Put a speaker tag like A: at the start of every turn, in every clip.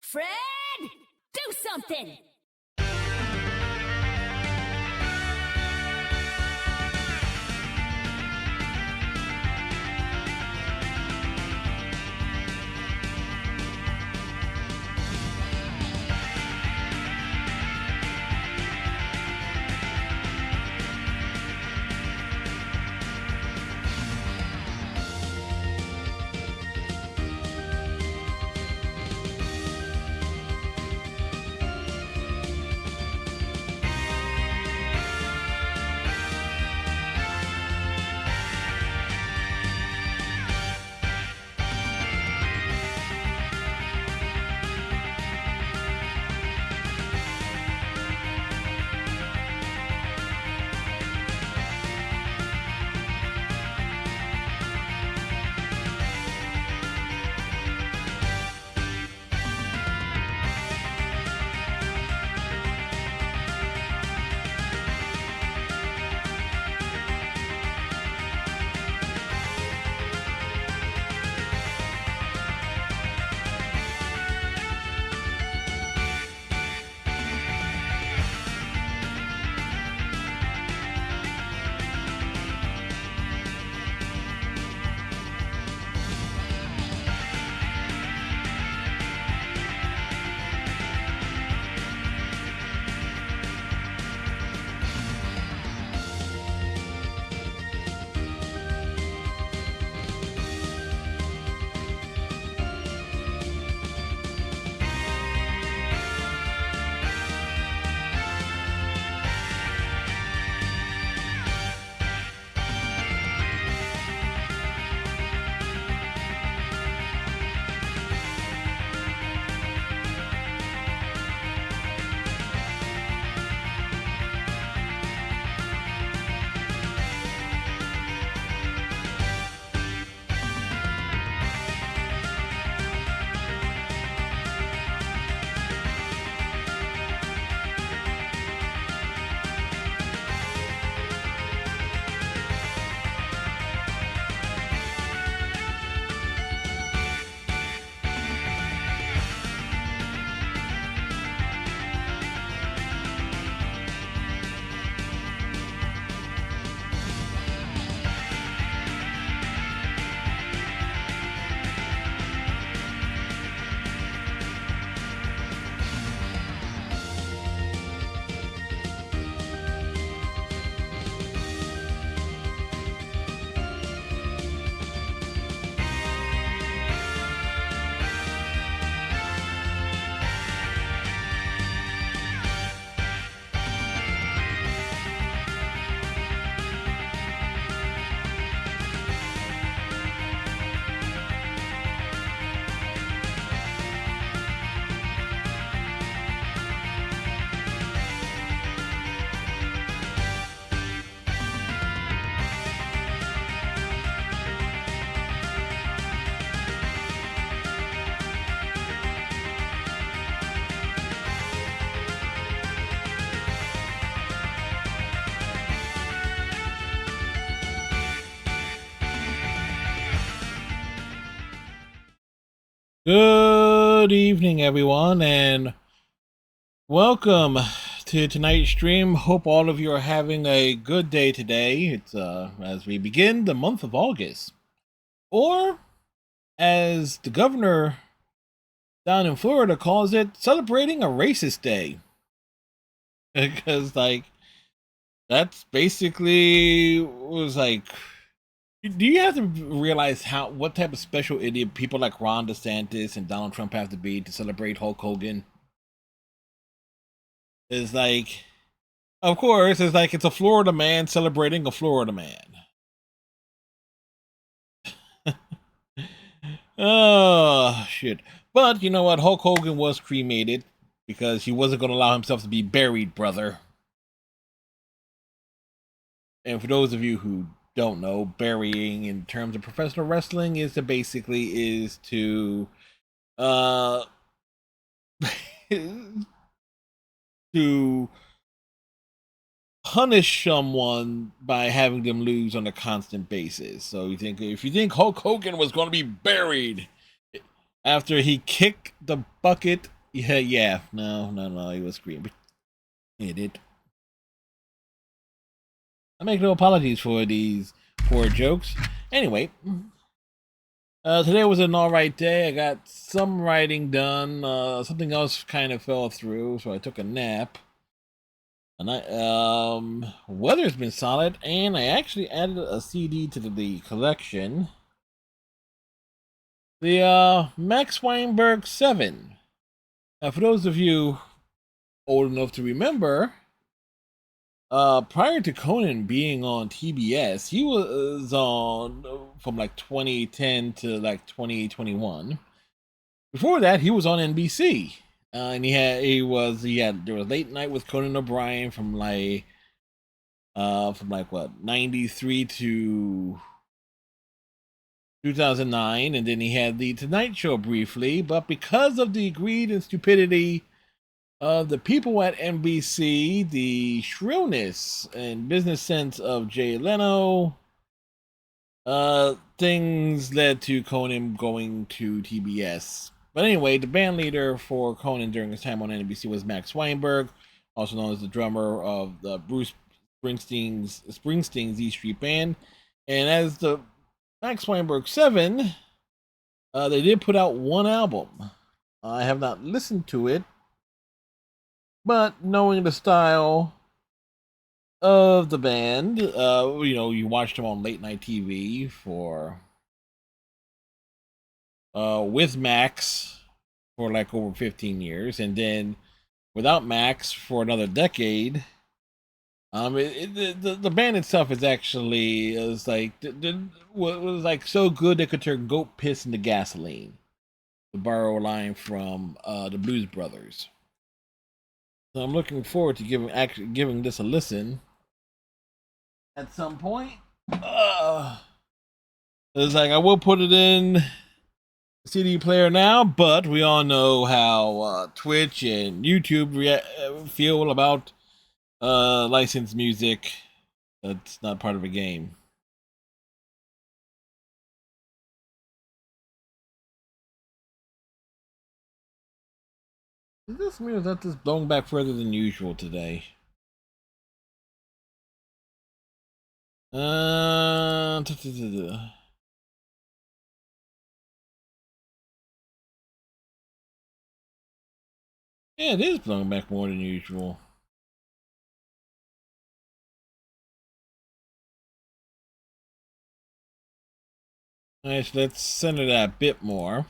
A: Fred, do something!
B: Good evening, everyone, and welcome to tonight's stream. Hope all of you are having a good day today. It's as we begin the month of August, or as the governor down in Florida calls it, celebrating a racist day. Because that's basically was like. Do you have to realize what type of special idiot people like Ron DeSantis and Donald Trump have to be to celebrate Hulk Hogan? It's like, of course, it's a Florida man celebrating a Florida man. Oh shit! But you know what? Hulk Hogan was cremated because he wasn't going to allow himself to be buried, brother. And for those of you who don't know, burying in terms of professional wrestling is to to punish someone by having them lose on a constant basis. So if you think Hulk Hogan was going to be buried after he kicked the bucket Yeah. No. He was created. I make no apologies for these poor jokes. Anyway, today was an alright day. I got some writing done. Something else kind of fell through, so I took a nap. And weather's been solid, and I actually added a CD to the collection. The Max Weinberg 7. Now, for those of you old enough to remember, prior to Conan being on TBS, he was on from like 2010 to like 2021. Before that, he was on NBC, and there was Late Night with Conan O'Brien from like what 93 to 2009, and then he had the Tonight Show briefly. But because of the greed and stupidity of the people at NBC, the shrillness and business sense of Jay Leno, things led to Conan going to TBS. But anyway, the band leader for Conan during his time on NBC was Max Weinberg, also known as the drummer of the Bruce Springsteen's E Street Band. And as the Max Weinberg 7, they did put out one album. I have not listened to it, but knowing the style of the band, you watched them on late night TV for with Max for like over 15 years, and then without Max for another decade. The band itself is actually was like so good they could turn goat piss into gasoline, to borrow a line from the Blues Brothers. So I'm looking forward to giving this a listen at some point. It's like I will put it in the CD player now, but we all know how Twitch and YouTube feel about licensed music that's not part of a game. Does this mean that this blown back further than usual today? Uh, Yeah, it is blown back more than usual. Alright, so let's center that a bit more.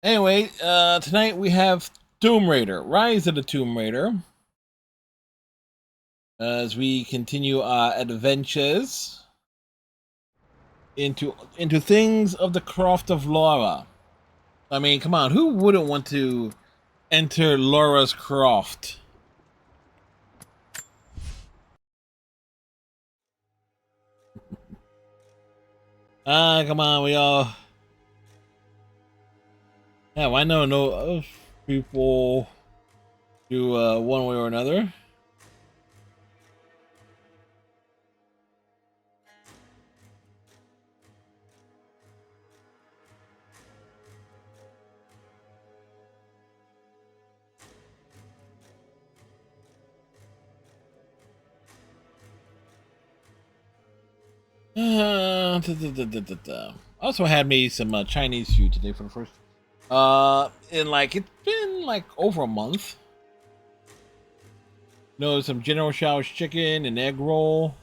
B: Anyway, tonight we have Tomb Raider, Rise of the Tomb Raider. As we continue our adventures into things of the Croft of Lara. I mean, come on, who wouldn't want to enter Lara's Croft? Come on, we all. Yeah, I know no people do one way or another. Also had me some Chinese food today for the first. In like it's been like over a month. Some General Tso's chicken and egg roll.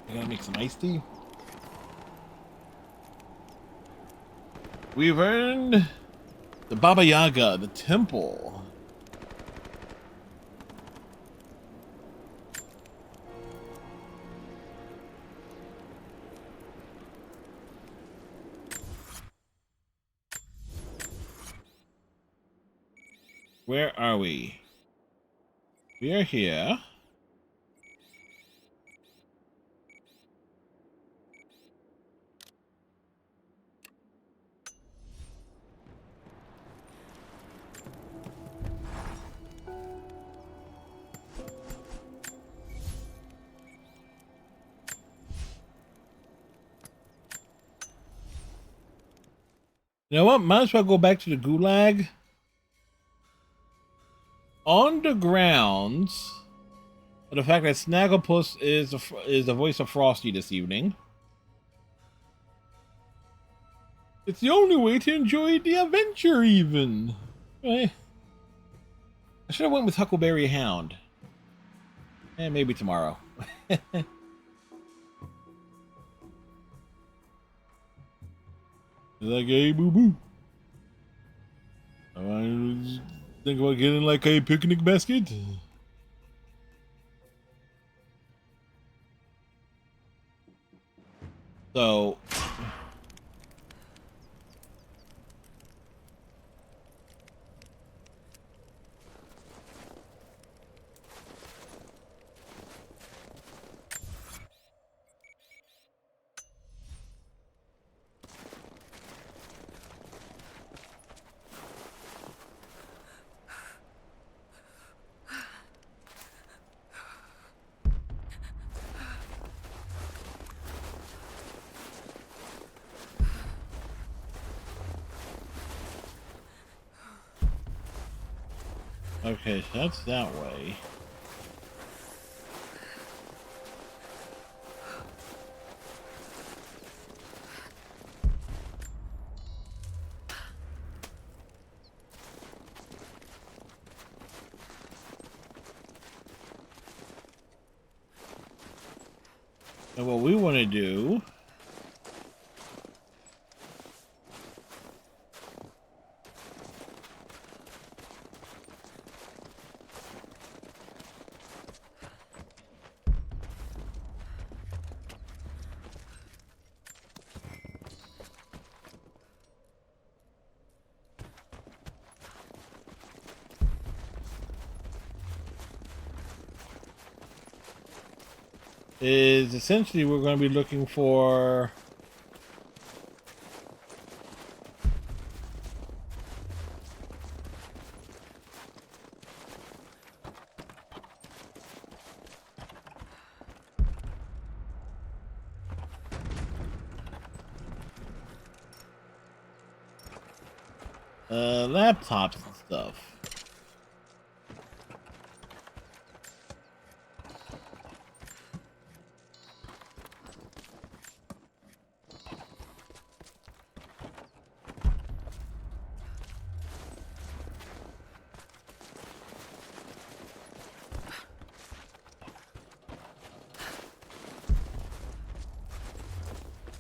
B: I gotta make some iced tea. We've earned the Baba Yaga, the temple. Where are we? We are here. You know what? Might as well go back to the gulag. On the grounds of the fact that Snagglepuss is the voice of Frosty this evening. It's the only way to enjoy the adventure, even. Right? I should have went with Huckleberry Hound. And maybe tomorrow. Like a boo boo. I think about getting like a picnic basket. So. Okay, so that's that way. And what we want to do is essentially we're going to be looking for laptops and stuff.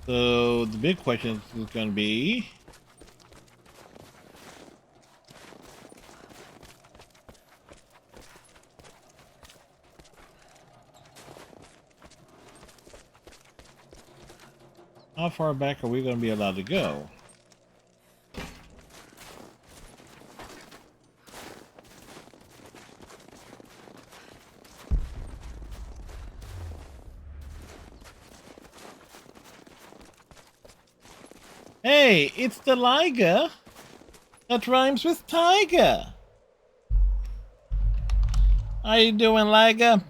B: So the big question is going to be, how far back are we going to be allowed to go? Hey, it's the Liga. That rhymes with tiger. How you doing, Liga?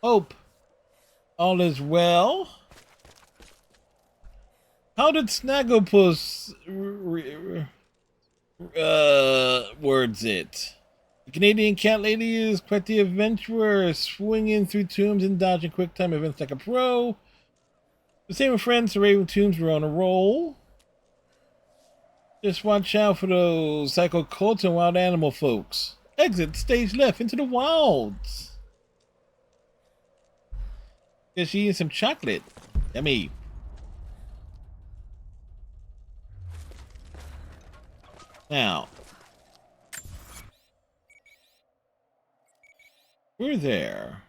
B: Hope all is well. How did Snagglepuss words it? The Canadian cat lady is quite the adventurer, swinging through tombs and dodging quick time events like a pro. The same with friends, the Raven Tombs were on a roll. Just watch out for those psycho cults and wild animal folks. Exit stage left into the wilds. Guess she eating some chocolate. Yummy. Now, we're there.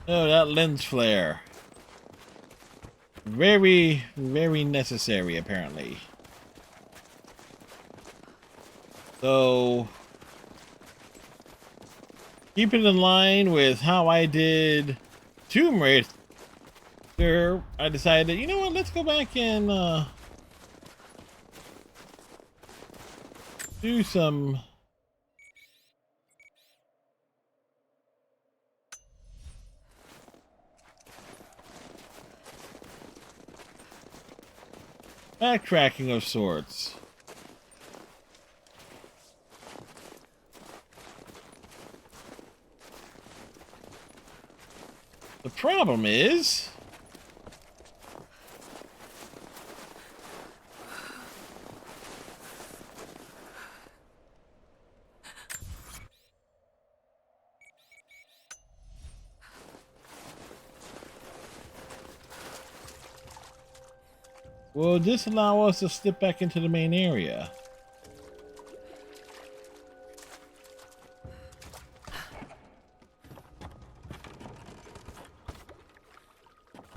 B: Oh, that lens flare. very, very necessary, apparently. So, keep it in line with how I did Tomb Raider. I decided, you know what, let's go back and do some backtracking of sorts. The problem is, will this allow us to slip back into the main area?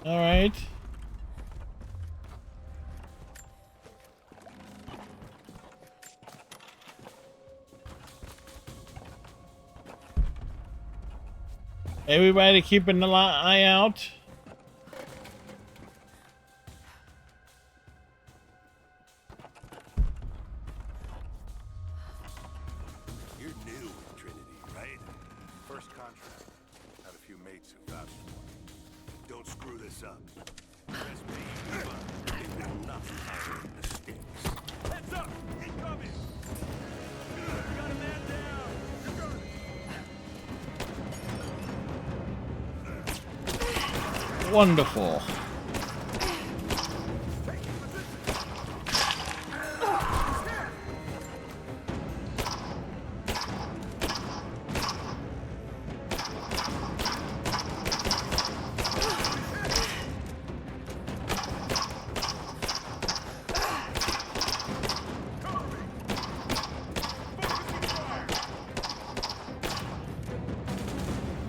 B: All right. Everybody keeping an eye out.
C: You're new with Trinity, right? First contract. Had a few mates who vouched for me. Don't screw this up. Trust me, they've got enough tolerating mistakes. Heads up! Incoming! Got a man down! You got it!
B: Wonderful.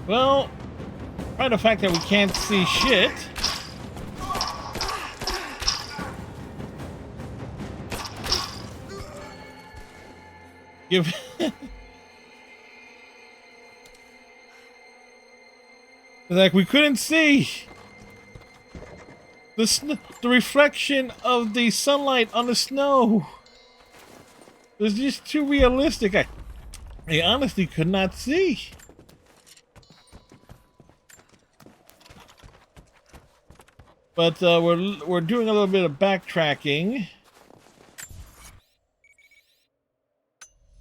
B: Well, by the fact that we can't see shit, give like we couldn't see the reflection of the sunlight on the snow. It was just too realistic. I honestly could not see. But we're doing a little bit of backtracking.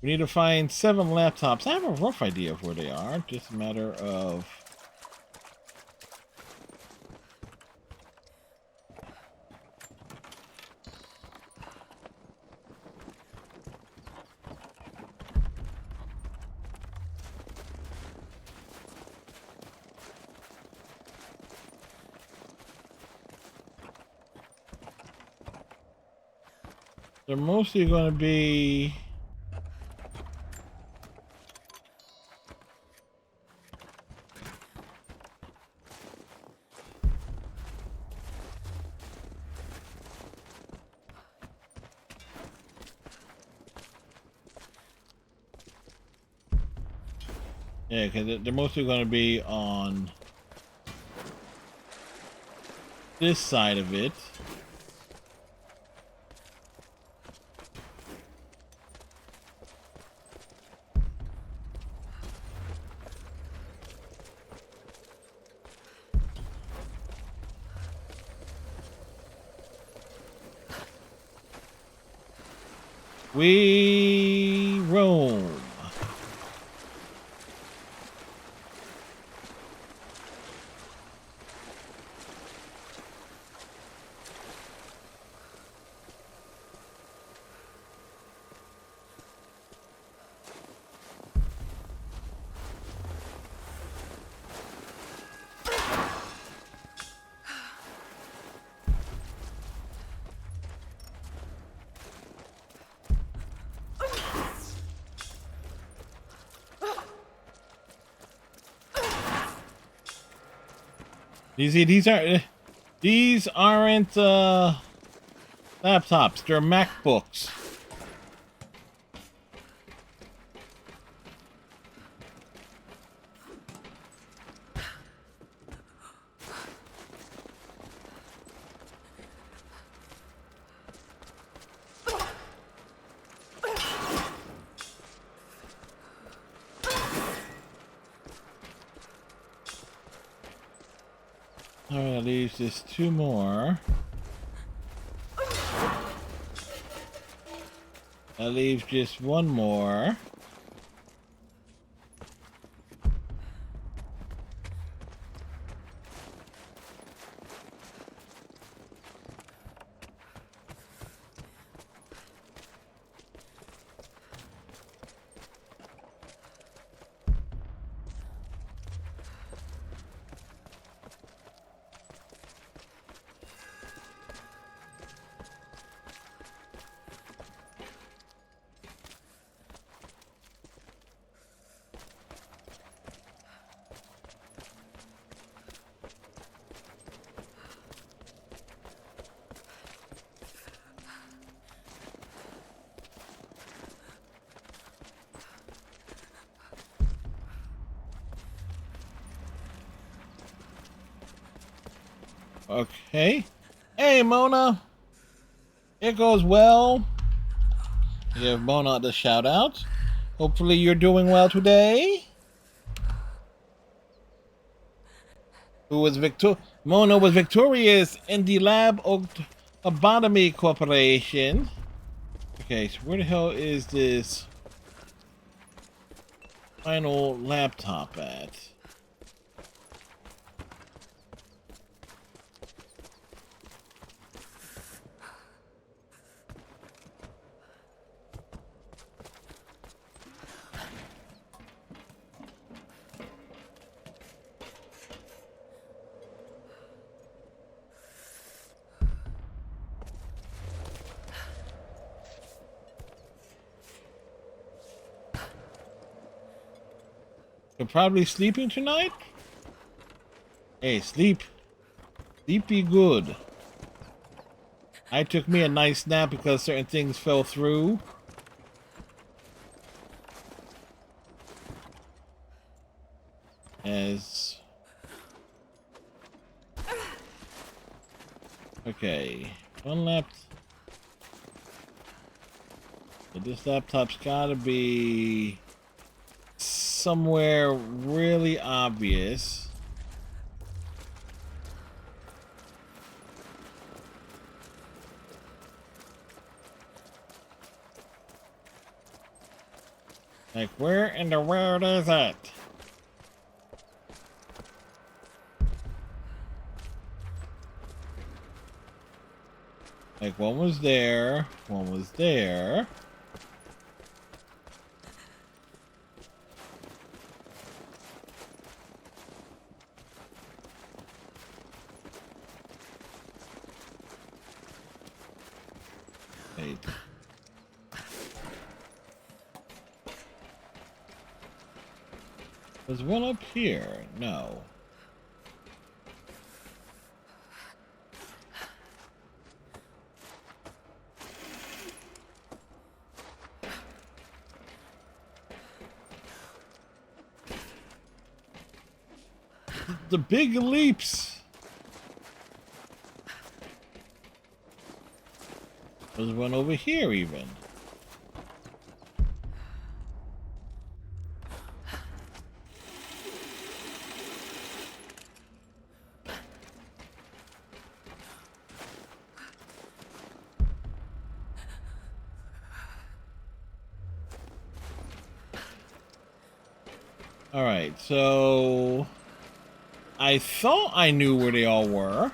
B: We need to find 7 laptops. I have a rough idea of where they are. Just a matter of they're mostly going to be yeah, because they're mostly going to be on this side of it. We roam. You see, these are These aren't laptops, they're MacBooks. Alright, that leaves just 2 more. That leaves just 1 more. Okay. Hey, Mona. It goes well. Give Mona the shout out. Hopefully you're doing well today. Mona was victorious in the Lab Lobotomy Corporation. Okay, so where the hell is this final laptop at? You're probably sleeping tonight? Hey, sleep. Sleepy good. I took me a nice nap because certain things fell through. Okay. One laptop. But this laptop's gotta be somewhere really obvious. Like, where in the world is it? Like, one was there, one was there. Wait. There's one up here. No. The big leaps. There's one over here even. All right, so I thought I knew where they all were.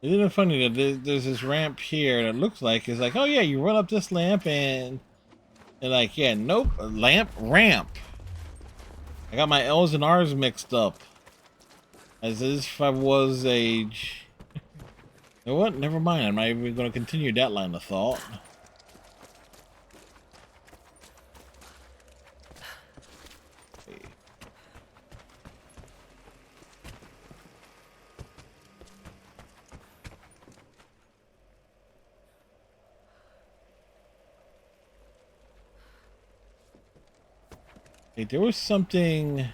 B: Isn't it funny that there's this ramp here that looks like it's like, oh yeah, you run up this lamp and like, yeah, nope, ramp. I got my L's and R's mixed up. As if I was a... You know what? Never mind. I'm not even going to continue that line of thought. Hey, there was something.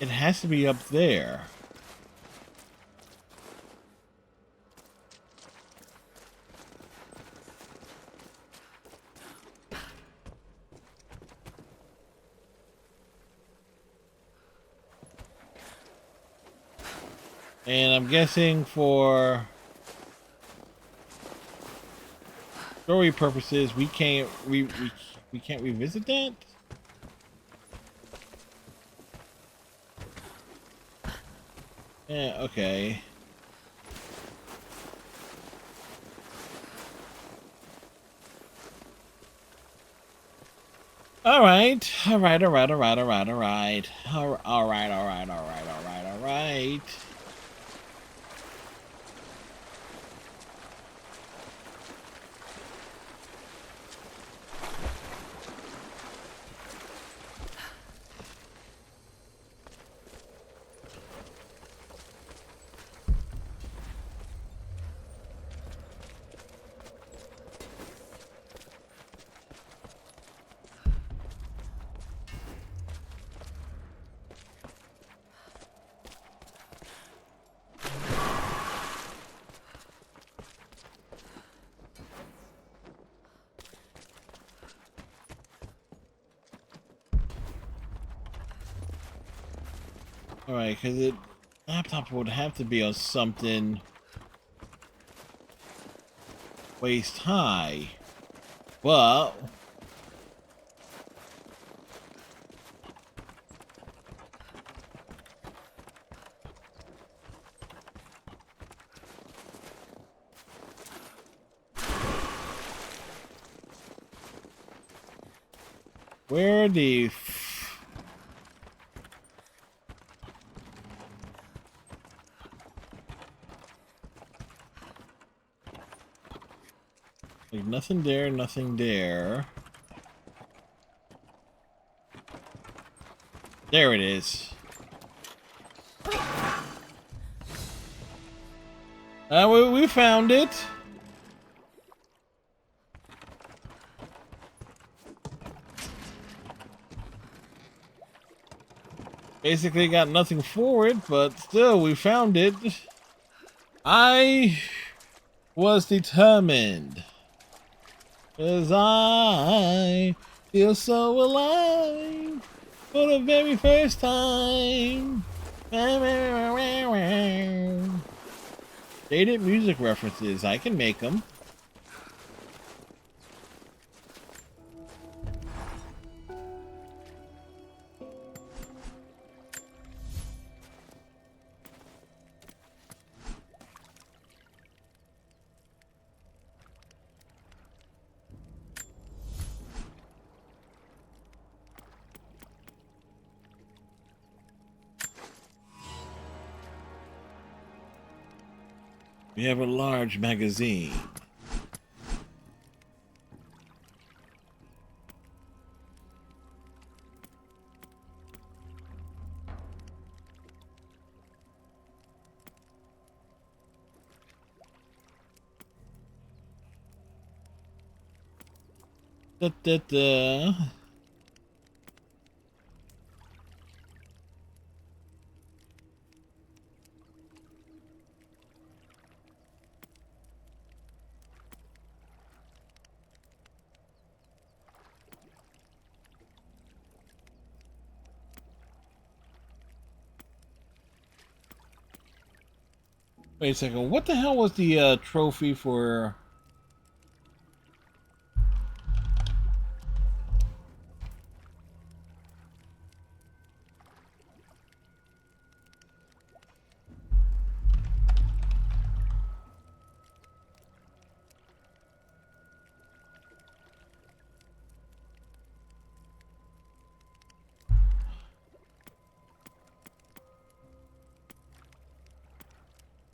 B: It has to be up there. And I'm guessing for story purposes, we can't we can't revisit that. Yeah. Okay. All right. All right. All right. All right. All right. All right. All right. All right. All right. All right. All right. All right. All right, because it laptop would have to be on something waist high, but where the like nothing there, nothing there. There it is. We found it. Basically got nothing for it, but still we found it. I was determined. 'Cause I feel so alive for the very first time. Dated music references, I can make them. We have a large magazine. Da, da, da. Wait a second. What the hell was the trophy for?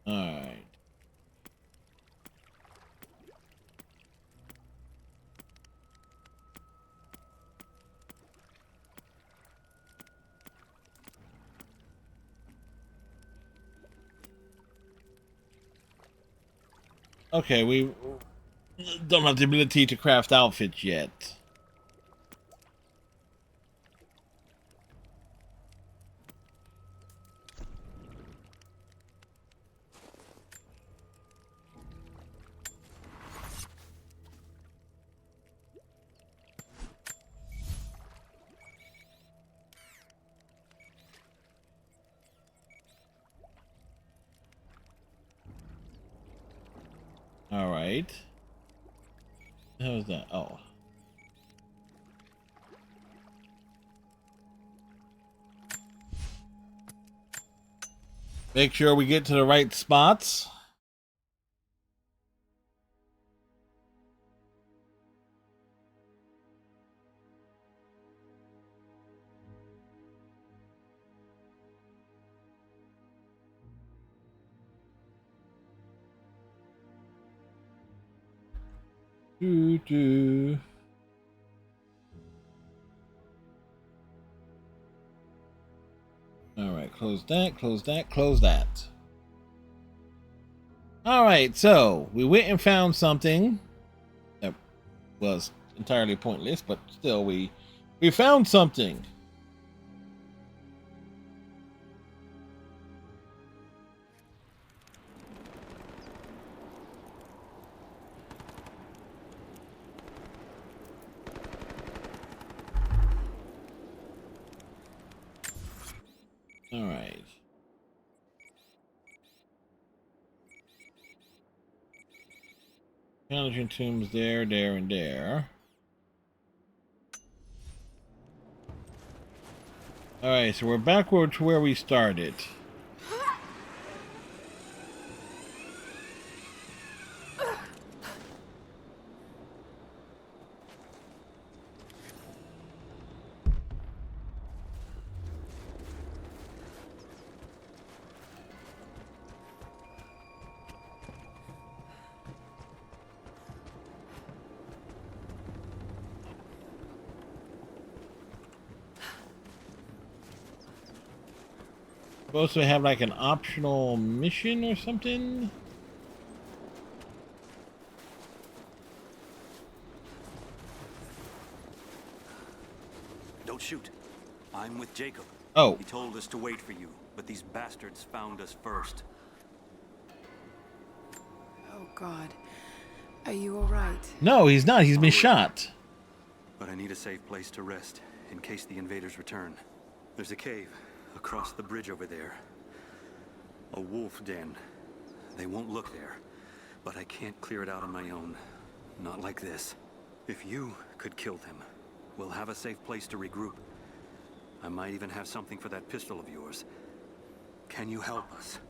B: All right. Okay, we don't have the ability to craft outfits yet. All right. How was that? Oh. Make sure we get to the right spots. Doo doo. All right, close that, close that, close that. All right, so we went and found something that was entirely pointless, but still we found something. All right. Challenging tombs there, there, and there. All right, so we're backward to where we started. Supposed to have like an optional mission or something.
D: Don't shoot. I'm with Jacob.
B: Oh.
D: He told us to wait for you, but these bastards found us first.
E: Oh God. Are you alright?
B: No, he's not. He's been shot.
D: But I need a safe place to rest, in case the invaders return. There's a cave across the bridge over there. A wolf den. They won't look there, but I can't clear it out on my own. Not like this. If you could kill them, we'll have a safe place to regroup. I might even have something for that pistol of yours. Can you help us?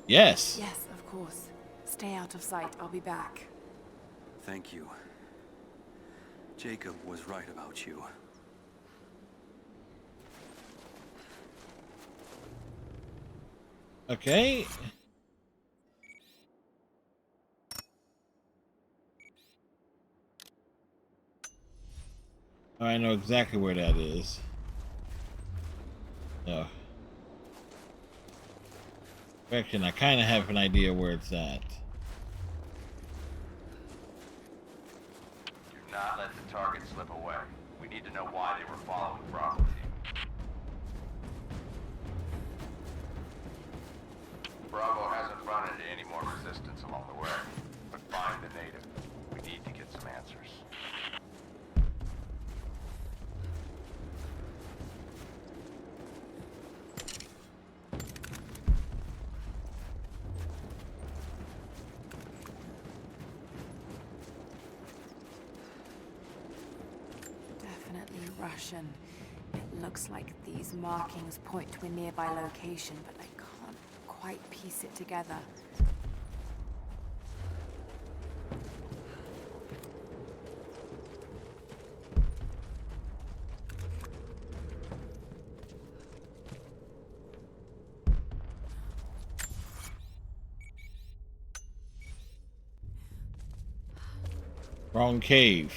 B: Yes.
E: Yes, of course. Stay out of sight. I'll be back.
D: Thank you. Jacob was right about you.
B: Okay. I know exactly where that is. Oh. Correction, I kind of have an idea where it's at.
F: Do not let the target slip away. We need to know why they were following Bravo team. Bravo hasn't run into any more resistance along the way, but find the native. We need to get some answers.
E: Definitely Russian. It looks like these markings point to a nearby location, but I can't quite piece it together.
B: Wrong cave.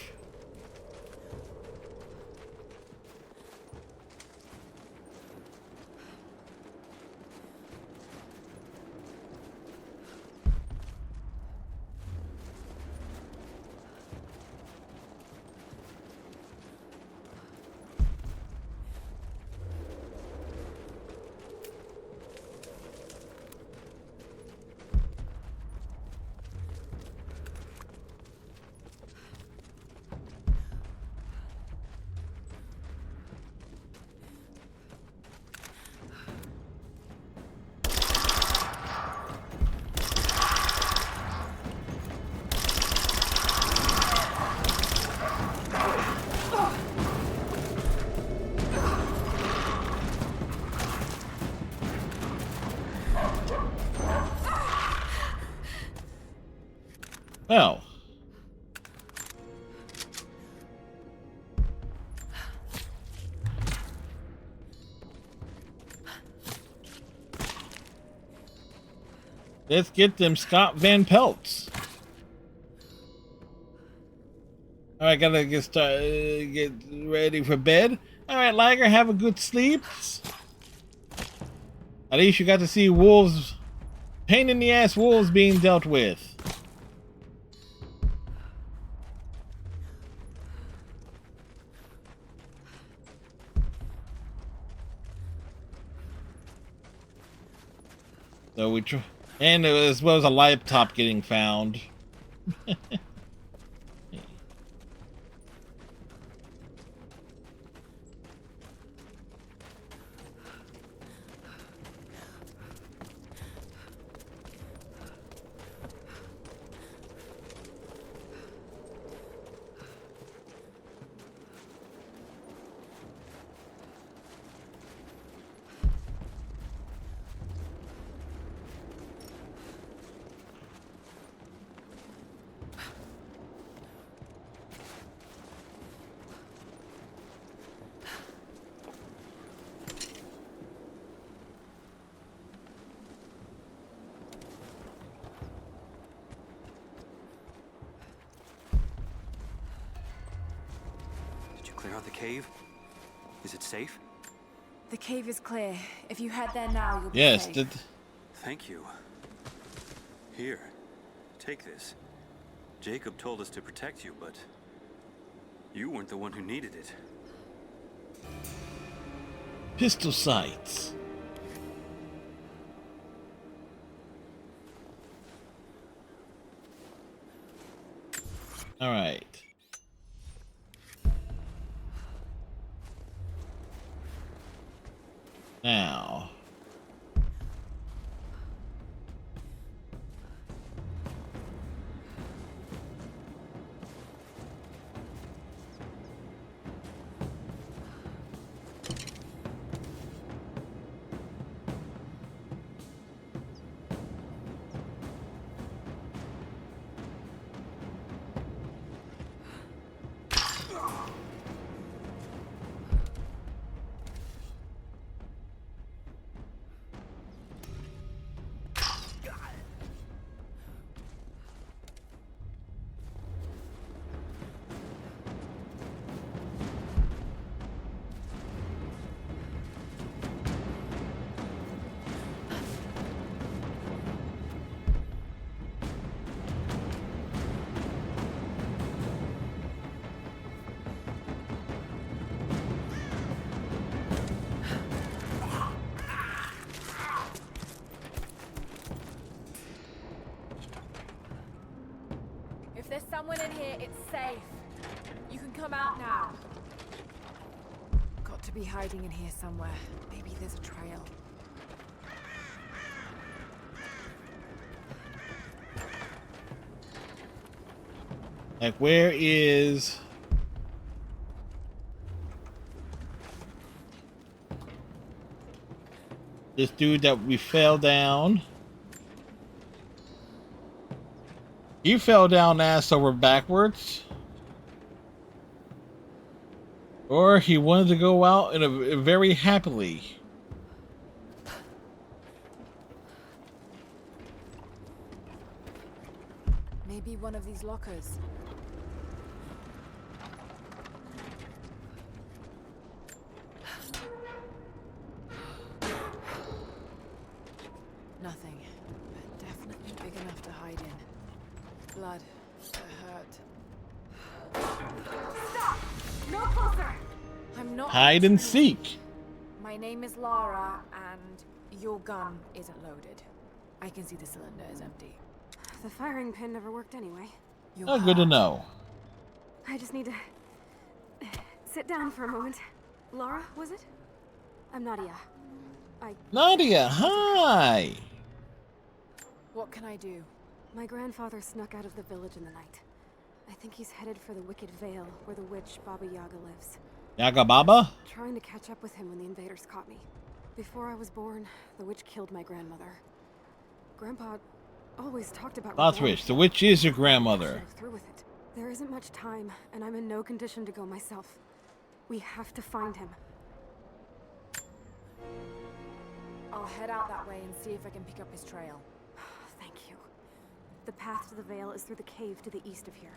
B: Well. Let's get them Scott Van Pelts. All right, gotta get ready for bed. All right, Liger, have a good sleep. At least you got to see wolves, pain in the ass wolves being dealt with. So and as well as a laptop getting found.
D: Clear out the cave? Is it safe?
E: The cave is clear. If you head there now, you'll be
B: Yes,
E: safe.
D: Thank you. Here, take this. Jacob told us to protect you, but you weren't the one who needed it.
B: Pistol sights. All right. Now.
E: If there's someone in here, it's safe. You can come out now. Got to be hiding in here somewhere. Maybe there's a trail.
B: Like, where is... this dude that we fell down? He fell down ass over backwards. Or he wanted to go out in a very happily.
E: Maybe one of these lockers. Nothing, but definitely big enough to hide in. Blood. It hurt. Stop! No closer! I'm not...
B: Hide and seek.
E: My name is Lara, and your gun isn't loaded. I can see the cylinder is empty.
G: The firing pin never worked anyway.
E: You're
B: Oh, good to
E: hurt.
B: know.
G: I just need to sit down for a moment. Laura, was it? I'm Nadia.
B: Nadia, hi.
E: What can I do?
G: My grandfather snuck out of the village in the night. I think he's headed for the Wicked Vale, where the witch Baba Yaga lives.
B: Yaga Baba?
G: Trying to catch up with him when the invaders caught me. Before I was born, the witch killed my grandmother. Grandpa always talked about
B: Lothwich,
G: revenge.
B: the witch is your grandmother.
G: Go through with it. There isn't much time, and I'm in no condition to go myself. We have to find him.
E: I'll head out that way and see if I can pick up his trail.
G: Thank you. The path to the Vale is through the cave to the east of here.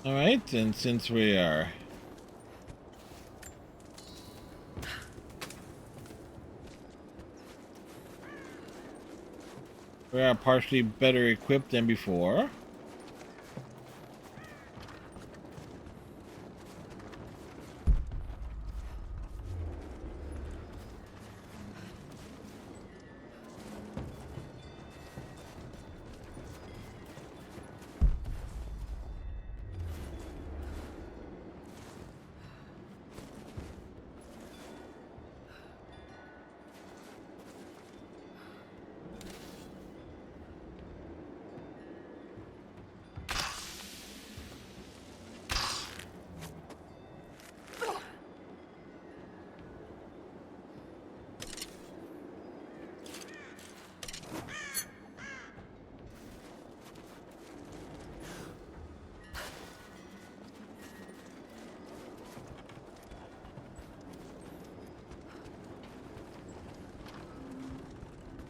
B: Alright, and since we are partially better equipped than before.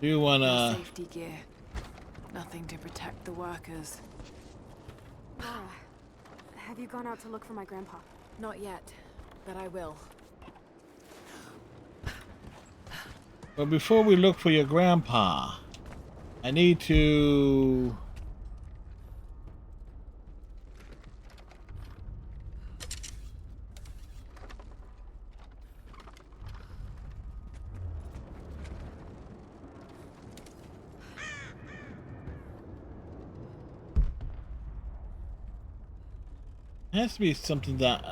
B: Do you wanna...
E: Safety gear. Nothing to protect the workers.
G: Laura, have you gone out to look for my grandpa?
E: Not yet, but I will.
B: But before we look for your grandpa, I need to... has to be something that...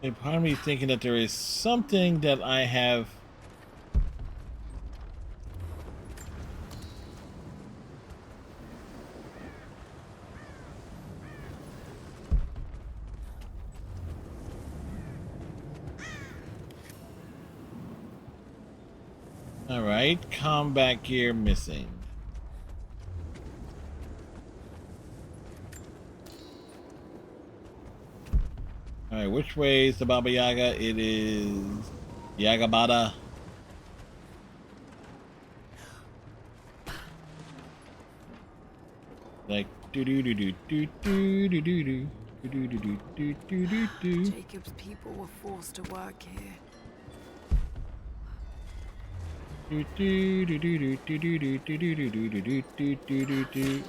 B: a part of me thinking that there is something that I have... Alright, combat gear missing. Alright, which way is the Baba Yaga? It is Yagabada. Like do do do do do do do do do do do do do do do do.
E: Jacob's people were forced to work here.
B: Do do do do do do do do do do do do do do do do.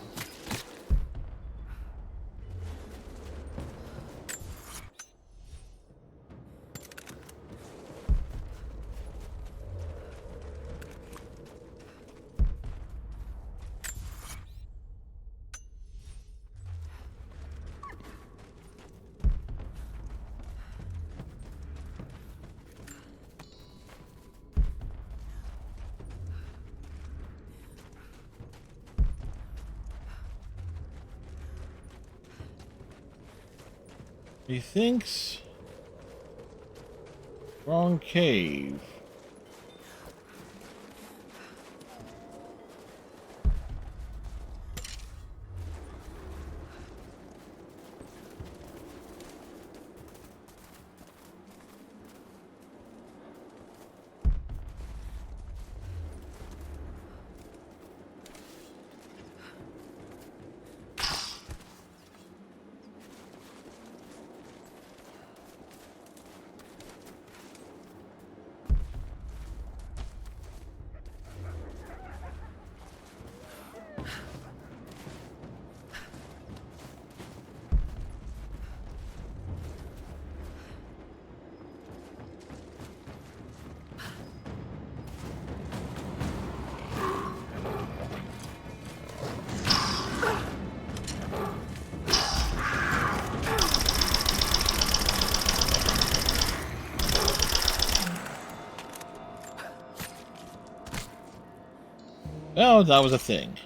B: He thinks wrong cave. know that was a thing.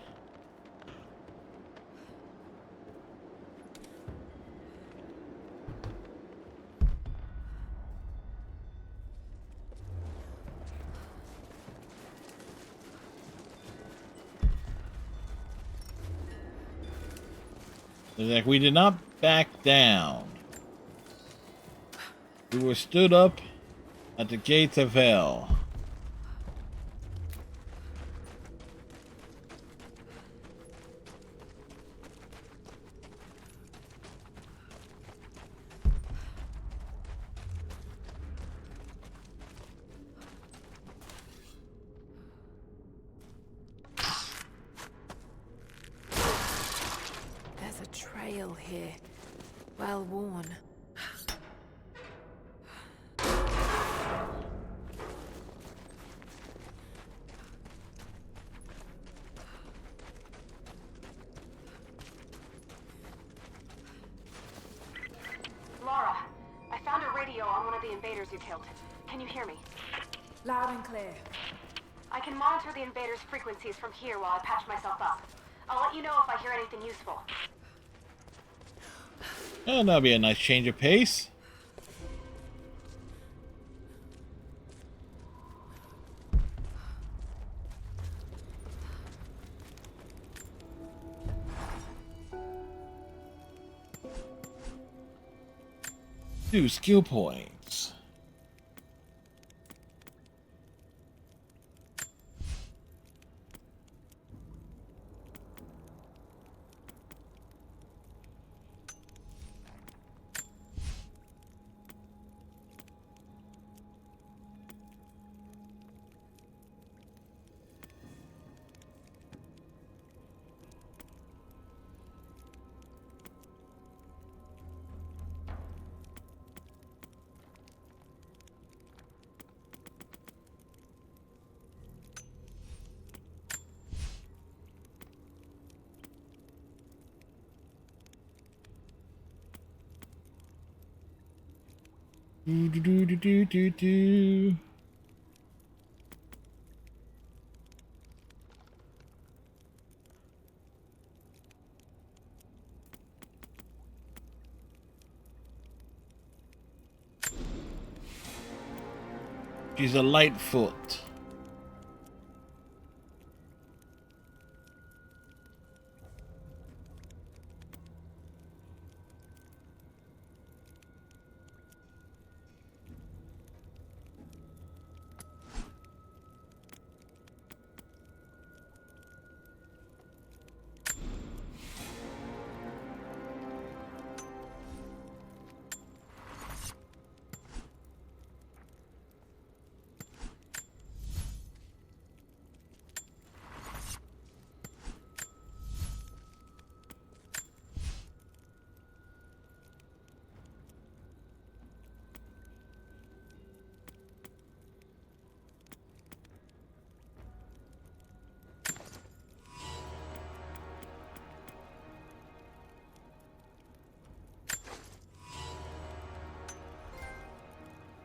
B: It's like we did not back down. We were stood up at the gates of hell.
E: There's a trail here. Well worn.
G: Laura, I found a radio on one of the invaders you killed. Can you hear me?
E: Loud and clear.
G: I can monitor the invaders' frequencies from here while I patch myself up. I'll let you know if I hear anything useful.
B: Oh, that'll be a nice change of pace. Two skill points. Do do do do do do do. She's a Lightfoot.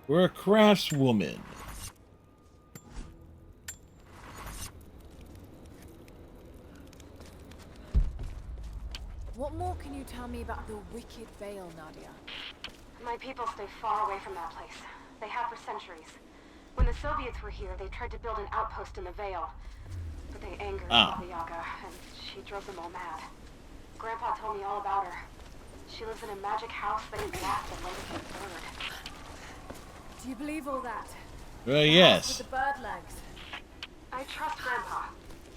B: We're a craftswoman.
E: What more can you tell me about the Wicked Vale, Nadia?
G: My people stay far away from that place. They have for centuries. When the Soviets were here, they tried to build an outpost in the Vale. But they angered Baba Yaga, and she drove them all mad. Grandpa told me all about her. She lives in a magic house that is wrapped in like a bird.
E: Do you believe all that?
B: Yes.
E: With the bird legs.
G: I trust Grandpa.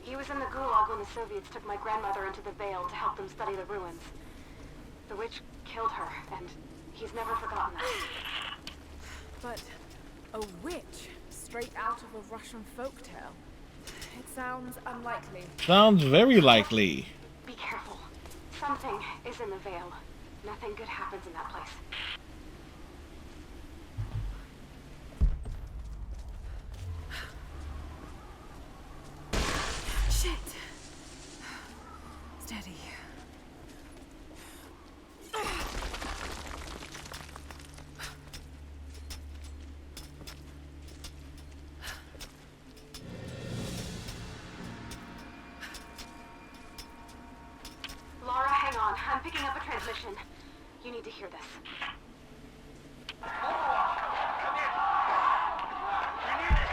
G: He was in the Gulag when the Soviets took my grandmother into the Vale to help them study the ruins. The witch killed her, and he's never forgotten that.
E: But a witch, straight out of a Russian folktale. It sounds unlikely.
B: Sounds very likely.
G: Be careful. Something is in the Vale. Nothing good happens in that place.
E: Shit. Steady.
G: transmission. You need to hear this.
F: Come in. We need it.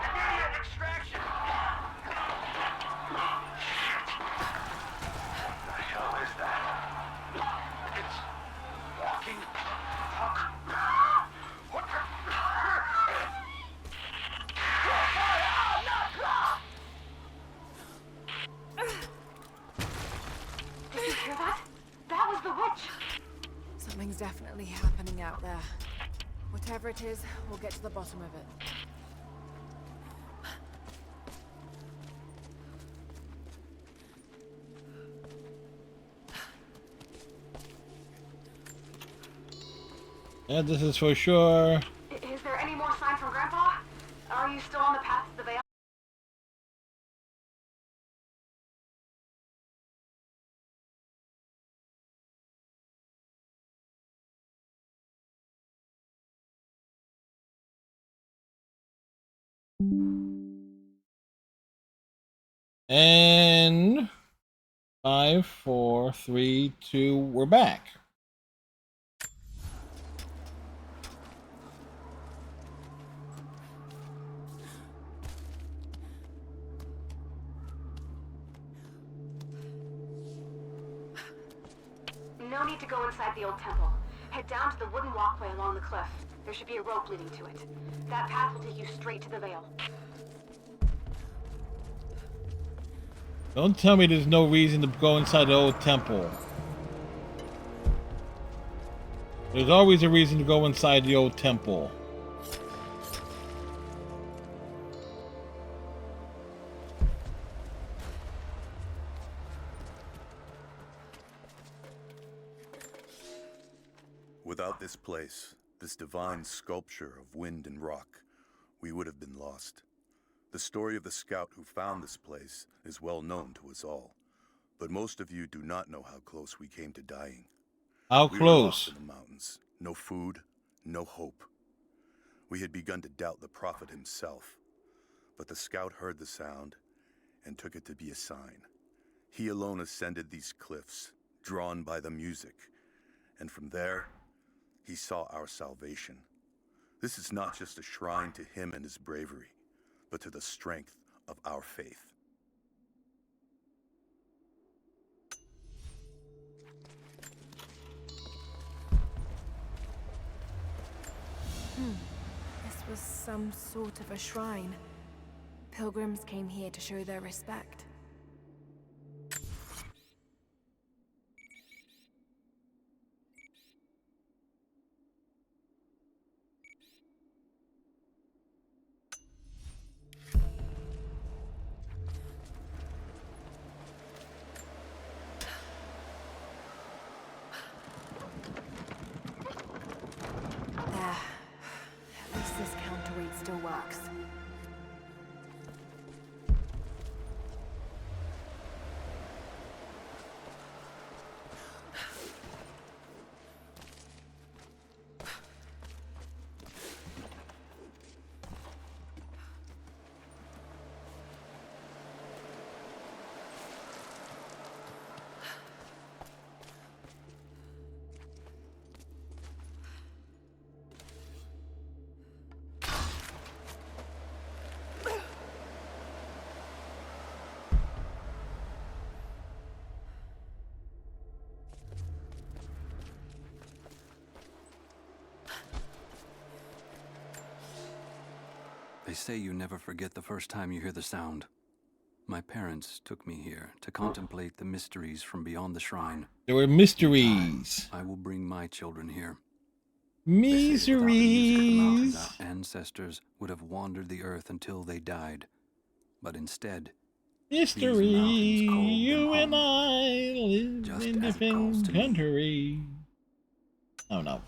F: Immediate extraction. What the hell is that? It's walking. Fuck. What the?
G: Did you hear that? That was the witch.
E: Something's definitely happening out there. Whatever it is, we'll get to the bottom of it.
B: Yeah, this is for sure.
G: Is there any more sign from Grandpa? Are you still on the path to the Veil?
B: And 5, 4, 3, 2, we're back.
G: No need to go inside the old temple. Head down to the wooden walkway along the cliff. There should be a rope leading to it. That path will take you straight to the Veil.
B: Don't tell me there's no reason to go inside the old temple. There's always a reason to go inside the old temple.
C: Without this place, this divine sculpture of wind and rock, we would have been lost. The story of the scout who found this place is well known to us all, but most of you do not know how close we came to dying.
B: How
C: We were lost
B: close?
C: in the mountains. No food, no hope. We had begun to doubt the prophet himself, but the scout heard the sound and took it to be a sign. He alone ascended these cliffs, drawn by the music, and from there, he saw our salvation. This is not just a shrine to him and his bravery, but to the strength of our faith.
E: This was some sort of a shrine. Pilgrims came here to show their respect. This counterweight still works.
D: They say you never forget the first time you hear the sound. My parents took me here to contemplate the mysteries from beyond the shrine.
B: There were mysteries.
D: I will bring my children here. They say that without the music of the mountains,
B: Mysteries.
D: our ancestors would have wandered the earth until they died. But instead,
B: Mystery.
D: mountains called them
B: You and
D: home.
B: I live
D: Just
B: in
D: as it calls
B: different
D: to me.
B: country. Oh no.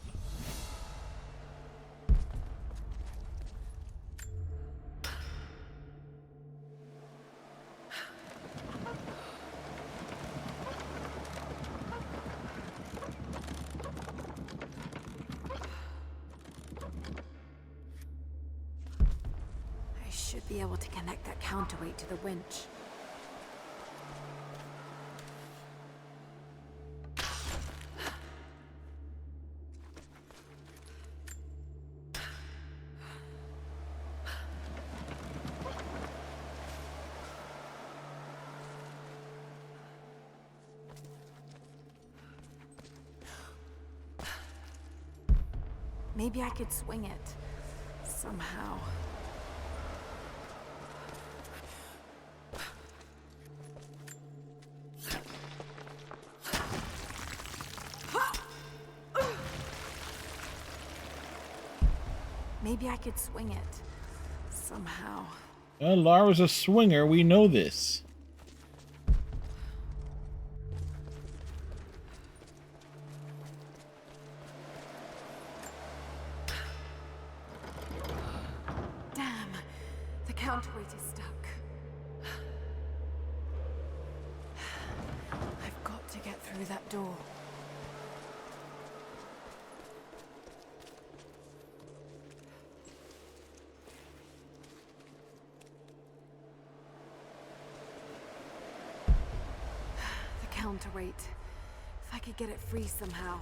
E: I should be able to connect that counterweight to the winch. Maybe I could swing it. Somehow. Maybe I could swing it. Somehow.
B: Well, Lara's a swinger. We know this.
E: Damn. The counterweight is stuck. I've got to get through that door. Counterweight. If I could get it free somehow.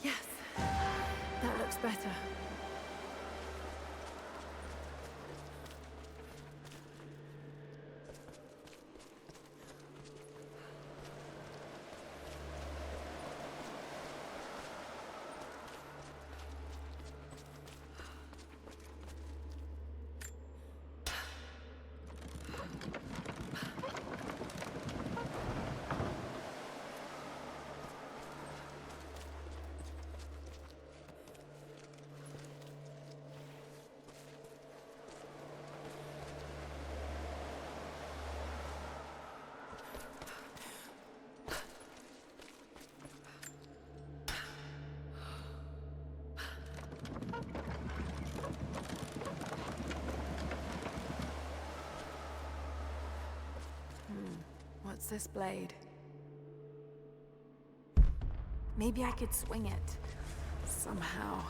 E: Yes, that looks better. What's this blade? Maybe I could swing it. Somehow.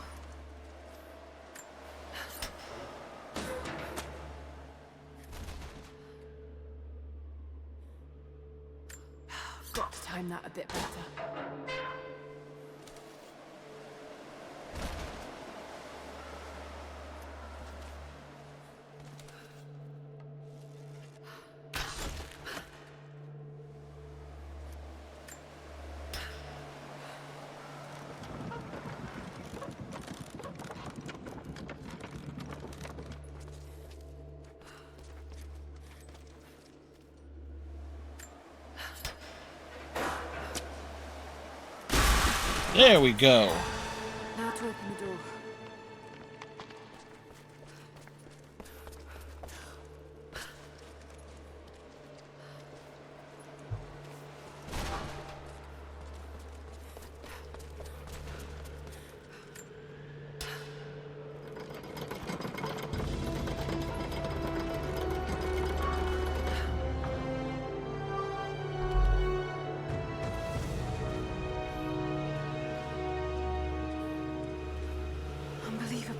E: Got to time that a bit better.
B: There we go.
E: Now to open the door. Unbelievable.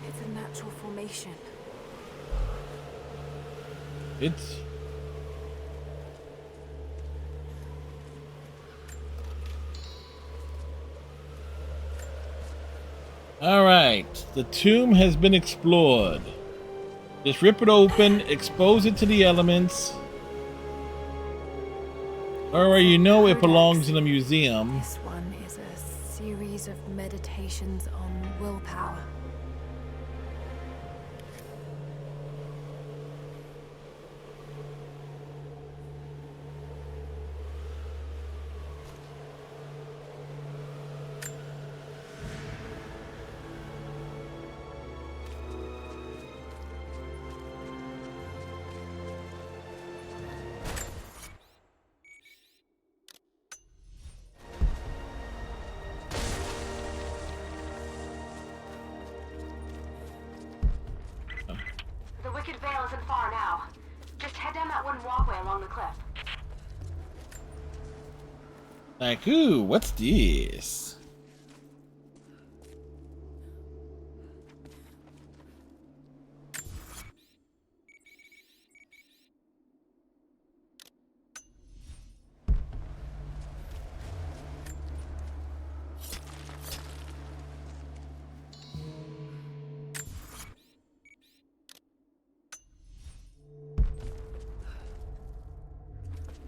E: It's a natural formation.
B: It's... Alright, the tomb has been explored. Just rip it open, expose it to the elements. Or you know it belongs in a museum.
E: This one is a series of meditations on willpower.
G: Vale isn't far now. Just head down that wooden walkway along the cliff.
B: Like, ooh, what's this?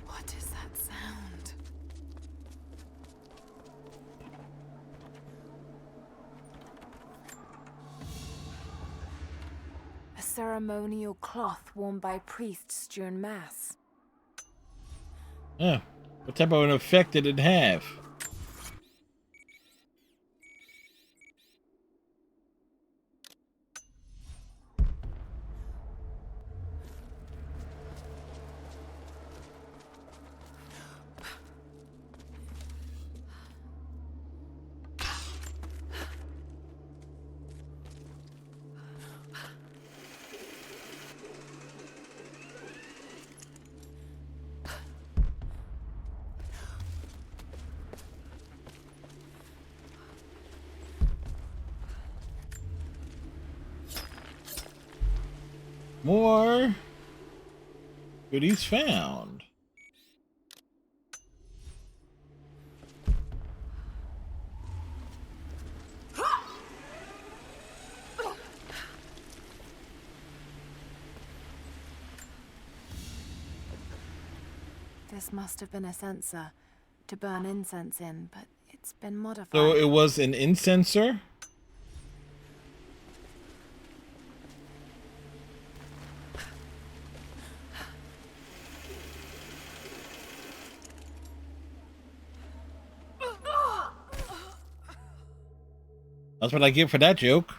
E: What is that sound? A ceremonial cloth worn by priests during Mass.
B: Huh. What type of an effect did it have? More goodies found.
E: This must have been a censer to burn incense in, but it's been modified.
B: So it was an incenser? That's what I get for that joke.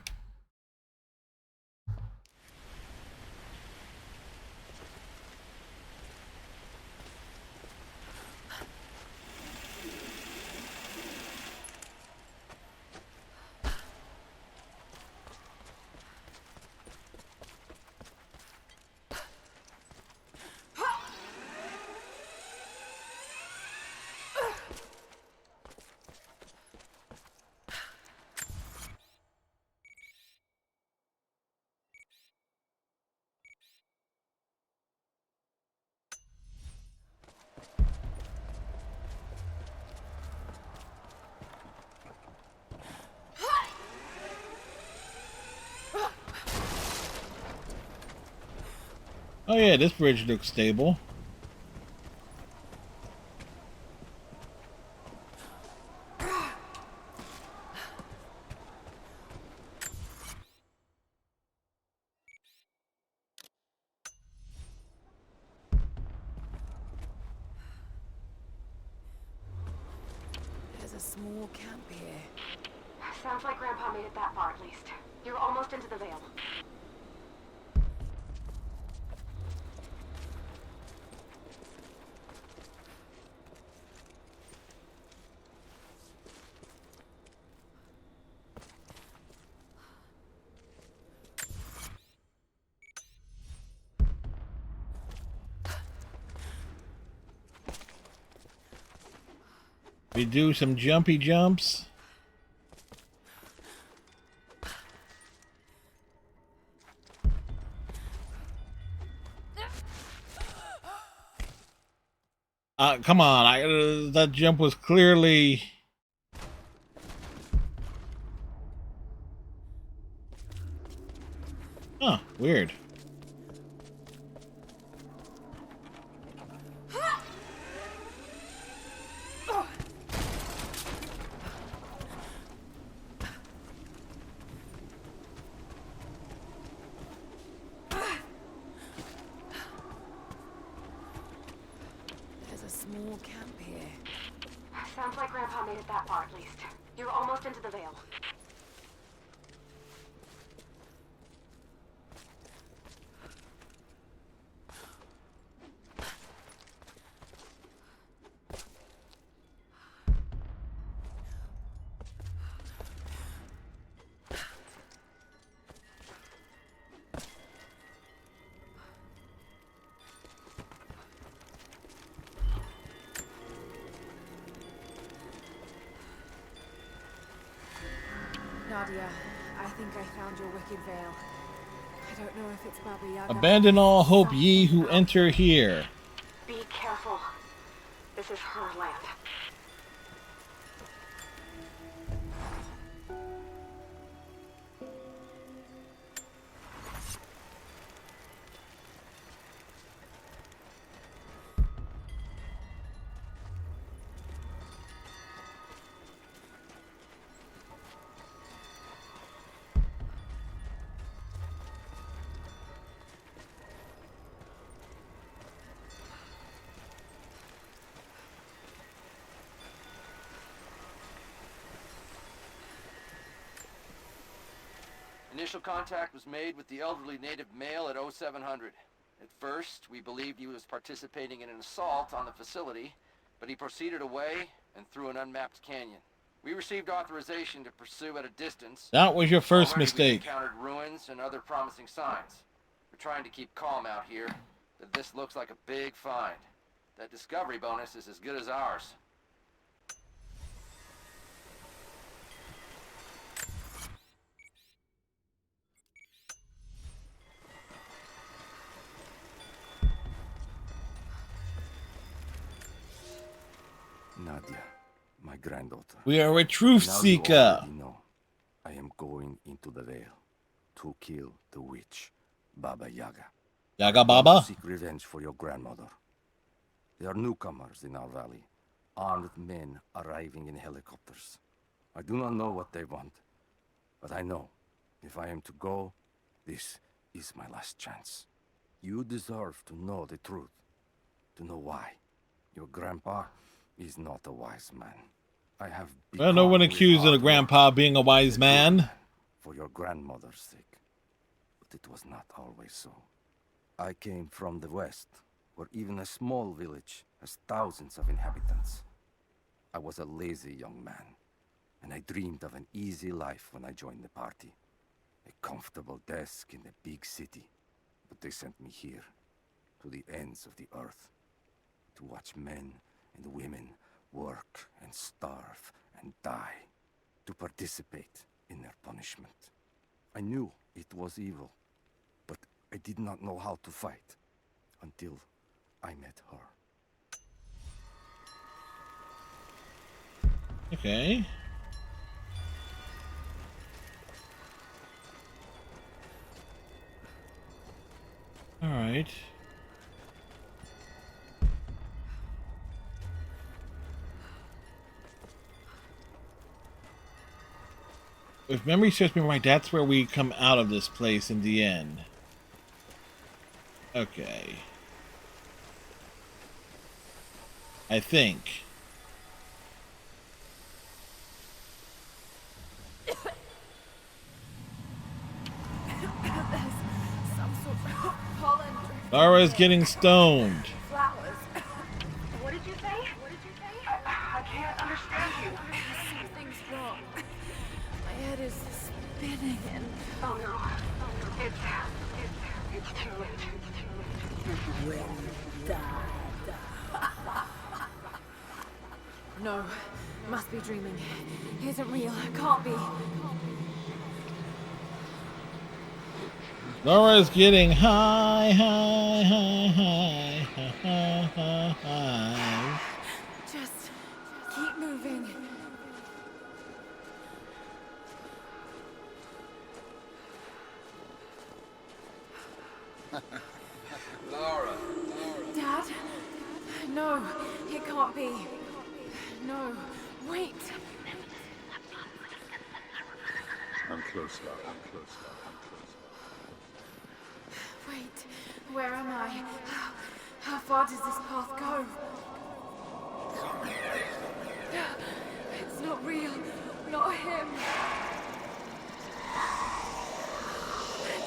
B: Oh yeah, this bridge looks stable.
E: There's a small camp here.
G: Sounds like Grandpa made it that far at least. You're almost into the Vale.
B: We do some jumpy jumps. Come on, that jump was clearly... Huh, weird.
E: There's a small camp here.
G: Sounds like Grandpa made it that far at least. You're almost into the Vale.
E: Nadia, I think I found your wicked veil. I don't know if it's Baba Yaga.
B: Abandon all hope, ye who enter here.
G: Be careful. This is her lamp.
H: Initial contact was made with the elderly native male at 0700. At first, we believed he was participating in an assault on the facility, but he proceeded away and through an unmapped canyon. We received authorization to pursue at a distance.
B: That was your first
H: Already
B: mistake.
H: We encountered ruins and other promising signs. We're trying to keep calm out here, but this looks like a big find. That discovery bonus is as good as ours.
C: Nadia, my granddaughter.
B: We are a truth
C: Now you
B: seeker.
C: already know. I am going into the Vale to kill the witch, Baba Yaga.
B: Yaga
C: To
B: Baba?
C: seek revenge for your grandmother. There are newcomers in our valley, armed men arriving in helicopters. I do not know what they want, but I know if I am to go, this is my last chance. You deserve to know the truth, to know why. Your grandpa is not a wise man. I have
B: Well, no one
C: become
B: accused of
C: hard
B: grandpa
C: work,
B: being a wise
C: a good
B: man.
C: for your grandmother's sake. But it was not always so. I came from the west, where even a small village has thousands of inhabitants. I was a lazy young man, and I dreamed of an easy life when I joined the party. A comfortable desk in a big city. But they sent me here, to the ends of the earth, to watch men and women work and starve and die, to participate in their punishment. I knew it was evil, but I did not know how to fight until I met her.
B: Okay. All right. If memory serves me right, that's where we come out of this place in the end. Okay. I think.
E: Some sort of pollen.
B: Lara's getting stoned.
E: Flowers.
G: What did you say? What did you say? I can't understand you.
E: Something's wrong. My head is spinning and...
G: Oh no. It's too late.
E: No, must be dreaming. Isn't real. Can't be.
B: Laura's getting high, high, high, high, high, high, high.
E: Just keep moving.
H: Lara.
E: Dad? No, it can't be. No, wait.
C: I'm close, Lara. I'm close, Lara. I'm close.
E: Wait, where am I? How far does this path go? It's not real. Not him.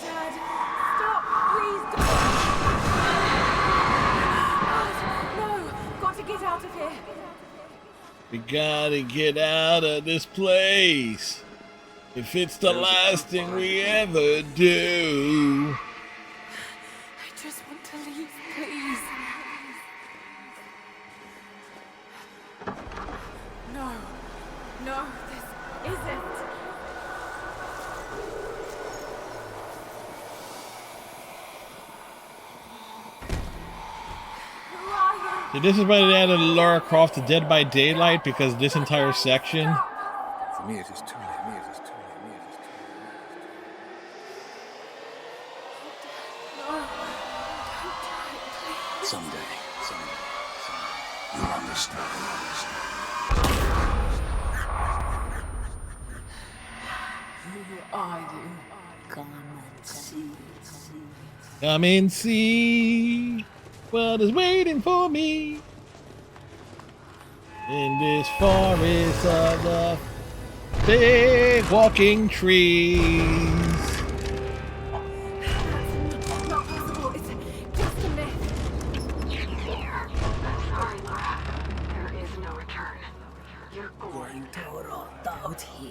E: Dad, stop, please don't. No, got to get out of here.
B: We gotta get out of this place. If it's the last thing we ever do.
E: I just want to leave, please. No, no, this isn't.
B: See, this is why they added Lara Croft to Dead by Daylight, because this entire section.
C: For me, it is too late. Someday. You'll understand.
E: Who are you? Come and see.
B: Come and see what is waiting for me in this forest of the big walking trees.
E: Not possible. It's just a myth.
G: Sorry, Laura. There is no return. You're going
E: To rot out here.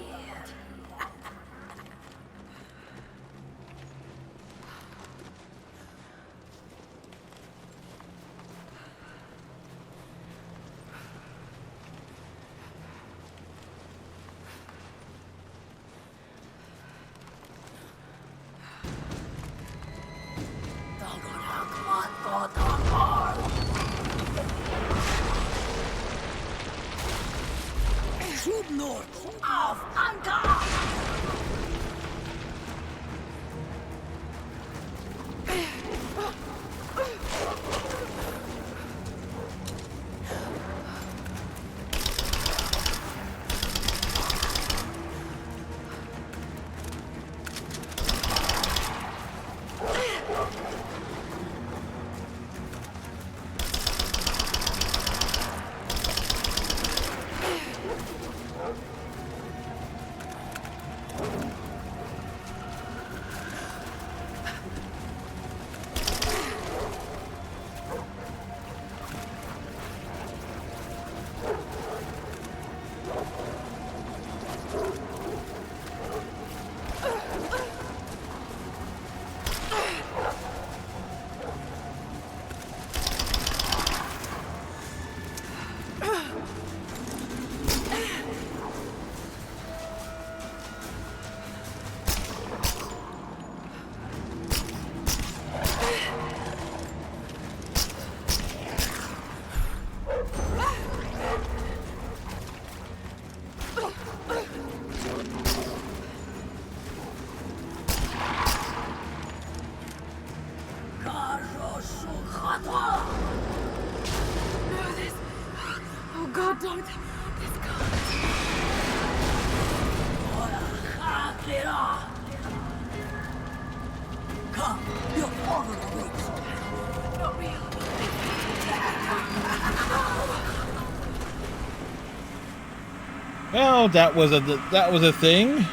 B: Well, that was a thing.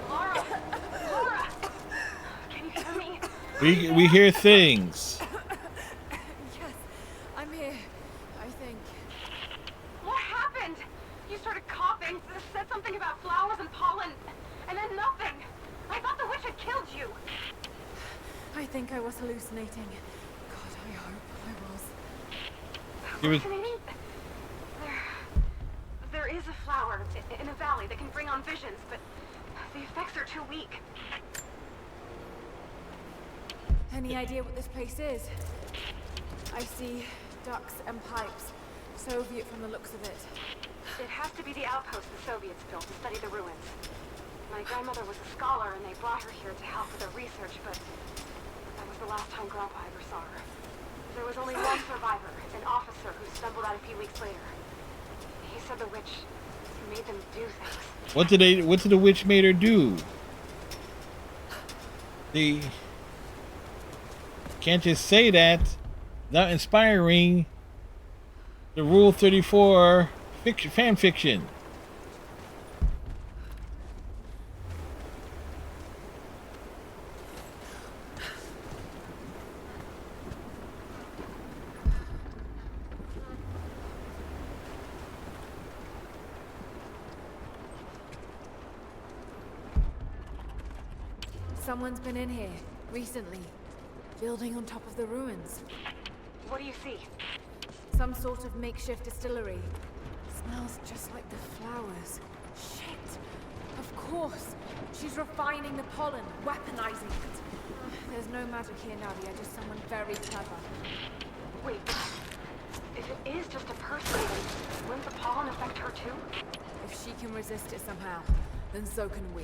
G: Laura! Can you hear me?
B: We hear things.
E: Yes, I'm here. I think.
G: What happened? You started coughing, said something about flowers and pollen, and then nothing. I thought the witch had killed you.
E: I think I was hallucinating. God, I hope I was.
B: It was-
G: Hallucinating? There is a flower in a valley that can bring on visions, but the effects are too weak.
E: Any idea what this place is? I see ducks and pipes. Soviet from the looks of it.
G: It has to be the outpost the Soviets built to study the ruins. My grandmother was a scholar and they brought her here to help with her research, but that was the last time Grandpa ever saw her. There was only one survivor, an officer who stumbled out a few weeks later. He said the witch made them do things.
B: What did the witch made her do? They can't just say that without inspiring the Rule 34 fan fiction.
E: Someone's been in here recently, building on top of the ruins.
G: What do you see?
E: Some sort of makeshift distillery. Smells just like the flowers. Shit! Of course! She's refining the pollen, weaponizing it. There's no magic here, Nadia, just someone very clever.
G: Wait, if it is just a person, then wouldn't the pollen affect her too?
E: If she can resist it somehow, then so can we.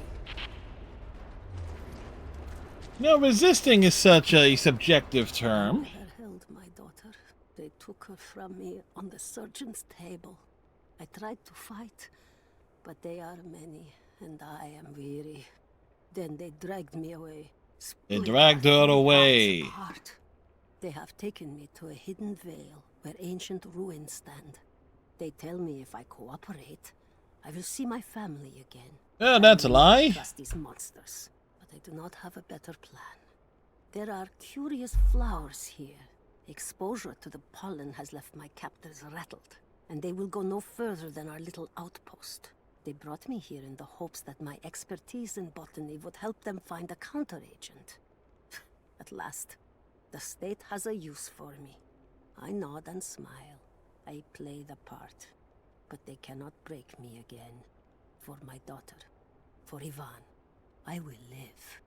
B: No, resisting is such a subjective term.
I: I held my daughter. They took her from me on the surgeon's table. I tried to fight, but they are many, and I am weary. Then they dragged me away.
B: They
I: split
B: dragged
I: our
B: her
I: three
B: away.
I: hearts apart. They have taken me to a hidden vale where ancient ruins stand. They tell me if I cooperate, I will see my family again.
B: Oh, that's a lie.
I: Trust these monsters, but I do not have a better plan. There are curious flowers here. Exposure to the pollen has left my captors rattled, and they will go no further than our little outpost. They brought me here in the hopes that my expertise in botany would help them find a counteragent. At last, the state has a use for me. I nod and smile. I play the part. But they cannot break me again. For my daughter, for Ivan, I will live.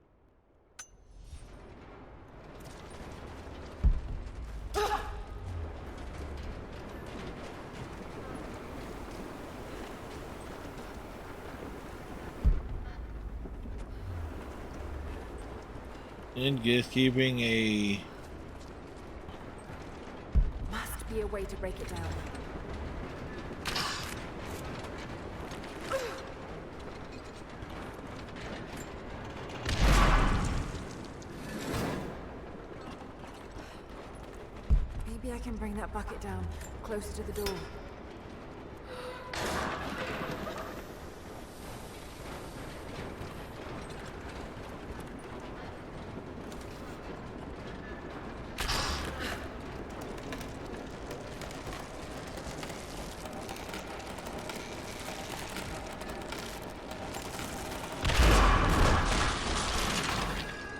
B: And just keeping a...
E: Must be a way to break it down. Maybe I can bring that bucket down, closer to the door.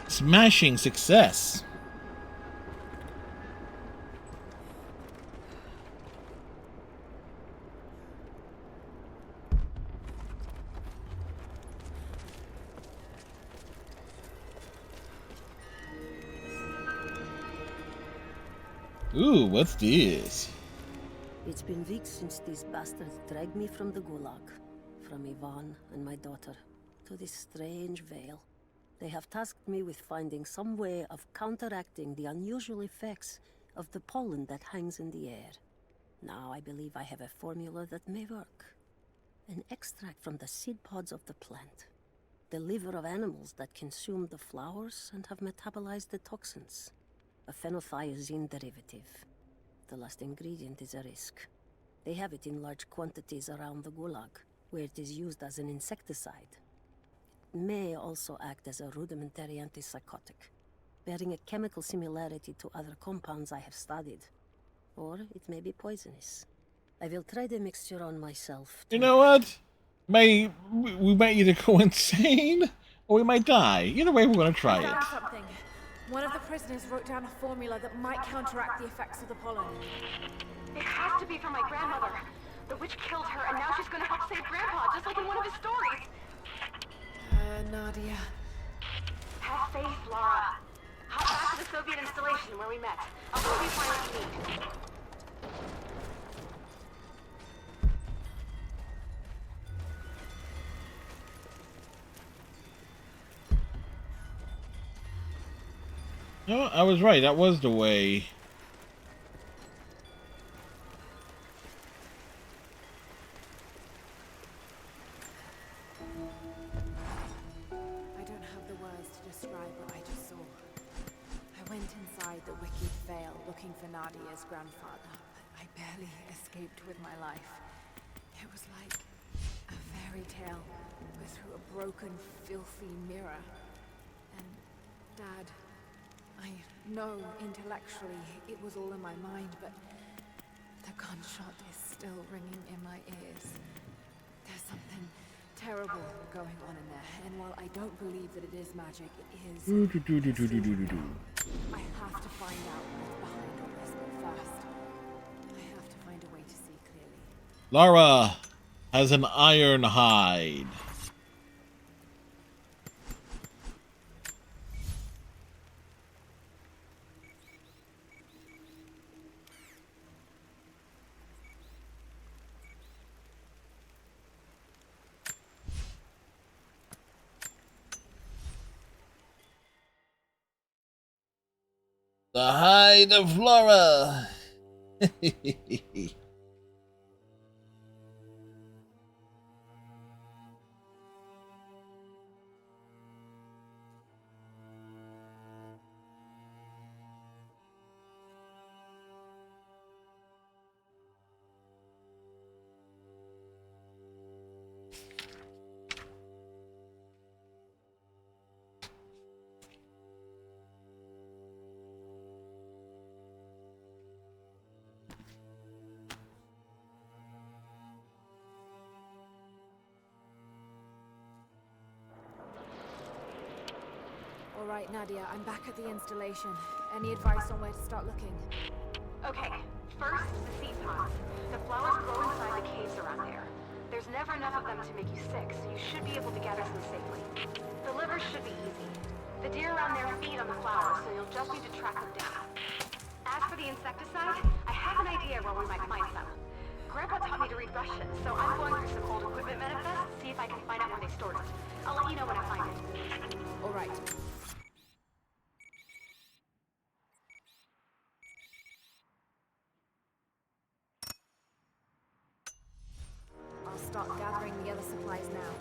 B: Smashing success. Ooh, what's this?
I: It's been weeks since these bastards dragged me from the Gulag, from Ivan and my daughter, to this strange vale. They have tasked me with finding some way of counteracting the unusual effects of the pollen that hangs in the air. Now I believe I have a formula that may work. An extract from the seed pods of the plant. The liver of animals that consume the flowers and have metabolized the toxins. A phenothiazine derivative. The last ingredient is a risk. They have it in large quantities around the Gulag, where it is used as an insecticide. It may also act as a rudimentary antipsychotic, bearing a chemical similarity to other compounds I have studied. Or it may be poisonous. I will try the mixture on myself.
B: You know what? We might either go insane or we might die. Either way, we're going to try
E: I found
B: it.
E: something. One of the prisoners wrote down a formula that might counteract the effects of the pollen.
G: It has to be from my grandmother. The witch killed her, and now she's gonna help save Grandpa, just like in one of his stories.
E: Nadia.
G: Have faith, Lara. Hop back to the Soviet installation where we met. I'll help you find what you need.
B: No, I was right. That was the way.
E: I don't have the words to describe what I just saw. I went inside the wicked vale looking for Nadia's grandfather, but I barely escaped with my life. It was like a fairy tale, but through a broken, filthy mirror. And Dad, I know intellectually it was all in my mind, but the gunshot is still ringing in my ears. There's something terrible going on in there, and while I don't believe that it is magic, it is... I have to find out what's behind all this, but first, I have to find a way to see clearly.
B: Lara has an iron hide. The hide of Flora.
E: All right, Nadia, I'm back at the installation. Any advice on where to start looking?
G: Okay, first, the seed pods. The flowers grow inside the caves around there. There's never enough of them to make you sick, so you should be able to gather some safely. The livers should be easy. The deer around there feed on the flowers, so you'll just need to track them down. As for the insecticide, I have an idea where we might find some. Grandpa taught me to read Russian, so I'm going through some old equipment manifests to see if I can find out where they stored it. I'll let you know when I find it.
E: All right. I'll start gathering the other supplies now.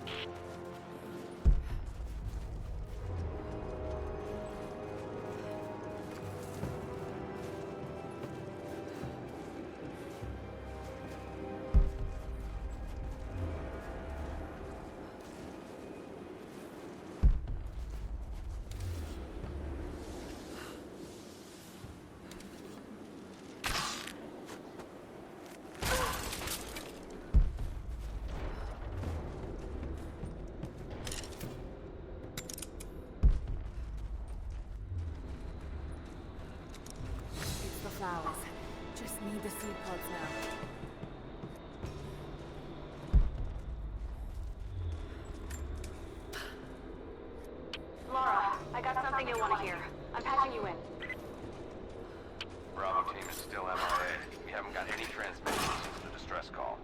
E: Flowers. Just need the seed pods now.
G: Laura, I got something you'll want to hear. I'm patching you in.
F: Bravo team is still MIA. We haven't got any transmissions since the distress call.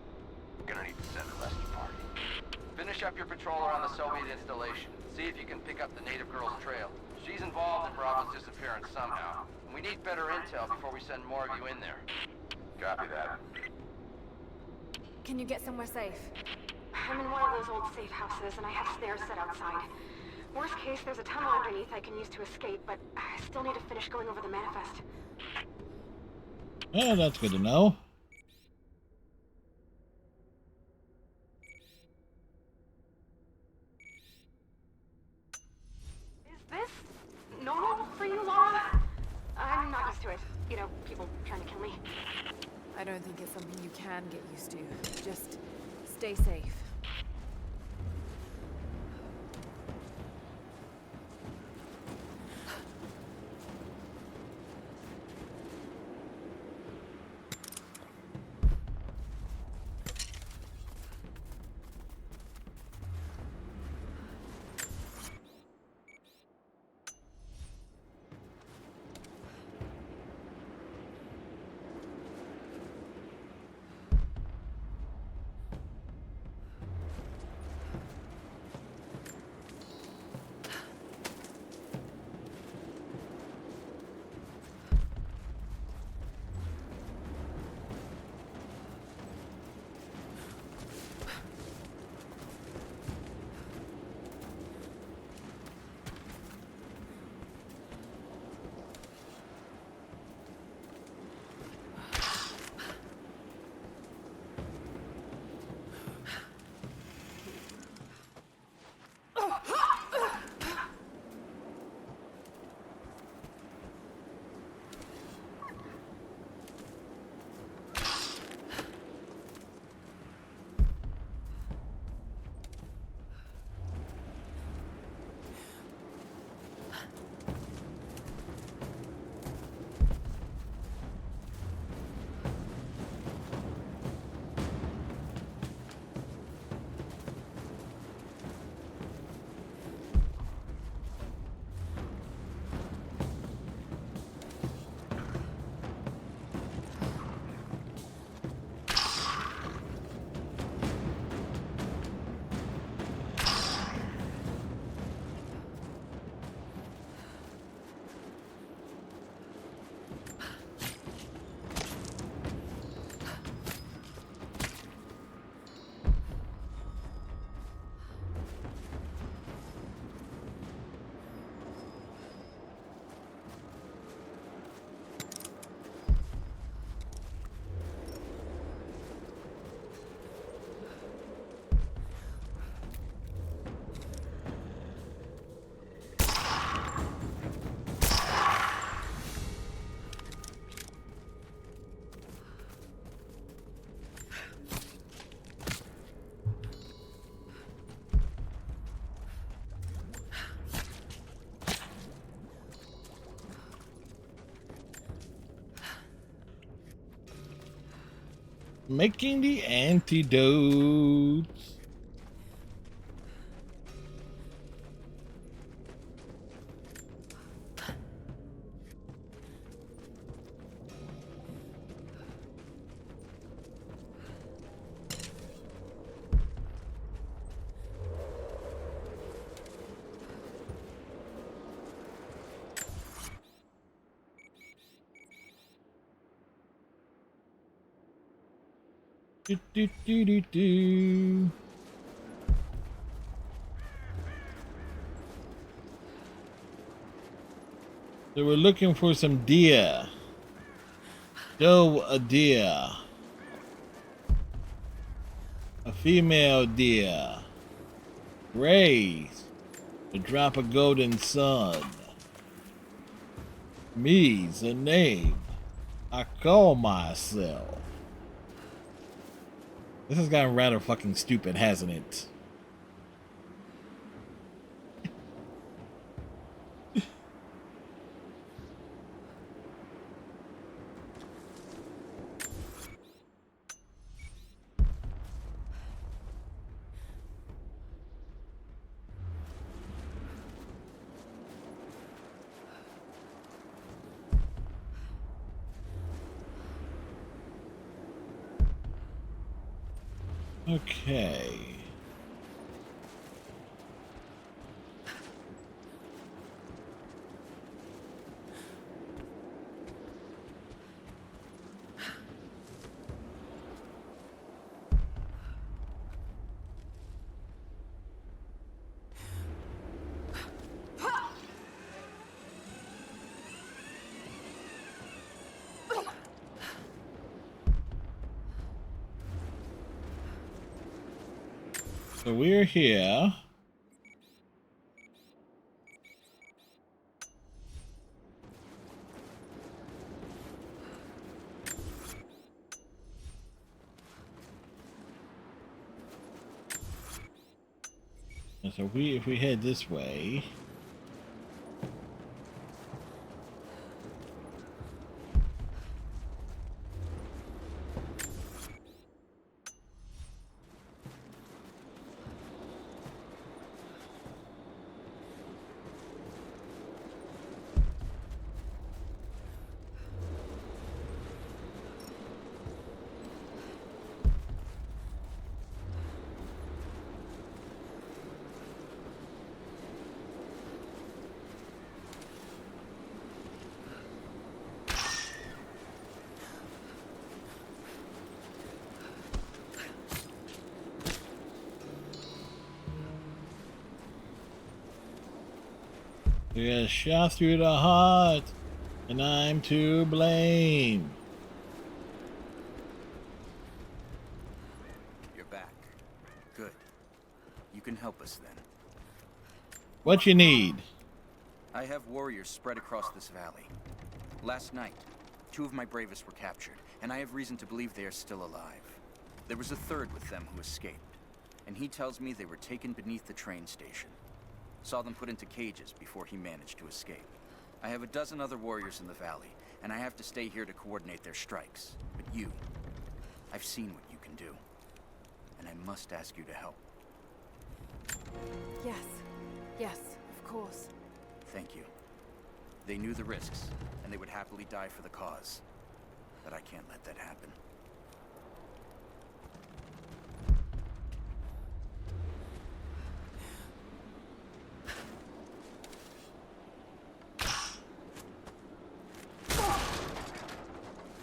F: We're gonna need to send a rescue party.
H: Finish up your patrol around the Soviet installation. See if you can pick up the native girl's trail. She's involved in Bravo's disappearance somehow. We need better intel before we send more of you in there.
F: Copy that.
E: Can you get somewhere safe?
G: I'm in one of those old safe houses, and I have stairs set outside. Worst case, there's a tunnel underneath I can use to escape, but I still need to finish going over the manifest.
B: Oh, that's good to know.
G: Is this normal for you, Laura? I'm not used to it. You know, people trying to kill me.
E: I don't think it's something you can get used to. Just stay safe.
B: Making the antidotes. Do, do, do, do, do. So we're looking for some deer. Show a deer. A female deer. Raise. To drop a golden sun. Me's a name. I call myself. This has gotten rather fucking stupid, hasn't it? Okay. So we're here. And so if we head this way. We got shot through the heart, and I'm to blame.
J: You're back. Good. You can help us then.
B: What you need?
J: I have warriors spread across this valley. Last night, 2 of my bravest were captured, and I have reason to believe they are still alive. There was a third with them who escaped, and he tells me they were taken beneath the train station. Saw them put into cages before he managed to escape. I have a dozen other warriors in the valley, and I have to stay here to coordinate their strikes. But you, I've seen what you can do, and I must ask you to help.
E: Yes. Yes, of course.
J: Thank you. They knew the risks, and they would happily die for the cause. But I can't let that happen.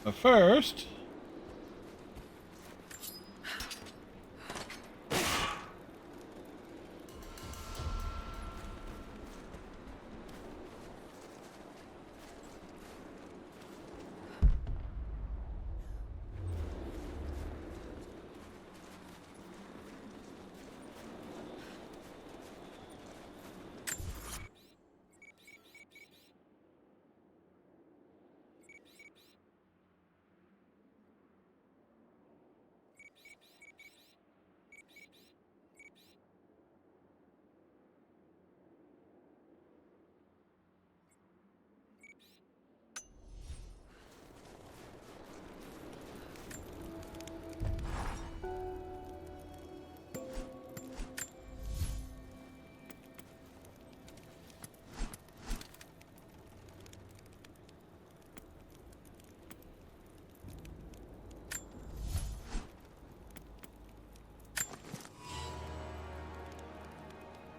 B: But first,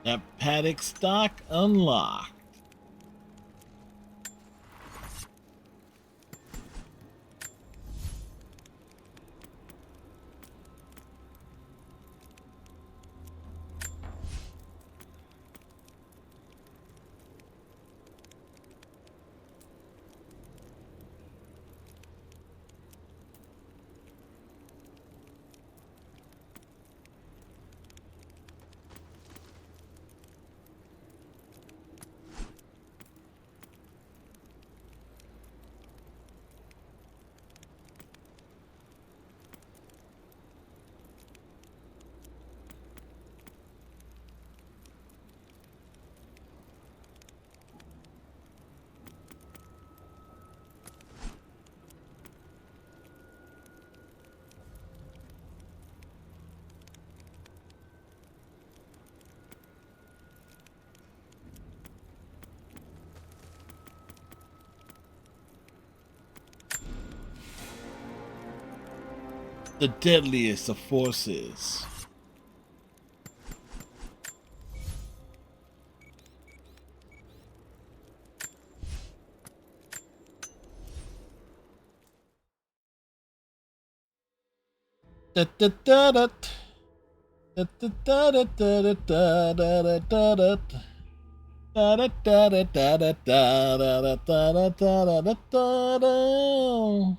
B: That paddock stock unlocked. The deadliest of forces. Da da da da. Da da da da da da da da da. Da da da da da da da da da da da da.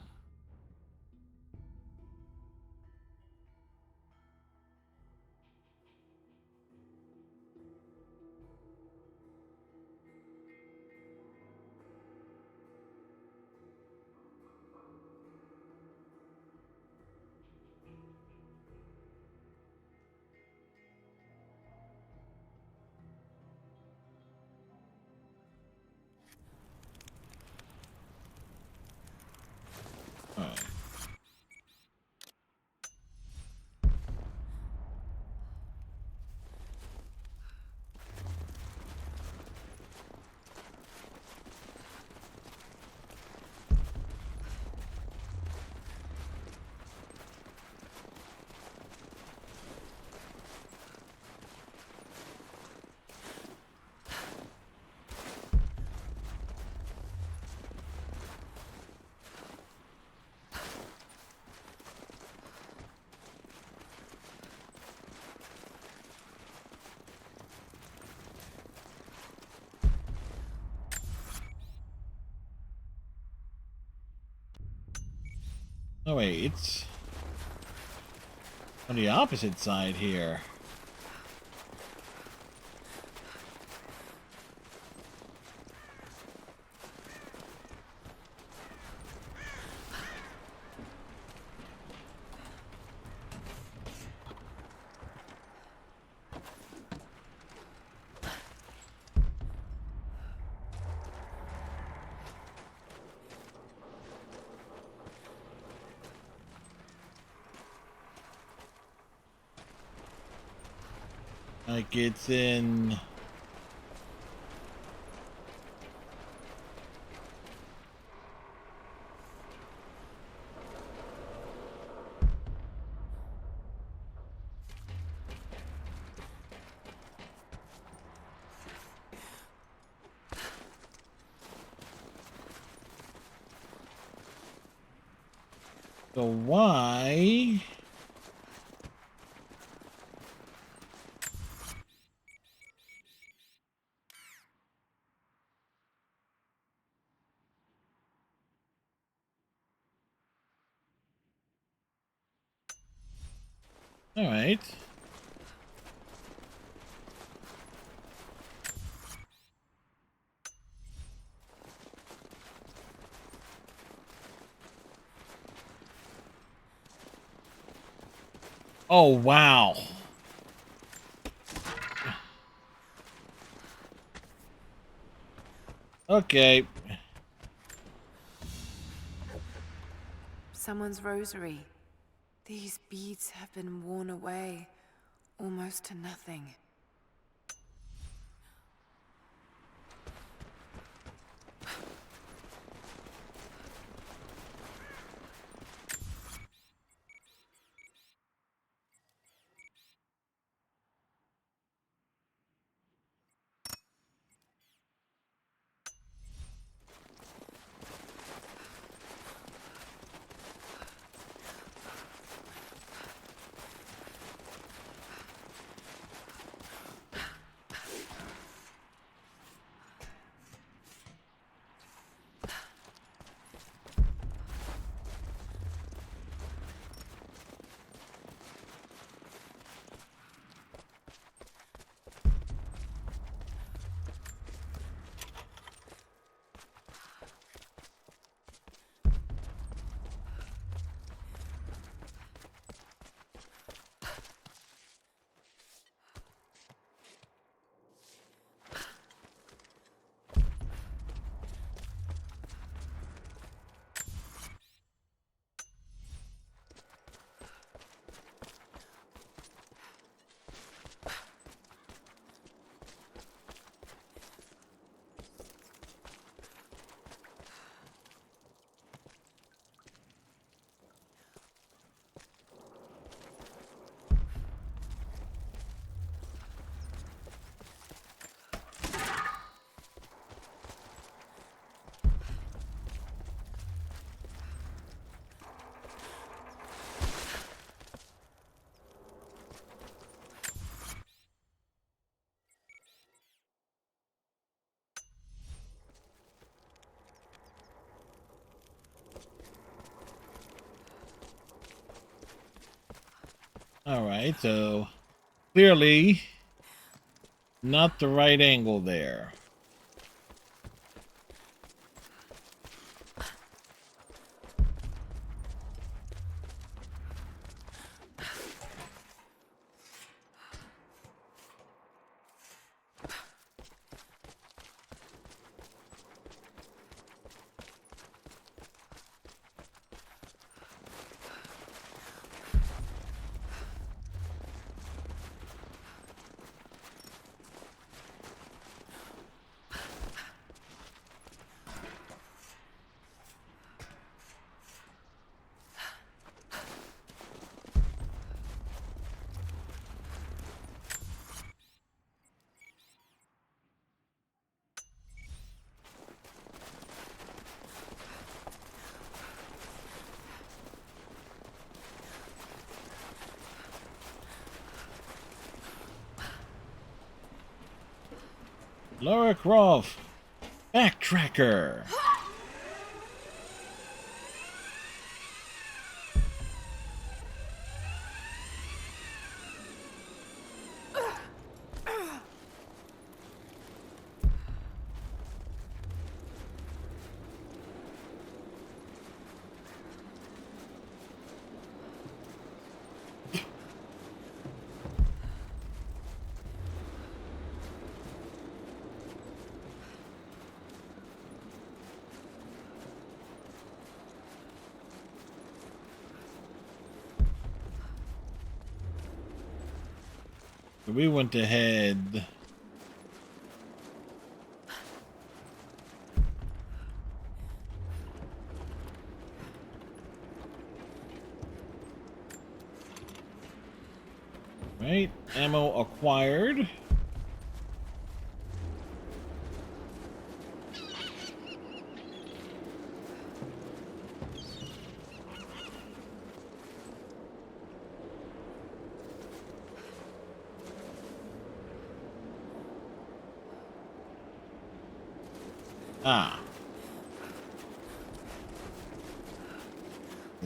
B: Oh wait, it's on the opposite side here. Like it's in... So why... All right. Oh, wow. Okay.
E: Someone's rosary. These beads have been worn away, almost to nothing.
B: Alright, so clearly not the right angle there. Lara Croft, Backtracker. We went ahead. Right, ammo acquired. Ah.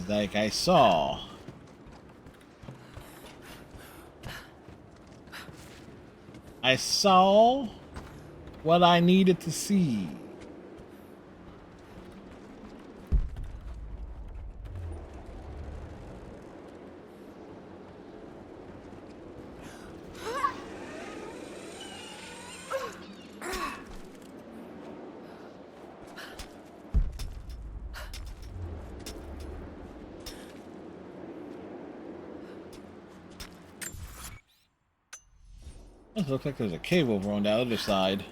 B: Like I saw. I saw what I needed to see. It looks like there's a cave over on the other side.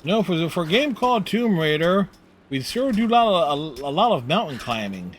B: No, for a game called Tomb Raider, we sure do a lot of mountain climbing.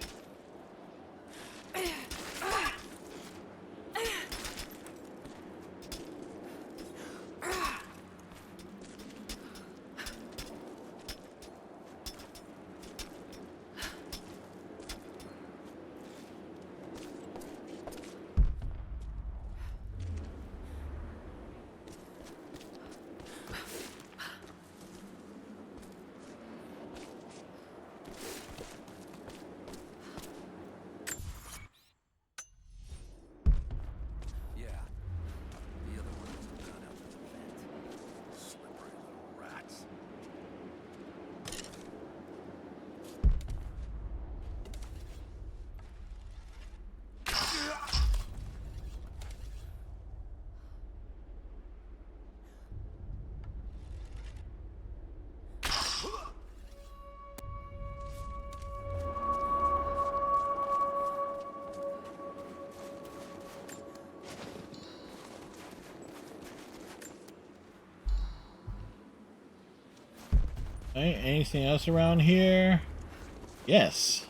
B: Okay, anything else around here? Yes.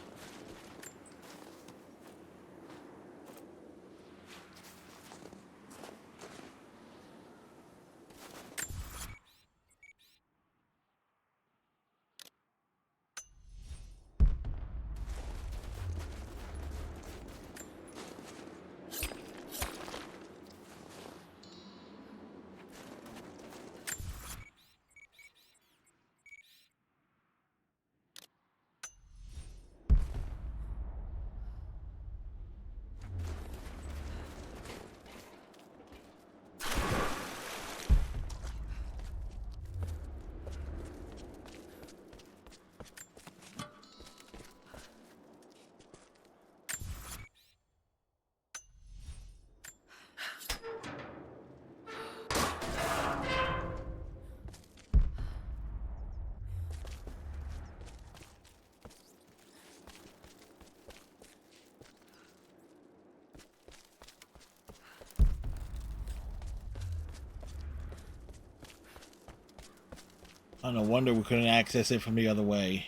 B: No wonder we couldn't access it from the other way.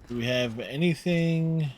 B: Do we have anything?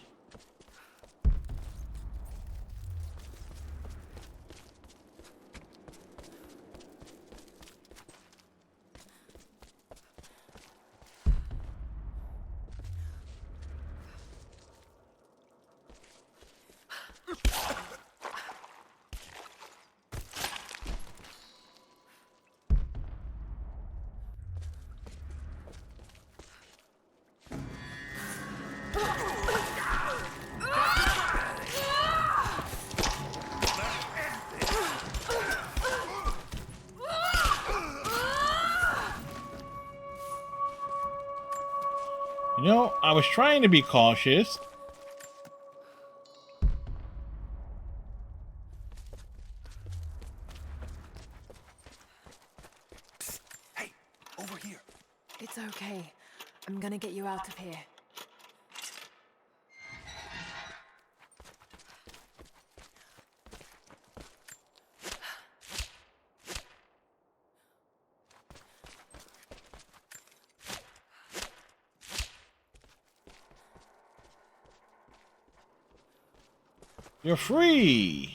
B: You know, I was trying to be cautious.
C: Hey, over here.
E: It's okay. I'm gonna get you out of here.
B: You're free.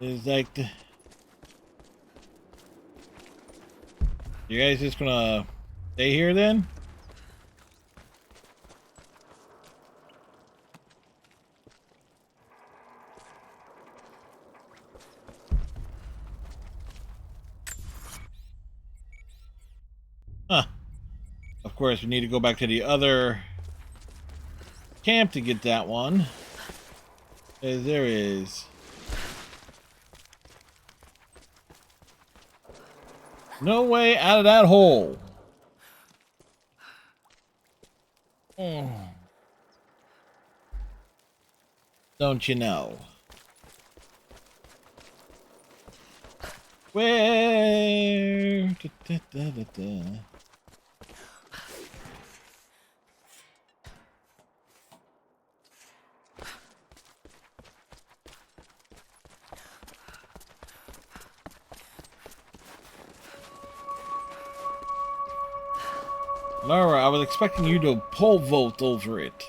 B: It's like the... You guys just gonna stay here then? Huh. Of course, we need to go back to the other camp to get that one. There is no way out of that hole. Don't you know? Where? Lara, I was expecting you to pole vault over it.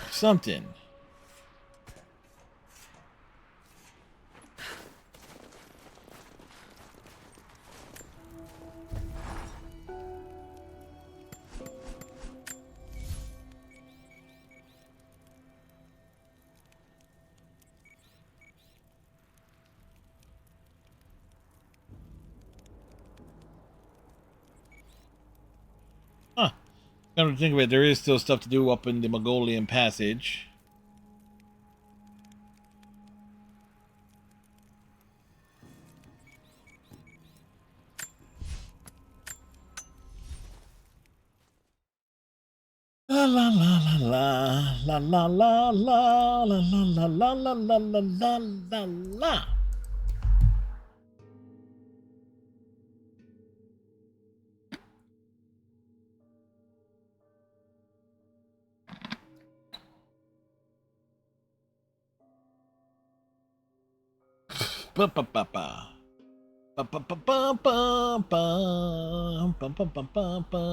B: Something. Huh. Come to think of it, there is still stuff to do up in the Mongolian Passage. la la la la la la la la la la la la la la la la. Ba ba ba ba. Ba ba ba ba ba ba ba ba ba ba ba.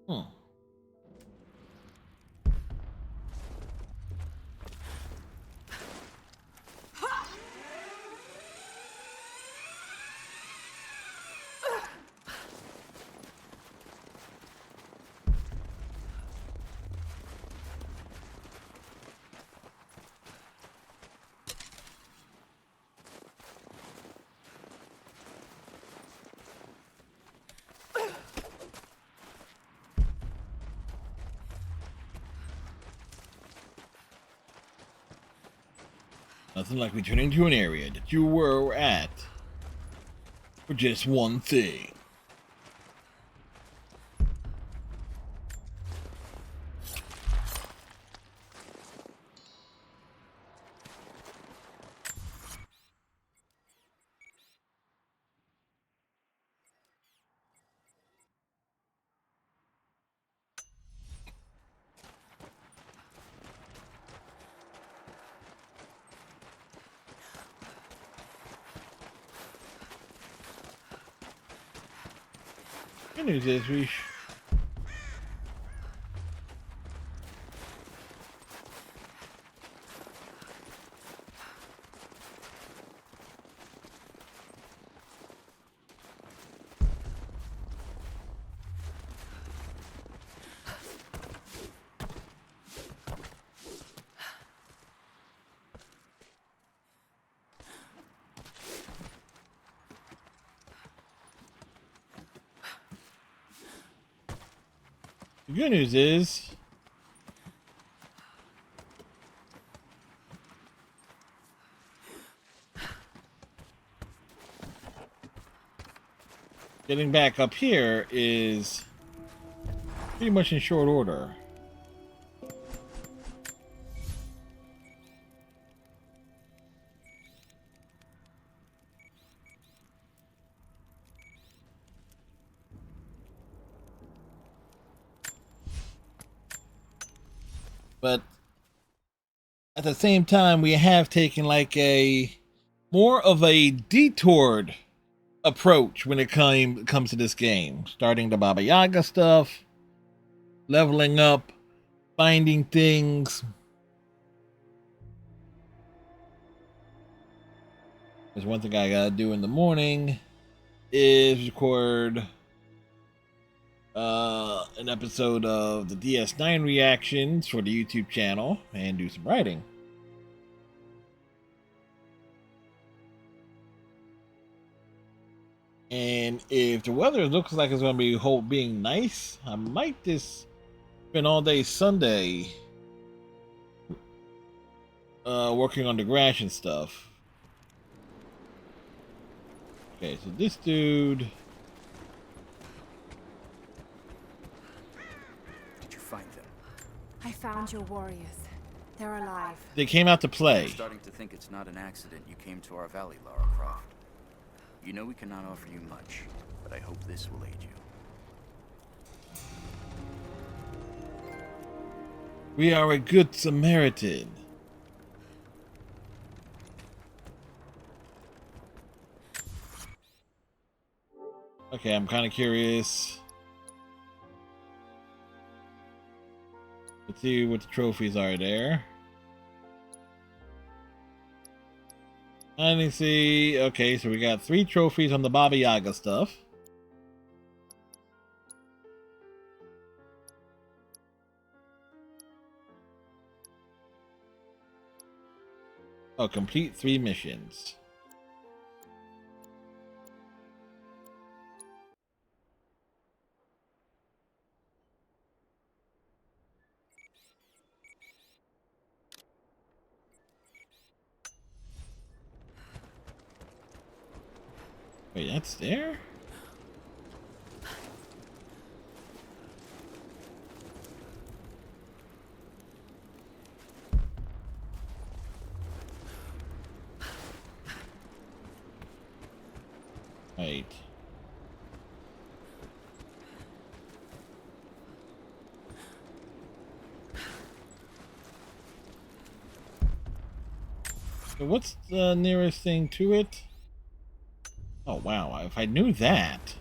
B: Hmm. Nothing like returning to an area that you were at for just one thing. Good news is the good news is getting back up here is pretty much in short order. But at the same time, we have taken like a more of a detoured approach when it comes to this game. Starting the Baba Yaga stuff, leveling up, finding things. There's one thing I gotta do in the morning is record an episode of the DS9 reactions for the YouTube channel and do some writing. And if the weather looks like it's going to be being nice, I might just spend all day Sunday working on the grass and stuff. Okay, so this dude.
J: Did you find them?
E: I found your warriors. They're alive.
B: They came out to play.
J: I'm starting to think it's not an accident you came to our valley, Lara Croft. You know we cannot offer you much, but I hope this will aid you.
B: We are a good Samaritan. Okay, I'm kind of curious. Let's see what the trophies are there. I didn't see. Okay, so we got 3 trophies on the Baba Yaga stuff. Oh, complete 3 missions. Wait, that's there? Wait. So what's the nearest thing to it? Oh wow, if I knew that.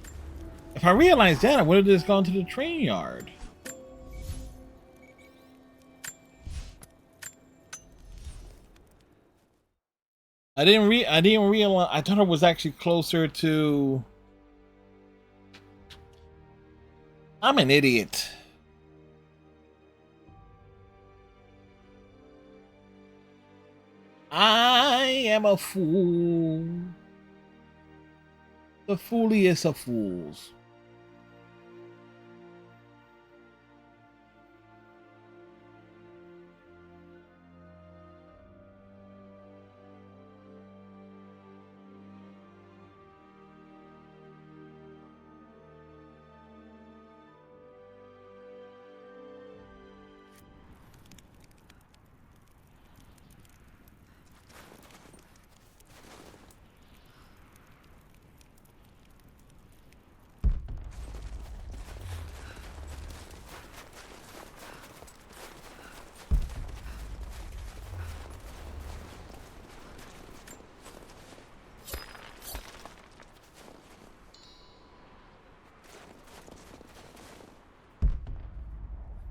B: If I realized that, I would have just gone to the train yard. I didn't realize. I thought it was actually closer to. I'm an idiot. I am a fool. The fooliest of fools.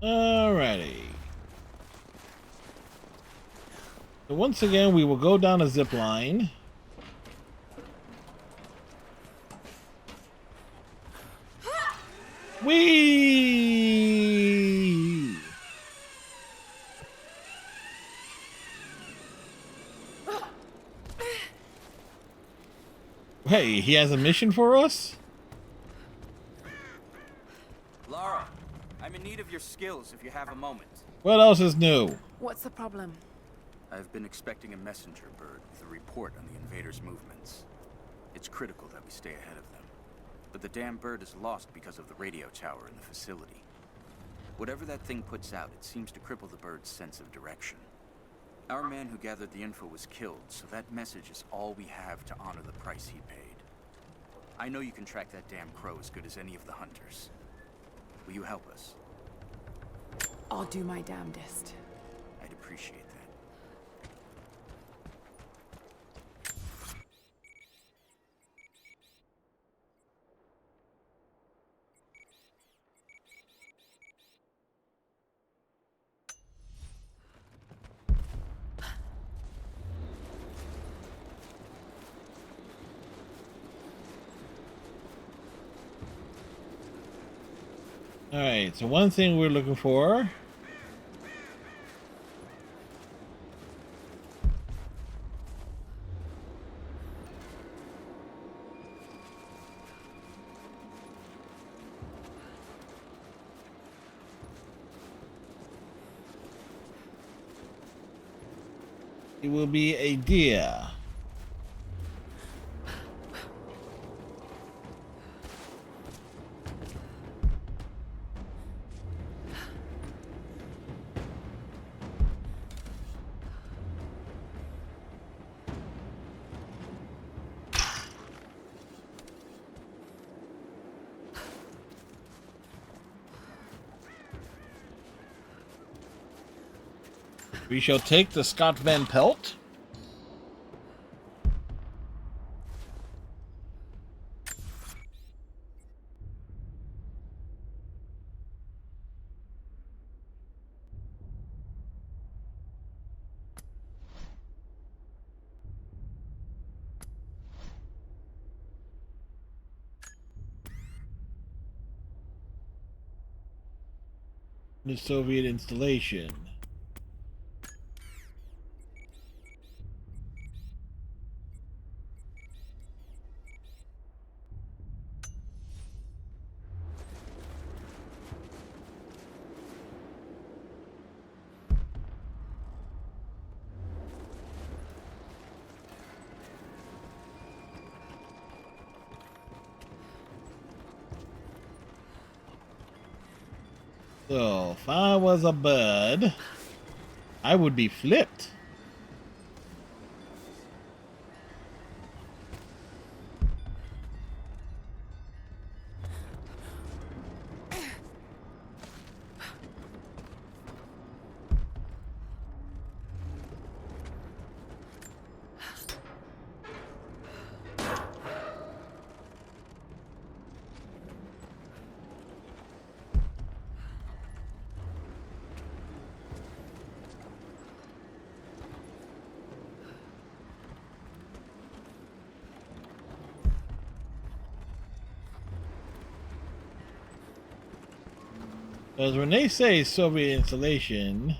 B: Alrighty. So once again, we will go down a zip line. Whee! Hey, he has a mission for us?
J: Lara, I'm in need of your skills if you have a moment.
B: What else is new?
E: What's the problem?
J: I've been expecting a messenger bird with a report on the invaders' movements. It's critical that we stay ahead of them. But the damn bird is lost because of the radio tower in the facility. Whatever that thing puts out, it seems to cripple the bird's sense of direction. Our man who gathered the info was killed, so that message is all we have to honor the price he paid. I know you can track that damn crow as good as any of the hunters. Will you help us?
E: I'll do my damnedest.
J: I'd appreciate that.
B: Alright, so one thing we're looking for. It will be a deer. We shall take the Scott Van Pelt. The Soviet installation. So, if I was a bird, I would be flipped. Because when they say Soviet installation,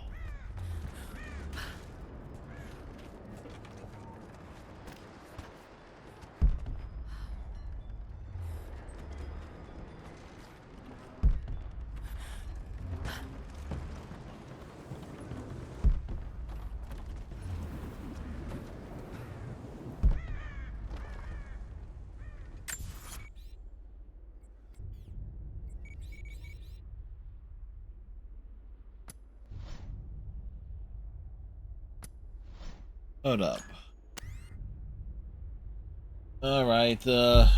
B: hold up. All right, oh.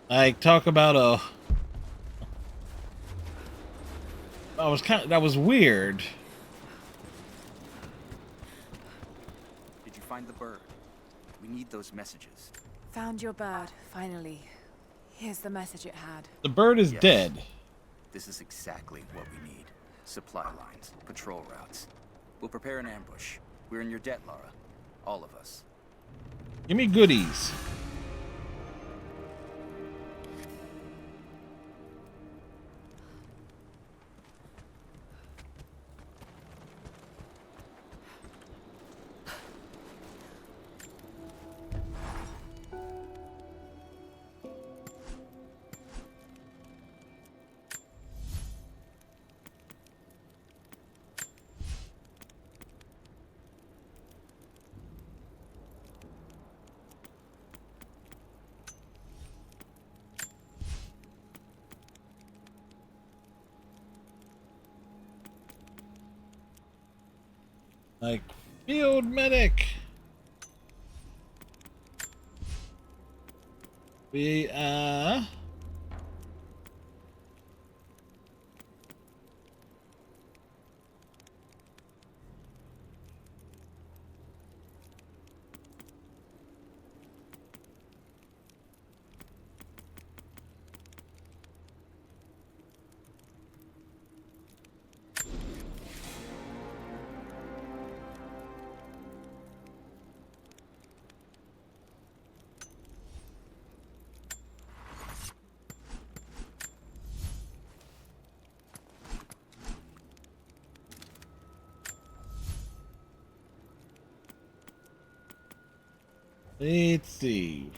B: Like, talk about a... that was weird.
J: Did you find the bird? We need those messages.
E: Found your bird, finally. Here's the message it had.
B: The bird is
J: Yes.
B: dead.
J: This is exactly what we need. Supply lines, patrol routes. We'll prepare an ambush. We're in your debt, Lara. All of us.
B: Give me goodies. Like, field medic. We let's see.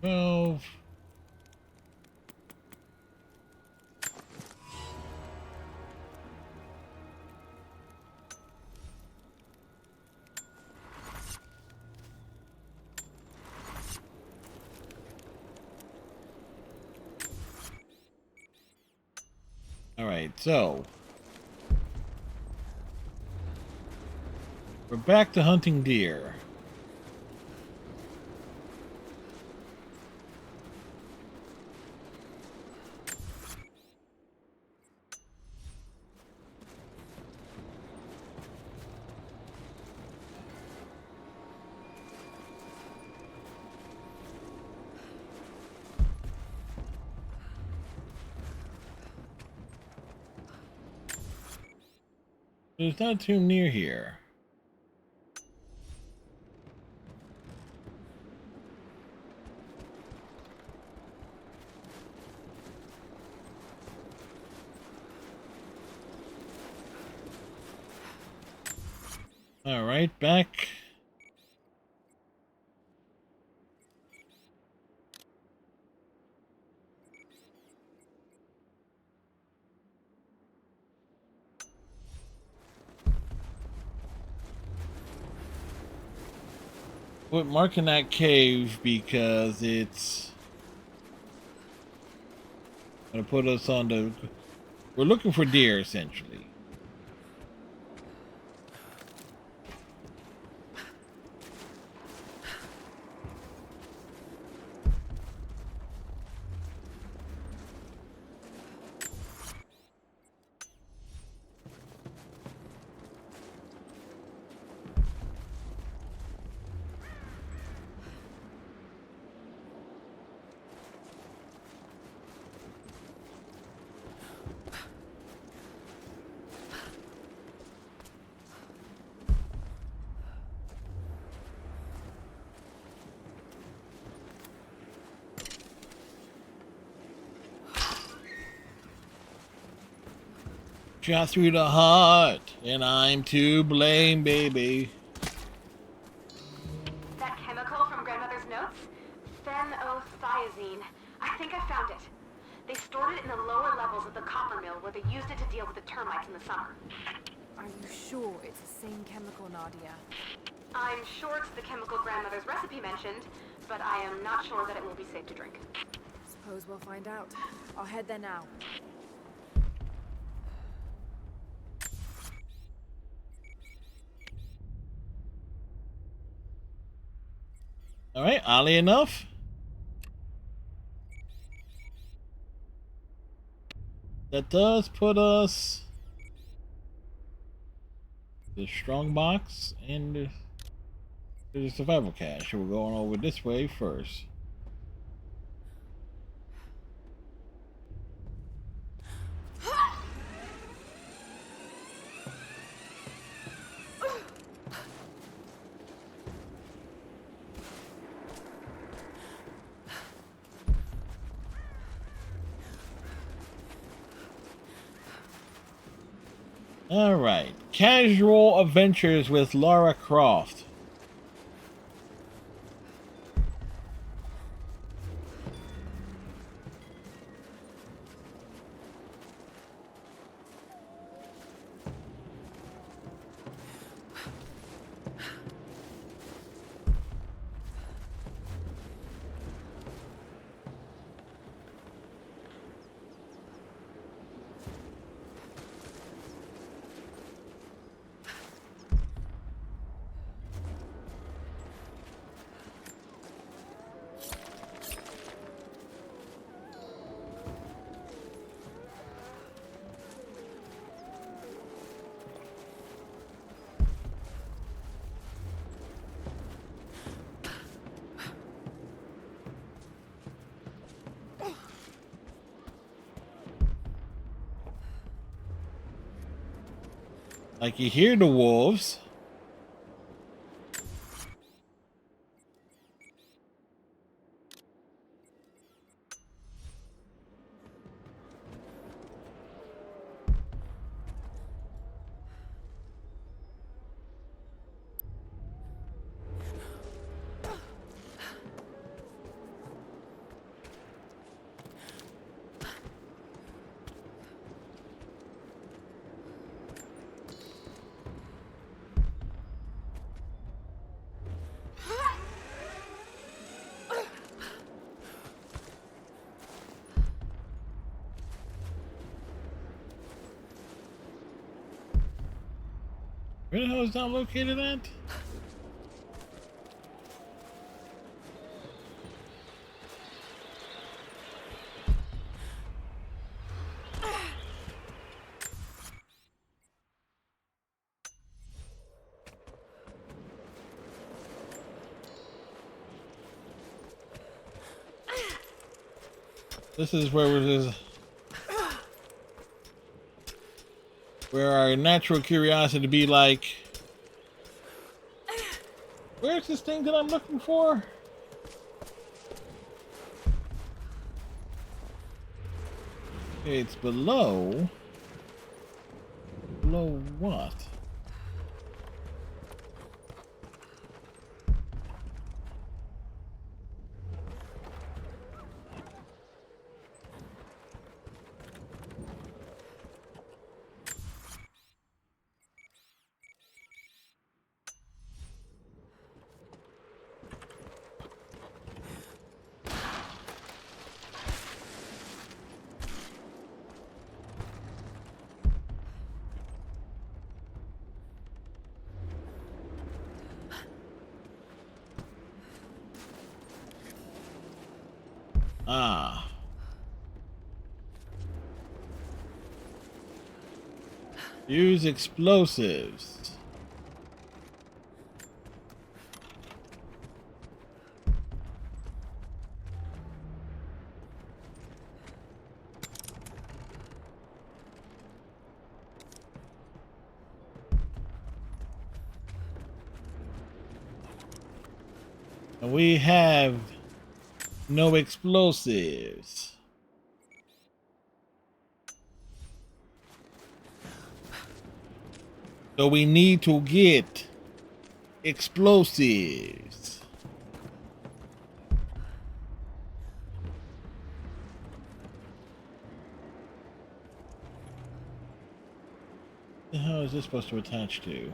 B: 12. All right, so we're back to hunting deer. There's not too near here. All right, back. We're marking that cave because it's gonna put us on the. We're looking for deer essentially. Shot through the heart, and I'm to blame, baby.
G: That chemical from Grandmother's notes? Phenothiazine. I think I found it. They stored it in the lower levels of the copper mill where they used it to deal with the termites in the summer.
E: Are you sure it's the same chemical, Nadia?
G: I'm sure it's the chemical Grandmother's recipe mentioned, but I am not sure that it will be safe to drink.
E: Suppose we'll find out. I'll head there now.
B: All right, oddly enough, that does put us the strong box and the survival cache. We're going over this way first. All right, casual adventures with Lara Croft. Like you hear the wolves. Where the hell is that located at? This is where it is. where our natural curiosity to be like, where's this thing that I'm looking for? Okay, it's below. Below what? Ah. Use explosives. And we have no explosives. So we need to get explosives. What the hell is this supposed to attach to?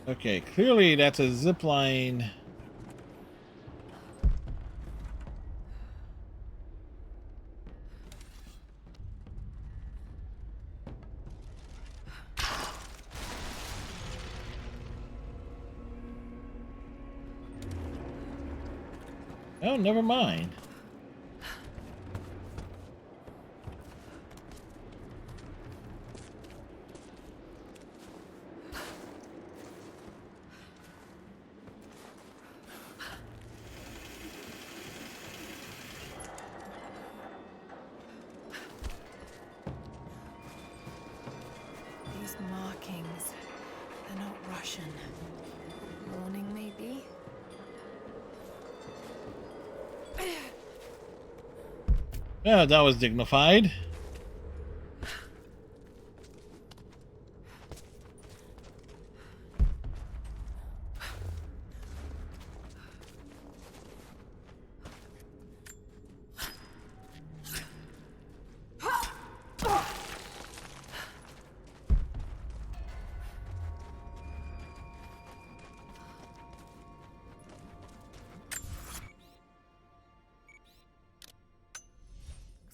B: Okay, clearly that's a zip line. Oh, never mind.
E: These markings, they're not Russian. Warning, maybe?
B: Yeah, that was dignified.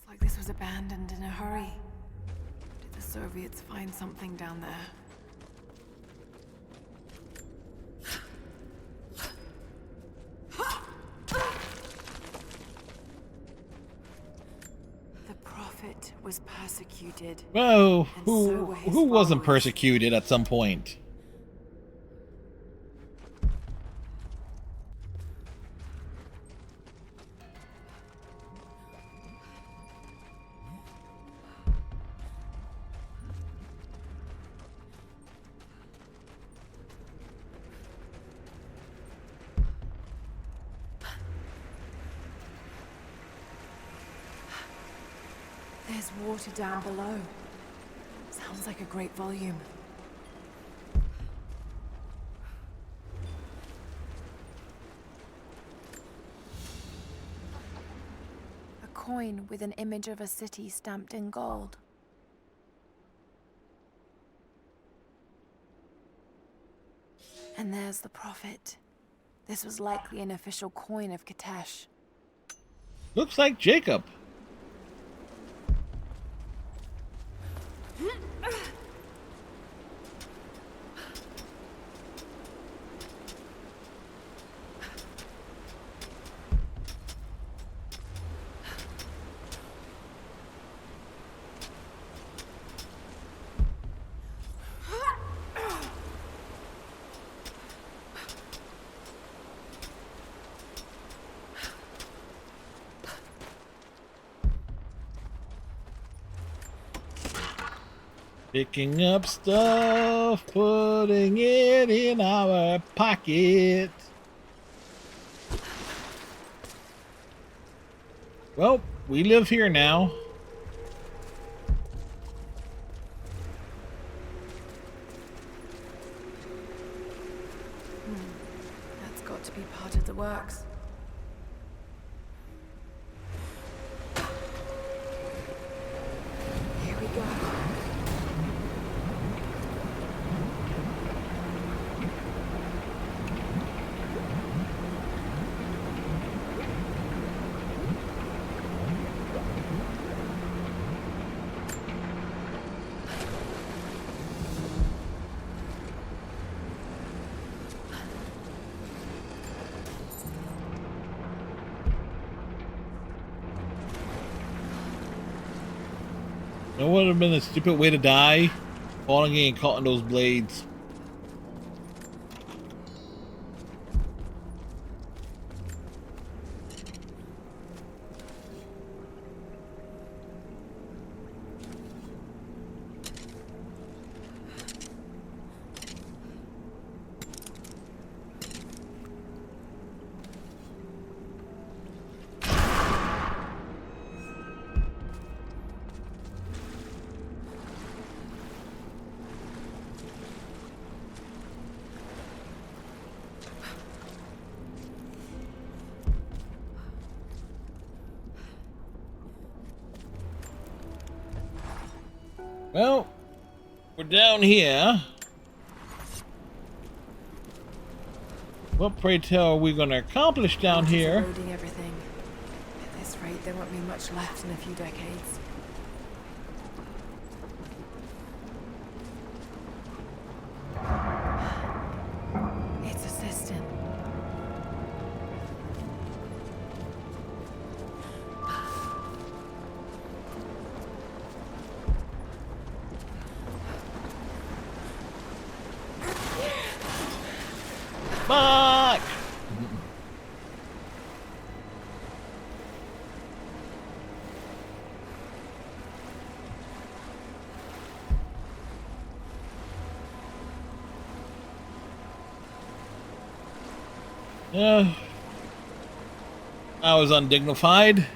E: Like this was abandoned in a hurry. Did the Soviets find something down there? The Prophet was persecuted.
B: Well,
E: and so were his
B: who wasn't
E: followers.
B: persecuted at some point?
E: There's water down below. Sounds like a great volume. A coin with an image of a city stamped in gold. And there's the Prophet. This was likely an official coin of Kitezh.
B: Looks like Jacob. Picking up stuff, putting it in our pocket. Well, we live here now.
E: That's got to be part of the works. Here we go.
B: That would have been a stupid way to die, falling in and caught in those blades. Well, we're down here. What, pray tell, are we going to accomplish down here?
E: Loading everything. At this rate, there won't be much left in a few decades. It's a cistern.
B: Fuck! I was undignified.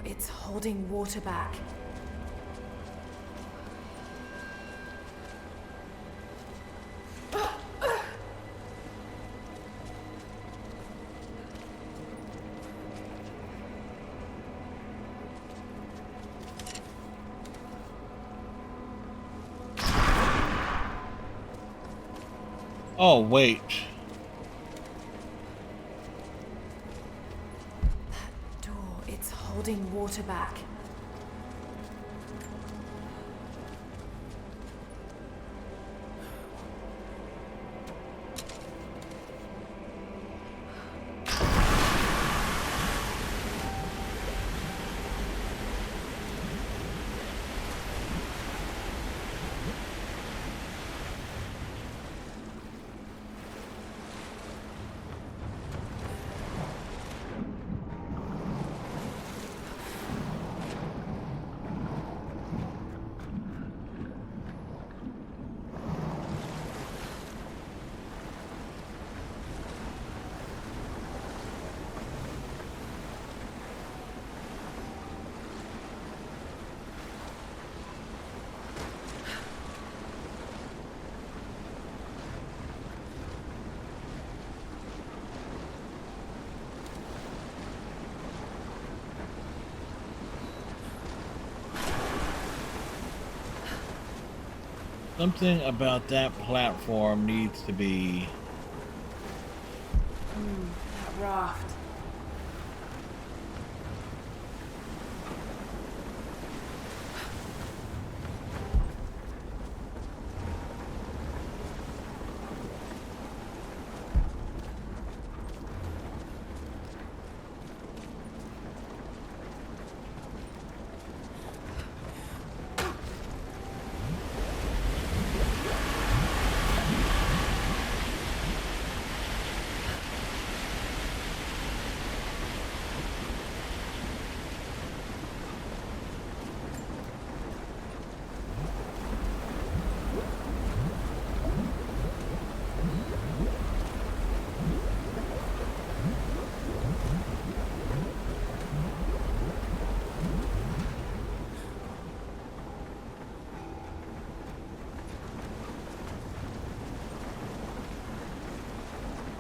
E: It's holding water back.
B: Oh, wait.
E: It's holding water back.
B: Something about that platform needs to be...
E: That raft.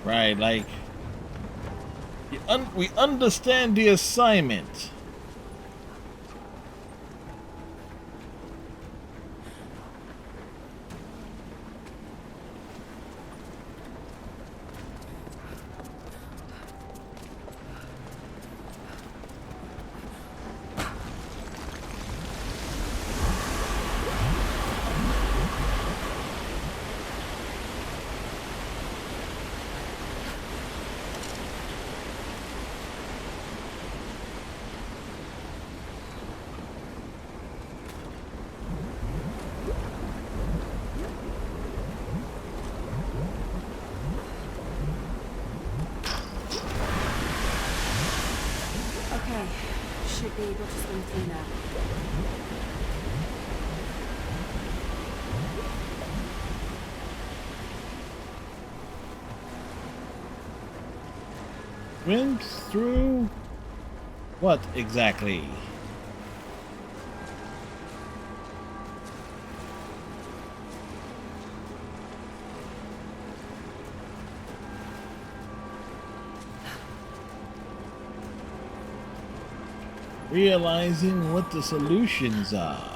B: Right, like we understand the assignment.
E: Okay, should be able to swim through now.
B: Swims through what exactly? Realizing what the solutions are.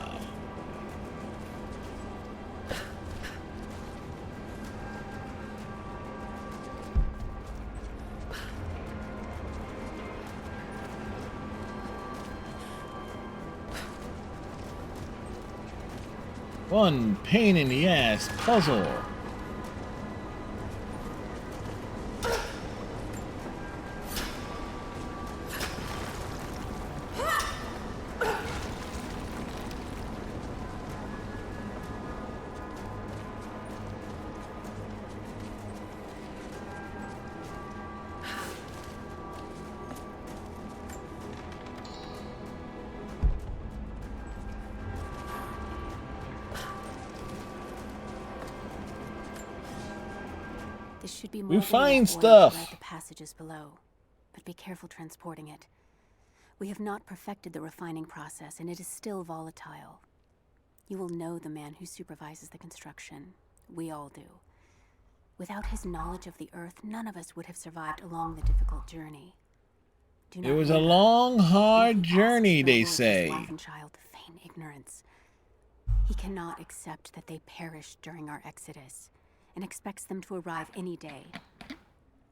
B: One pain in the ass puzzle.
E: This should be more
B: We
E: than
B: find
E: enough oil
B: stuff.
E: to light the passages below, but be careful transporting it. We have not perfected the refining process, and it is still volatile. You will know the man who supervises the construction. We all do. Without his knowledge of the Earth, none of us would have survived along the difficult journey. Do
B: It
E: not
B: was a
E: wonder
B: long, hard
E: if he asks
B: journey,
E: for
B: they
E: words, his
B: say.
E: wife and child to feign ignorance. He cannot accept that they perished during our exodus, and expects them to arrive any day.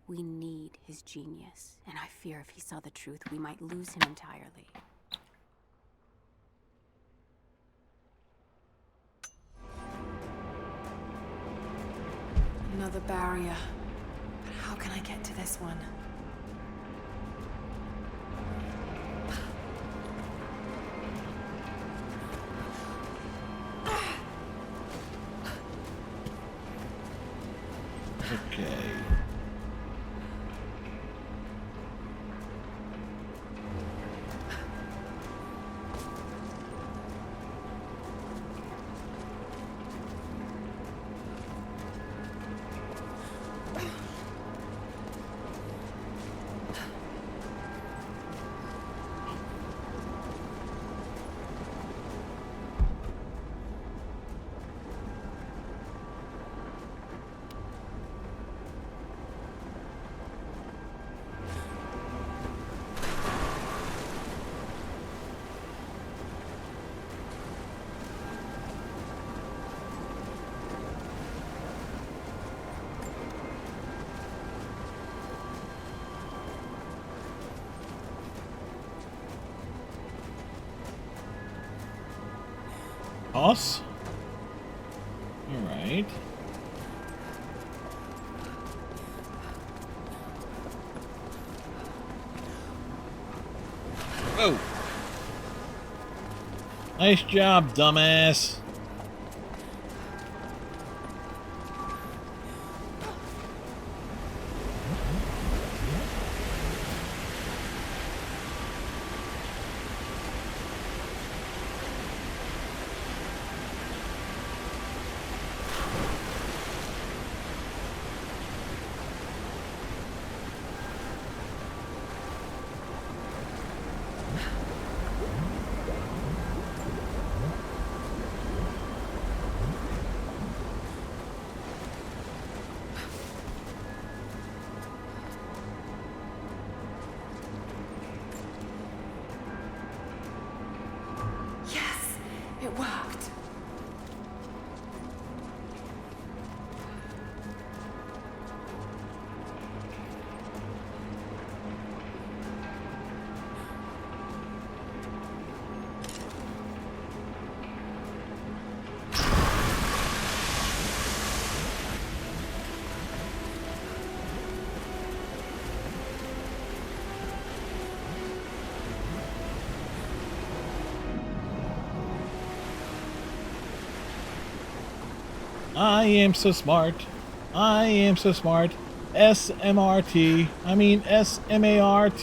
E: We need his genius, and I fear if he saw the truth, we might lose him entirely. Another barrier. But how can I get to this one?
B: Okay. Toss. All right. Whoa. Nice job, dumbass. I am so smart. I am so smart. SMRT. I mean SMART.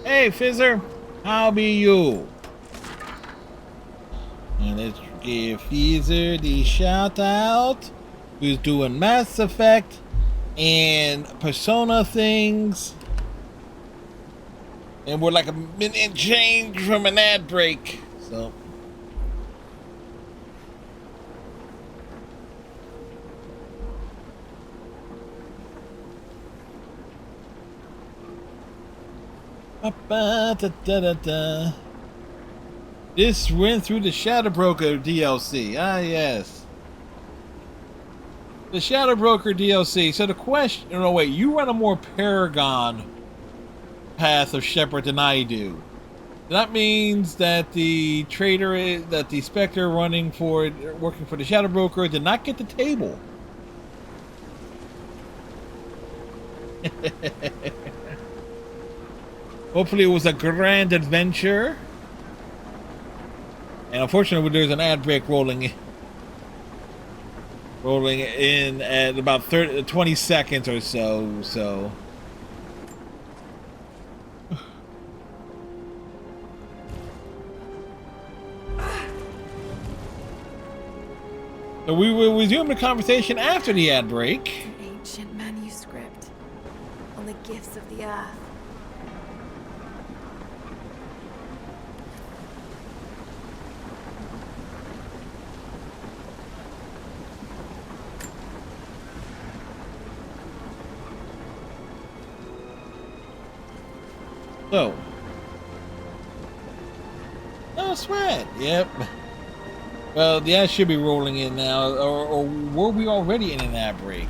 B: Hey, Fizzer. How be you? And let's give Fizzer the shout out. Who's doing Mass Effect and Persona things. And we're like a minute and change from an ad break. So. This went through the Shadow Broker DLC. Ah, yes. The Shadow Broker DLC. So the question... No, wait. You run a more Paragon path of Shepard than I do. That means that the trader... That the Spectre working for the Shadow Broker did not get the table. Hopefully it was a grand adventure. And unfortunately there's an ad break rolling in at about 20 seconds or so. So we will resume the conversation after the ad break.
E: An ancient manuscript on the gifts of the earth.
B: So, no sweat. Yep. Well, the ad should be rolling in now, or were we already in an ad break?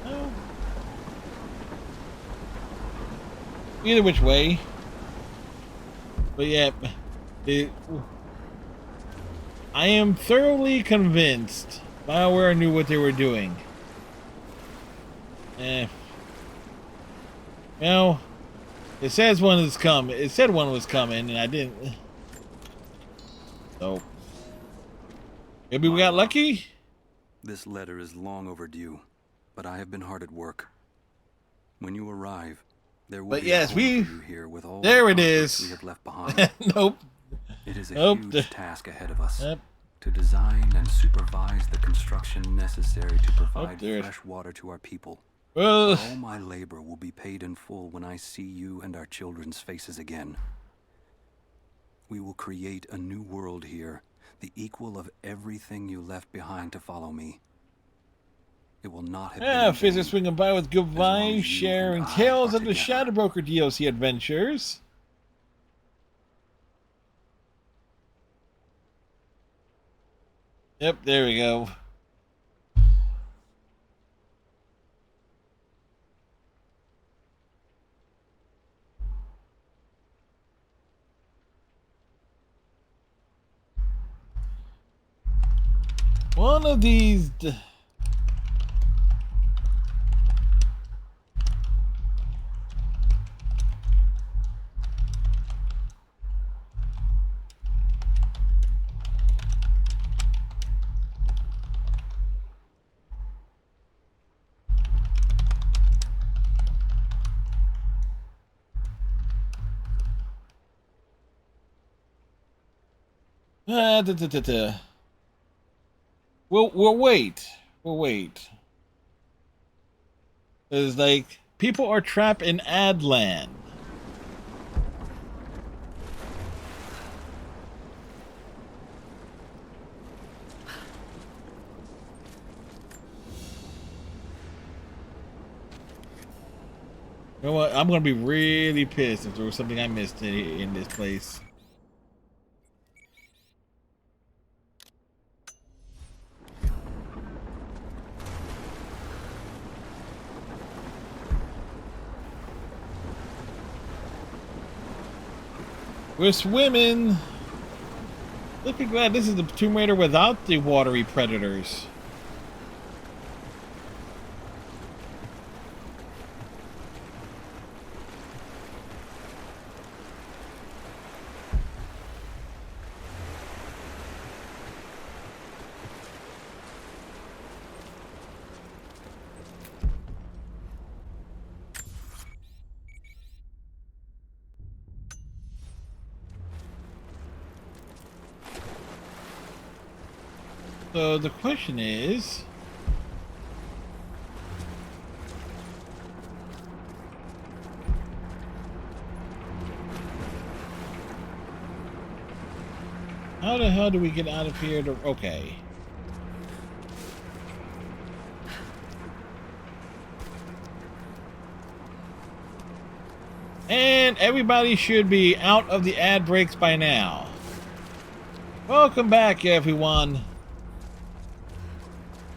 B: No. Either which way. But yep, I am thoroughly convinced BioWare knew what they were doing. Well, it says one is coming. It said one was coming, and I didn't. So maybe we got lucky.
D: This letter is long overdue, but I have been hard at work. When you arrive, there will be a home for you here with all
B: there
D: the
B: it is.
D: we have left behind.
B: Nope.
D: It is a huge task ahead of us. To design and supervise the construction necessary to provide fresh water to our people. All my labor will be paid in full when I see you and our children's faces again. We will create a new world here, the equal of everything you left behind to follow me. It will not have been
B: Fizzer swinging by with good vibes, sharing tales of the Shadow Broker DLC adventures. Yep, there we go. One of these... We'll wait. We'll wait. It's like people are trapped in Adland. You know what? I'm gonna be really pissed if there was something I missed in this place. We're swimming. Look at that. This is the Tomb Raider without the watery predators. So the question is, how the hell do we get out of here to, okay. And everybody should be out of the ad breaks by now. Welcome back, everyone.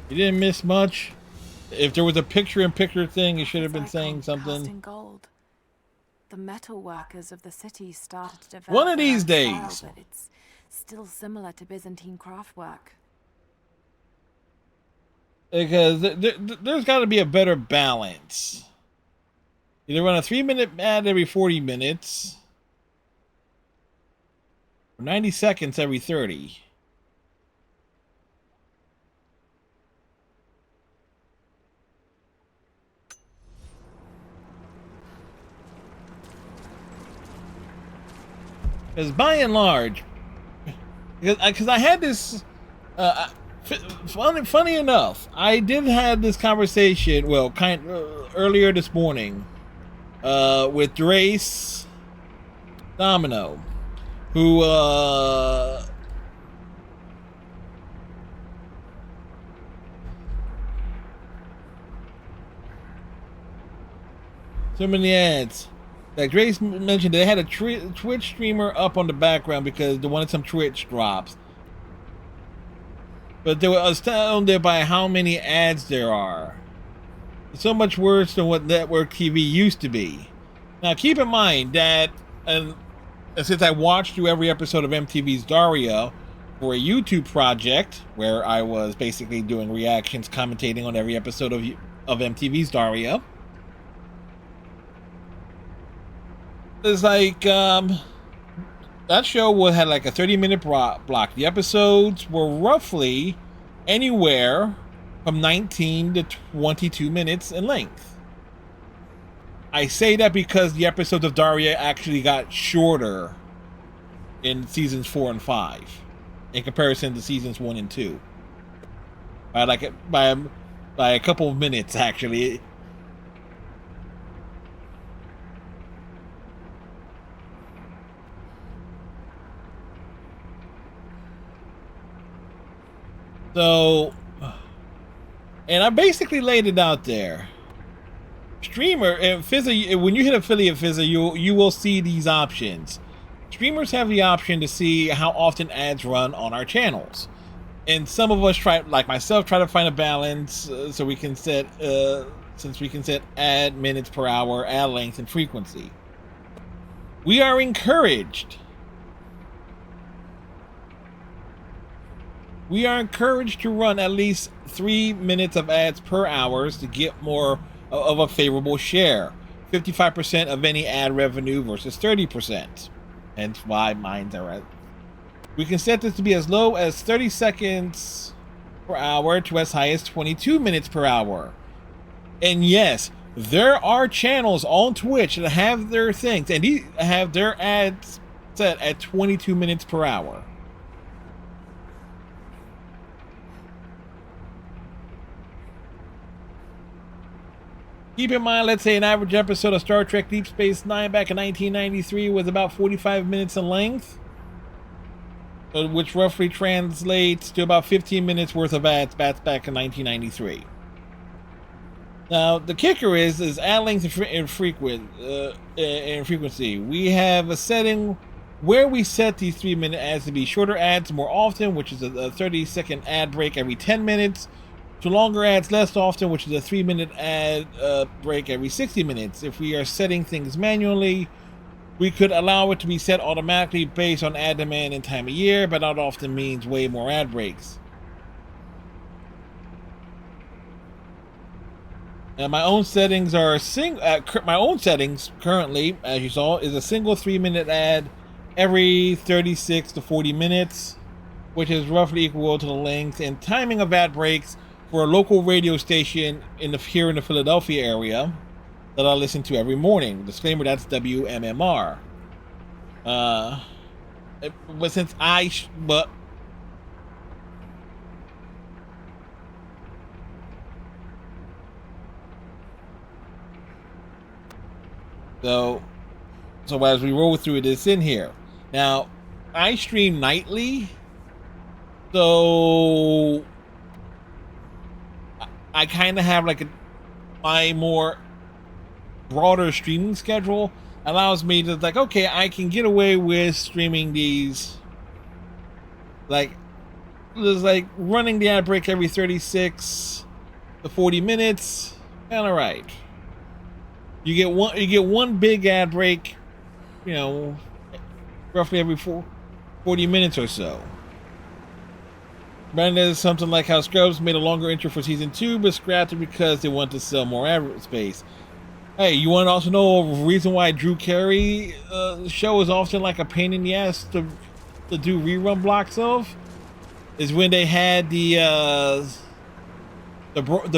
B: You didn't miss much. If there was a picture-in-picture thing, you should have been saying something.
E: In gold. The metal workers of the city started to develop
B: One of these
E: their own
B: days.
E: style, but it's still similar to Byzantine craftwork.
B: Because there's got to be a better balance. Either run a 3-minute ad every 40 minutes, or 90 seconds every 30. Because by and large, because I had this, funny enough, I did have this conversation, well, earlier this morning, with Drace Domino, who, so many ads. Like Drace mentioned, they had a Twitch streamer up on the background because they wanted some Twitch drops. But they were astounded by how many ads there are. It's so much worse than what network TV used to be. Now keep in mind that, and since I watched through every episode of MTV's Daria for a YouTube project, where I was basically doing reactions, commentating on every episode of MTV's Daria, it's like, that show had like a 30-minute block. The episodes were roughly anywhere from 19 to 22 minutes in length. I say that because the episodes of Daria actually got shorter in seasons 4 and 5 in comparison to seasons 1 and 2. By a couple of minutes, actually. So, and I basically laid it out there. Streamer and Fizza, when you hit affiliate Fizza, you will see these options. Streamers have the option to see how often ads run on our channels, and some of us try, like myself, try to find a balance so we can set, since we can set ad minutes per hour, ad length, and frequency. We are encouraged. We are encouraged to run at least 3 minutes of ads per hour to get more of a favorable share. 55% of any ad revenue versus 30%. Hence why mine's are at. We can set this to be as low as 30 seconds per hour to as high as 22 minutes per hour. And yes, there are channels on Twitch that have their things, and these have their ads set at 22 minutes per hour. Keep in mind, let's say an average episode of Star Trek Deep Space Nine back in 1993 was about 45 minutes in length, which roughly translates to about 15 minutes worth of ads back in 1993. Now, the kicker is ad length and frequency. We have a setting where we set these 3-minute ads to be shorter ads more often, which is a 30-second ad break every 10 minutes, to longer ads less often, which is a 3-minute ad break every 60 minutes. If we are setting things manually, we could allow it to be set automatically based on ad demand and time of year, but that often means way more ad breaks. Now, my own settings are my own settings currently, as you saw, is a single 3-minute ad every 36 to 40 minutes, which is roughly equal to the length and timing of ad breaks for a local radio station here in the Philadelphia area that I listen to every morning. Disclaimer, that's WMMR. But since So as we roll through this in here. Now, I stream nightly, so I kind of have like my more broader streaming schedule allows me to like, okay, I can get away with streaming these, like, there's like running the ad break every 36 to 40 minutes, kind of right. You get one big ad break, you know, roughly every 40 minutes or so. Brandon is something like how Scrubs made a longer intro for season 2, but scrapped it because they wanted to sell more ad space. Hey, you want to also know a reason why Drew Carey show is often like a pain in the ass to do rerun blocks of? Is when they had the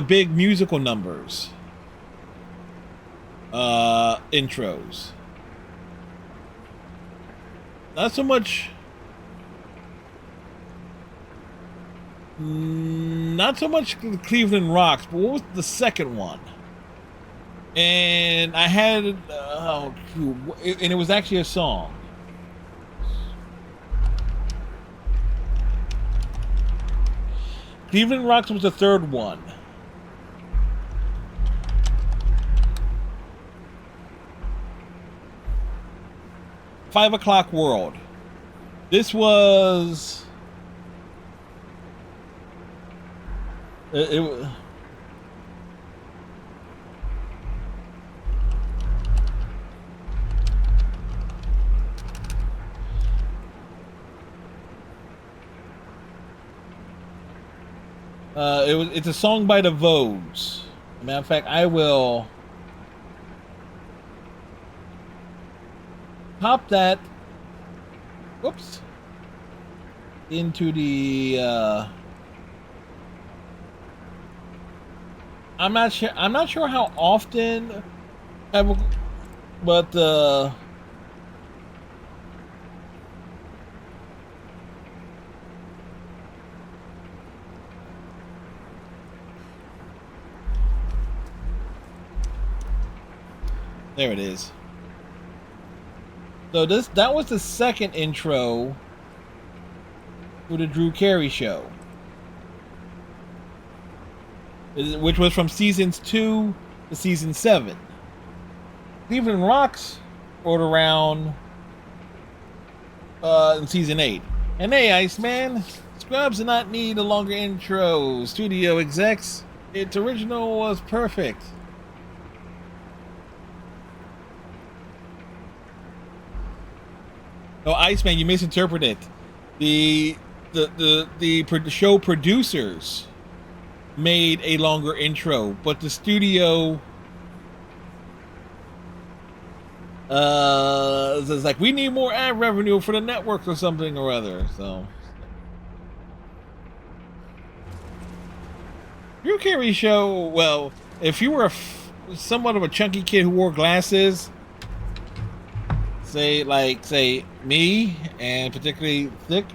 B: big musical numbers intros. Not so much Cleveland Rocks, but what was the second one? And I had and it was actually a song. Cleveland Rocks was the third one. "5 O'Clock World." This was it was it's a song by the Vogues. As a matter of fact, I will pop that into the I'm not sure how often but there it is. So that was the second intro for the Drew Carey show, which was from seasons 2 to season 7. Cleveland Rocks wrote around in season 8. And hey, Iceman, Scrubs did not need a longer intro. Studio execs, its original was perfect. No, Iceman, you misinterpreted. The show producers made a longer intro, but the studio is like, we need more ad revenue for the network or something or other. So Drew Carey show, well, if you were somewhat of a chunky kid who wore glasses, say me, and particularly thick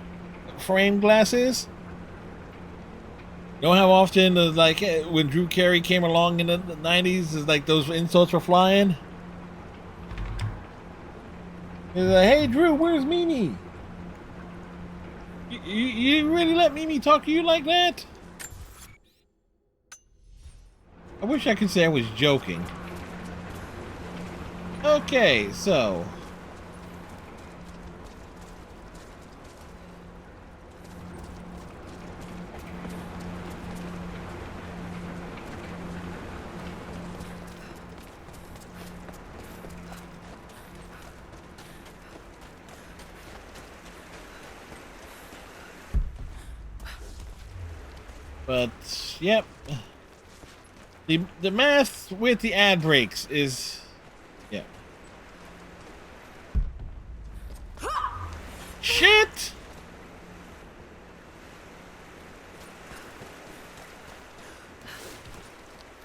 B: frame glasses, you know how often like when Drew Carey came along in the 90s, is like those insults were flying. He's like, hey Drew, where's Mimi? You really let Mimi talk to you like that? I wish I could say I was joking. Okay, so but yep, the math with the ad breaks is, yeah. Shit!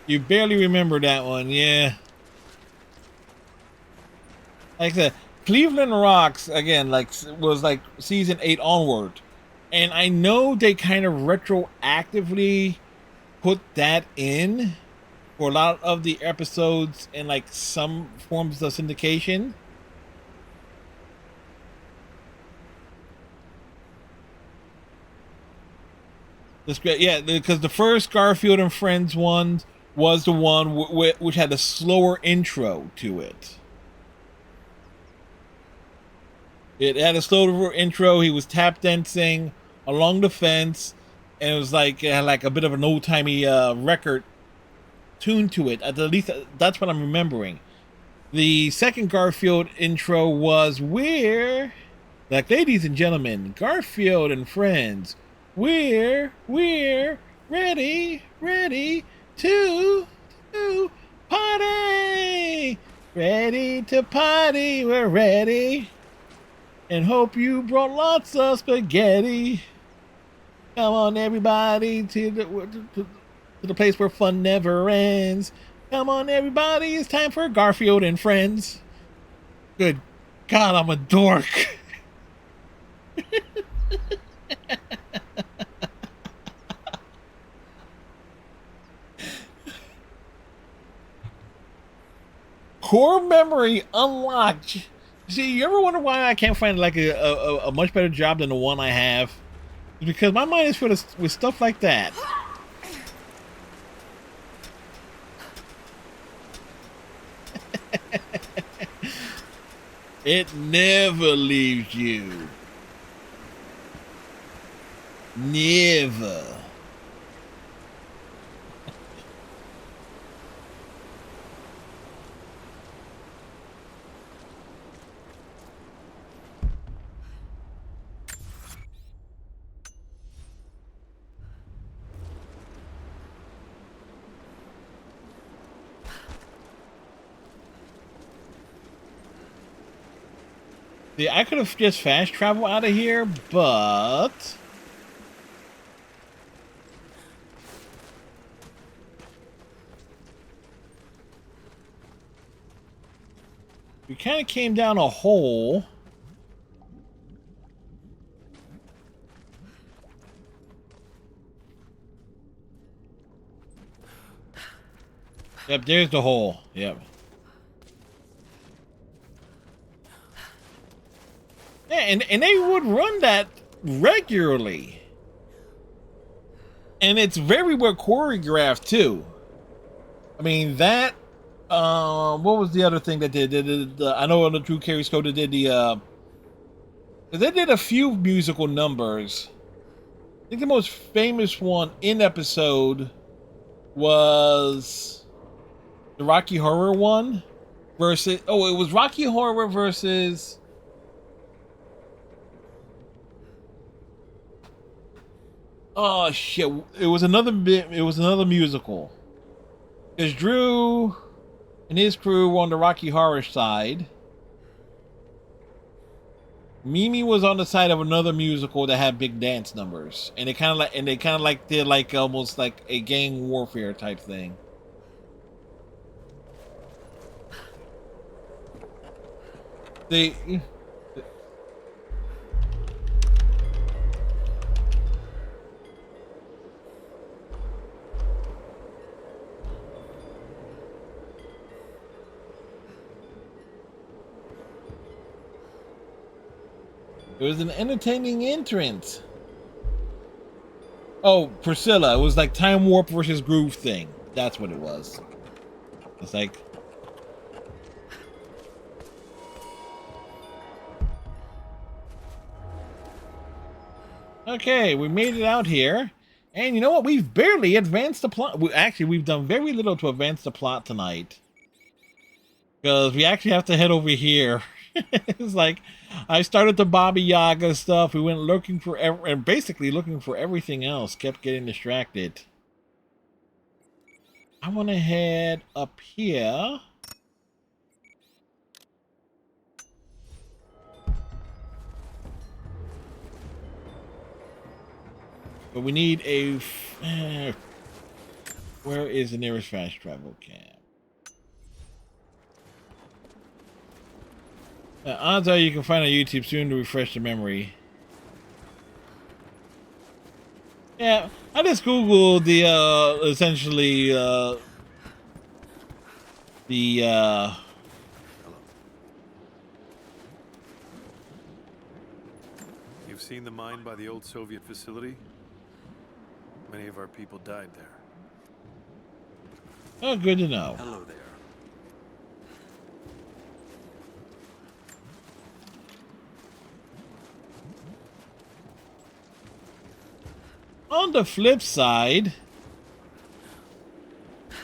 B: You barely remember that one, yeah. Like I said, Cleveland Rocks, again, like, was like season 8 onward. And I know they kind of retroactively put that in for a lot of the episodes in like some forms of syndication. Yeah, because the first Garfield and Friends one was the one which had a slower intro to it. It had a slower intro. He was tap dancing along the fence, and it was like it had like a bit of an old-timey record tune to it. At least that's what I'm remembering. The second Garfield intro was "We're like, ladies and gentlemen, Garfield and Friends. We're ready to party. Ready to party. We're ready. And hope you brought lots of spaghetti. Come on, everybody, to the place where fun never ends. Come on, everybody, it's time for Garfield and Friends. Good God, I'm a dork. Core memory unlocked. See, you ever wonder why I can't find like a much better job than the one I have? It's because my mind is filled with stuff like that. It never leaves you. Never. See, I could have just fast traveled out of here, but we kind of came down a hole. Yep, there's the hole. Yep. Yeah, and they would run that regularly. And it's very well choreographed too. I mean that what was the other thing that they did? I know on the Drew Carey's Code they did they did a few musical numbers. I think the most famous one in episode was the Rocky Horror one versus it was Rocky Horror versus oh shit! It was another musical. Because Drew and his crew were on the Rocky Horror side. Mimi was on the side of another musical that had big dance numbers, and they kind of like did like almost like a gang warfare type thing. It was an entertaining entrance. Oh, Priscilla. It was like Time Warp versus Groove thing. That's what it was. It's like... Okay, we made it out here. And you know what? We've barely advanced the plot. We've done very little to advance the plot tonight. Because we actually have to head over here. It's like, I started the Baba Yaga stuff. We went looking for and basically looking for everything else. Kept getting distracted. I want to head up here. But we need a... where is the nearest fast travel camp? Odds are you can find on YouTube soon to refresh the memory. Yeah, I just googled the essentially the
C: Hello. You've seen the mine by the old Soviet facility? Many of our people died there.
B: oh, good to know.
D: Hello there.
B: On the flip side,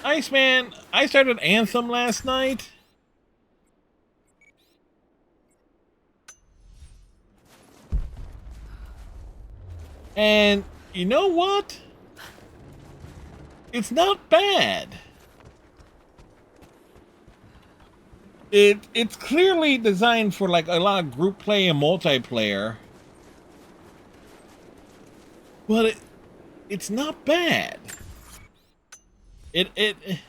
B: Iceman, I started Anthem last night. And you know what? It's not bad. It's clearly designed for like a lot of group play and multiplayer. But it's not bad. It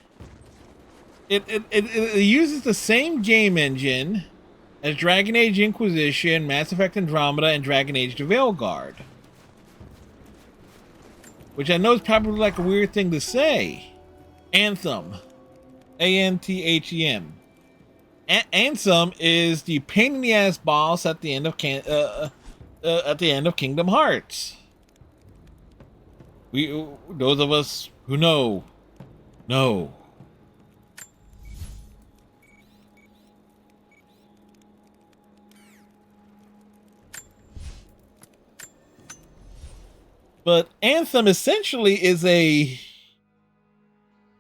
B: uses the same game engine as Dragon Age Inquisition, Mass Effect Andromeda, and Dragon Age The Veilguard. Which I know is probably like a weird thing to say. Anthem. A-N-T-H-E-M. Ansem is the pain in the ass boss at the end of Kingdom Hearts. Those of us who know. But Anthem essentially is it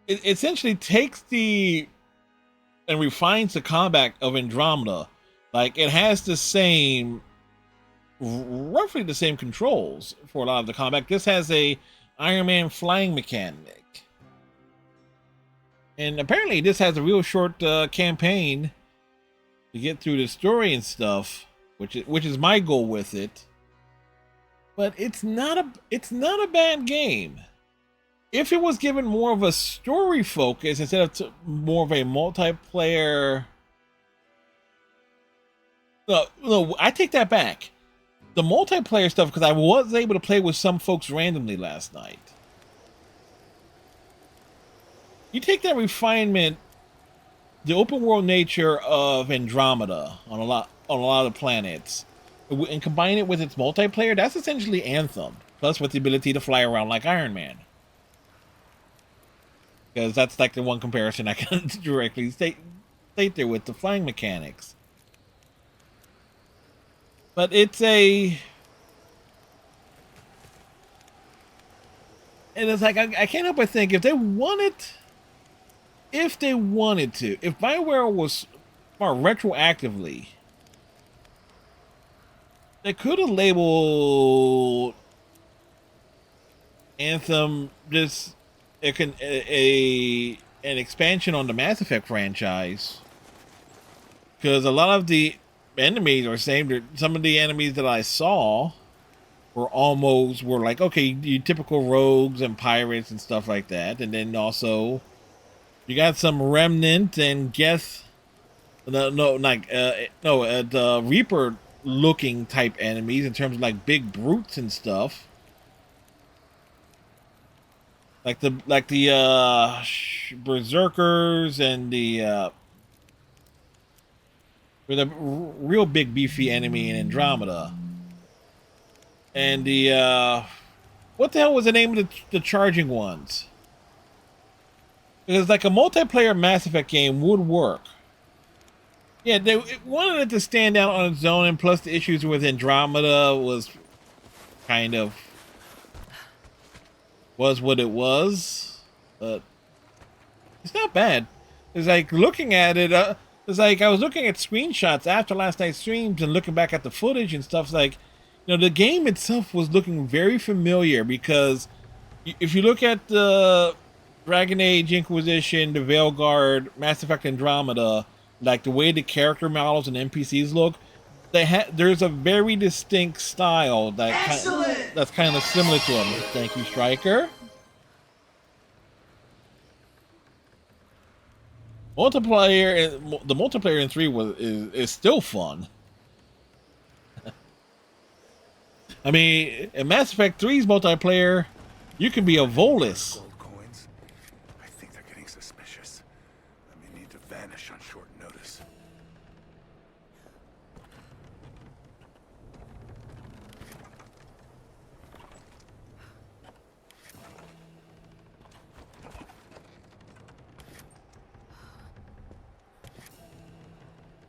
B: essentially takes and refines the combat of Andromeda. Like, it has roughly the same controls for a lot of the combat. This has a Iron Man flying mechanic. And apparently this has a real short campaign to get through the story and stuff, which is my goal with it. But it's not a bad game. If it was given more of a story focus instead of more of a multiplayer. No, I take that back. The multiplayer stuff, because I was able to play with some folks randomly last night. You take that refinement, the open world nature of Andromeda on a lot of planets, and combine it with its multiplayer, that's essentially Anthem. Plus with the ability to fly around like Iron Man. Because that's like the one comparison I can directly state there with the flying mechanics. But it's and it's like, I can't help but think, if they wanted to, if BioWare was more retroactively, they could have labeled Anthem just an expansion on the Mass Effect franchise, because a lot of the enemies are same. Some of the enemies that I saw were like, okay, you typical rogues and pirates and stuff like that, and then also you got some Remnant and Geth, Reaper looking type enemies in terms of like big brutes and stuff. Like the Berserkers and the real big beefy enemy in Andromeda. And the what the hell was the name of the charging ones? Because like a multiplayer Mass Effect game would work. Yeah, they wanted it to stand out on its own, and plus the issues with Andromeda was kind of what it was. But it's not bad. It's like looking at it. It's like I was looking at screenshots after last night's streams and looking back at the footage and stuff. Like, the game itself was looking very familiar, because if you look at the Dragon Age Inquisition, the Veilguard, Mass Effect Andromeda, like the way the character models and NPCs look, there's a very distinct style that's kind of similar to them. Thank you, Striker. The multiplayer in 3 is still fun. I mean, in Mass Effect 3's multiplayer, you can be a Volus.
C: Gold coins? I think they're getting suspicious. Let me need to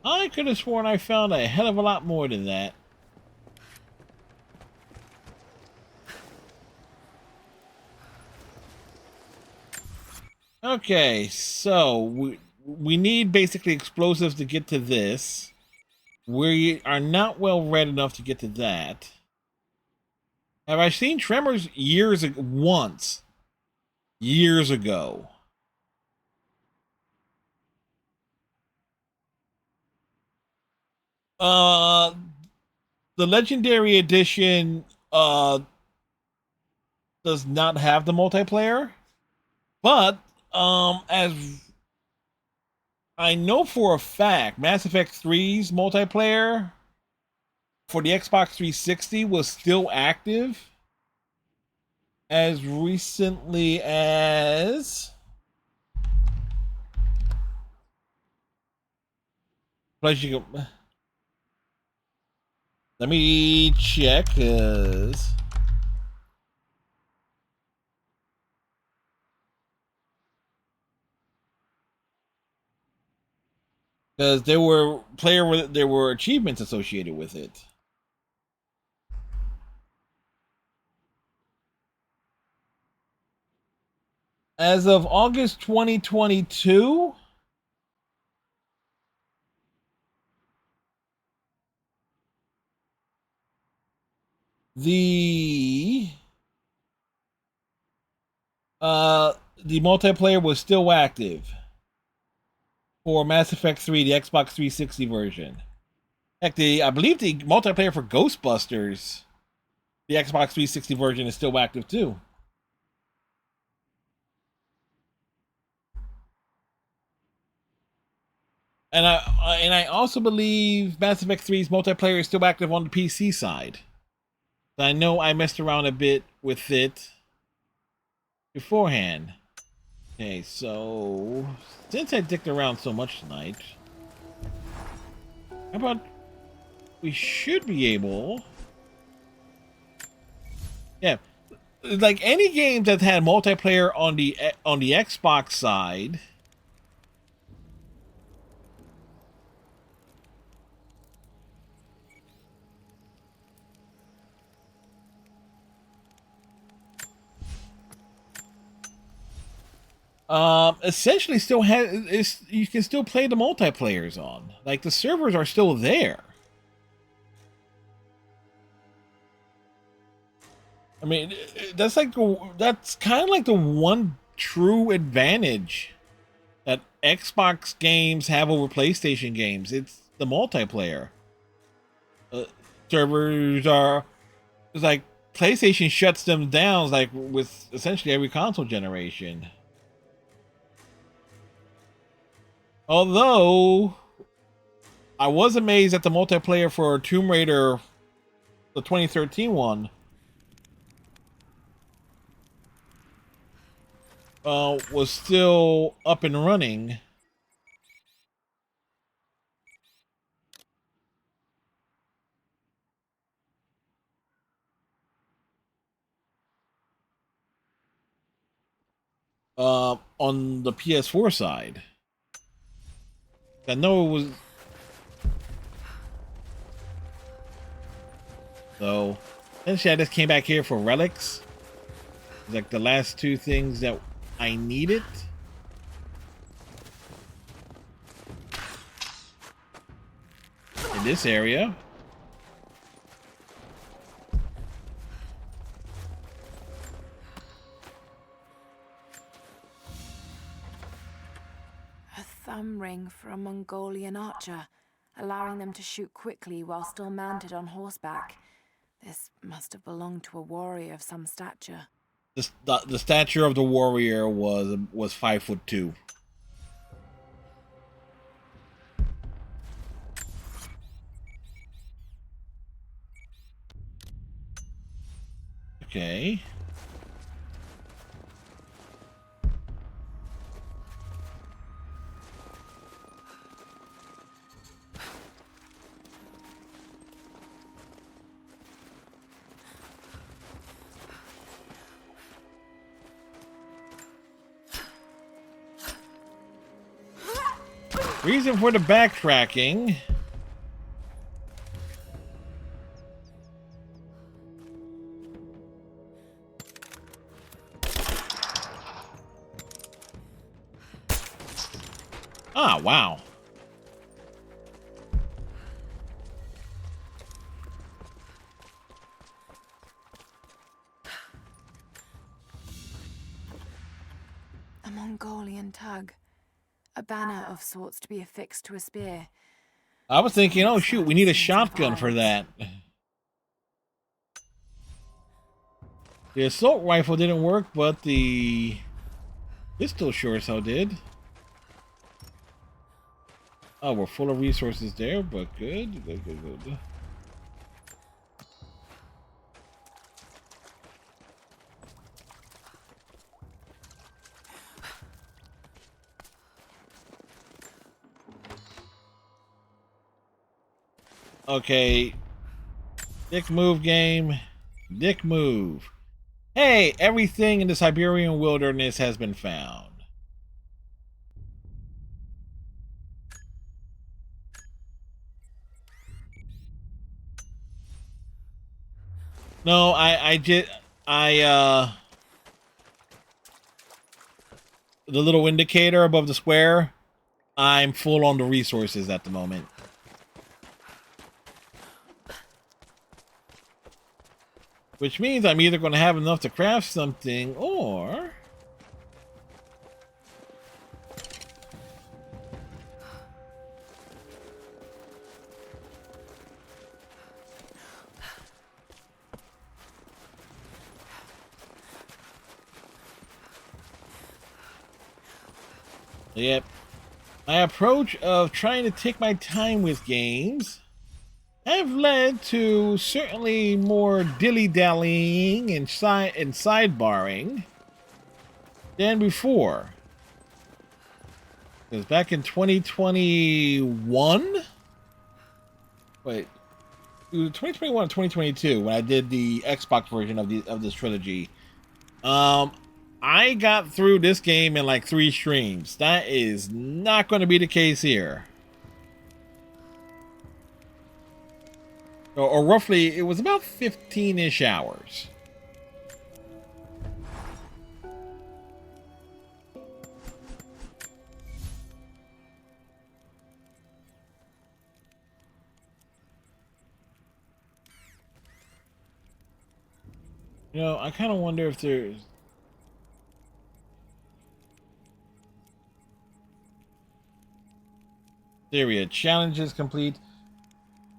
B: I could have sworn I found a hell of a lot more than that. Okay, so we need basically explosives to get to this. We are not well read enough to get to that. Have I seen Tremors years ago? Once. Years ago. The Legendary Edition does not have the multiplayer, but as I know for a fact, Mass Effect 3's multiplayer for the Xbox 360 was still active as recently as let me check, because there were achievements associated with it. As of August 2022, the multiplayer was still active for Mass Effect 3, the Xbox 360 version. Heck, I believe the multiplayer for Ghostbusters, the Xbox 360 version, is still active too. And I also believe Mass Effect 3's multiplayer is still active on the PC side. I know I messed around a bit with it beforehand. Okay, so since I dicked around so much tonight, how about we should be able... Yeah, like any game that had multiplayer on the Xbox side... essentially still you can still play the multiplayers on. Like, the servers are still there. I mean, that's kind of like the one true advantage that Xbox games have over PlayStation games. It's the multiplayer. Servers are... It's like PlayStation shuts them down, like with essentially every console generation. Although, I was amazed at the multiplayer for Tomb Raider, the 2013 one, was still up and running. On the PS4 side. I know it was... So, essentially I just came back here for relics. Like the last two things that I needed. In this area.
E: Thumb ring for a Mongolian archer, allowing them to shoot quickly while still mounted on horseback. This must have belonged to a warrior of some stature.
B: The stature of the warrior was 5'2". Okay. Reason for the backtracking. Ah, wow.
E: A Mongolian tug. A banner of sorts to be affixed to a spear.
B: I was thinking, oh shoot, we need a shotgun for that. The assault rifle didn't work, but the pistol sure as hell did. Oh, we're full of resources there, but good, good, good, good. Okay. Dick move, game. Dick move. Hey, everything in the Siberian wilderness has been found. No, the little indicator above the square, I'm full on the resources at the moment. Which means I'm either going to have enough to craft something, or... Yep. My approach of trying to take my time with games have led to certainly more dilly-dallying and sidebarring than before. Because back in 2021? Wait. It was 2021 and 2022 when I did the Xbox version of this trilogy. I got through this game in like 3 streams. That is not going to be the case here. Or roughly, it was about 15-ish hours. You know, I kind of wonder if there's... Area challenges complete.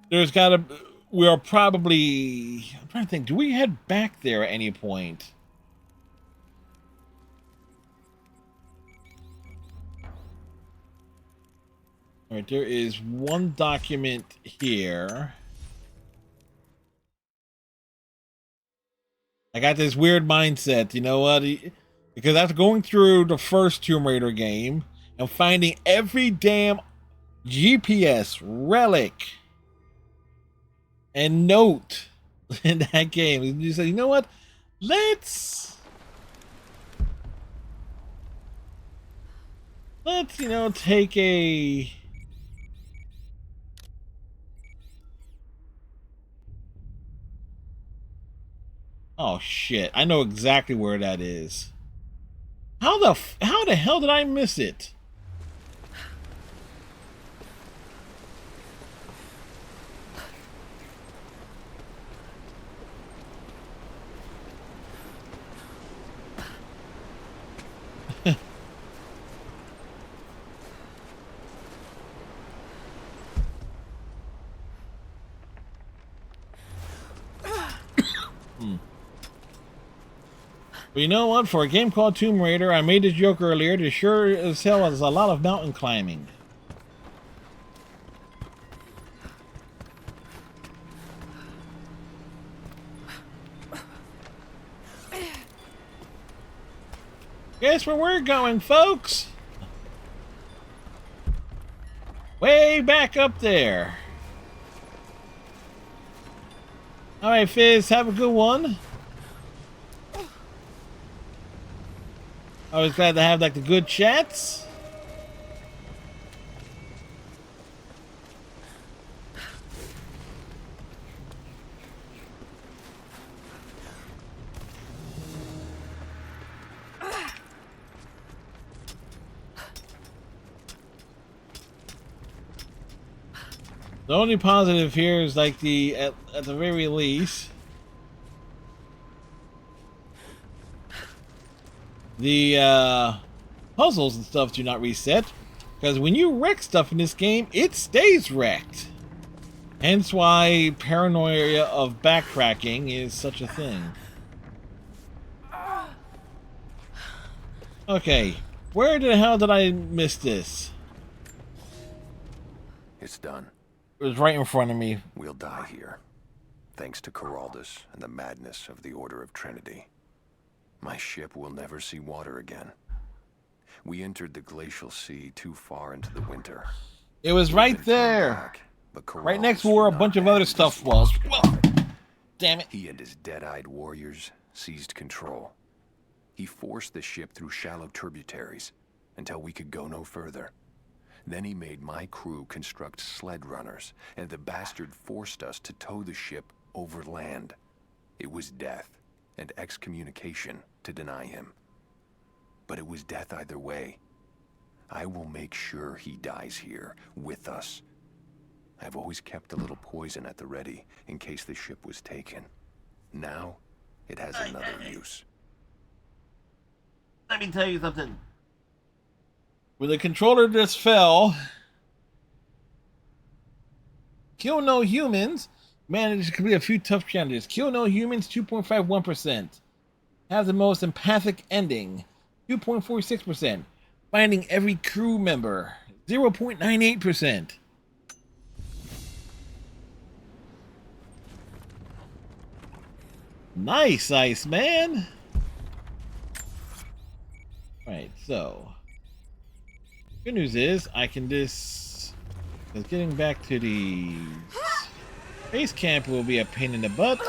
B: There's gotta... We are probably... I'm trying to think. Do we head back there at any point? Alright, there is one document here. I got this weird mindset, you know what? Because after going through the first Tomb Raider game and finding every damn GPS, relic, and note in that game, you say, you know what? Let's, you know, take a... Oh shit, I know exactly where that is. How the hell did I miss it? But you know what? For a game called Tomb Raider, I made this joke earlier. There sure as hell is a lot of mountain climbing. Guess where we're going, folks? Way back up there. Alright, Fizz, have a good one. Always glad to have like the good chats. The only positive here is like at the very least, the puzzles and stuff do not reset, because when you wreck stuff in this game, it stays wrecked. Hence why paranoia of backtracking is such a thing. Okay, where the hell did I miss this?
C: It's done.
B: It was right in front of me.
C: We'll die here, thanks to Coraldus and the madness of the Order of Trinity. My ship will never see water again. We entered the glacial sea too far into the winter.
B: It was right there. Right next to where a bunch of other stuff was. Whoa. Damn it.
C: He and his dead-eyed warriors seized control. He forced the ship through shallow tributaries until we could go no further. Then he made my crew construct sled runners, and the bastard forced us to tow the ship over land. It was death and excommunication to deny him. But it was death either way. I will make sure he dies here, with us. I've always kept a little poison at the ready, in case the ship was taken. Now, it has another use.
B: Let me tell you something. When the controller just fell, Kill No Humans managed to complete a few tough challenges. Kill No Humans, 2.51%. Have the most empathic ending, 2.46%. Finding every crew member, 0.98%. Nice, Iceman. Right, so good news is I can just, because getting back to the base camp will be a pain in the butt.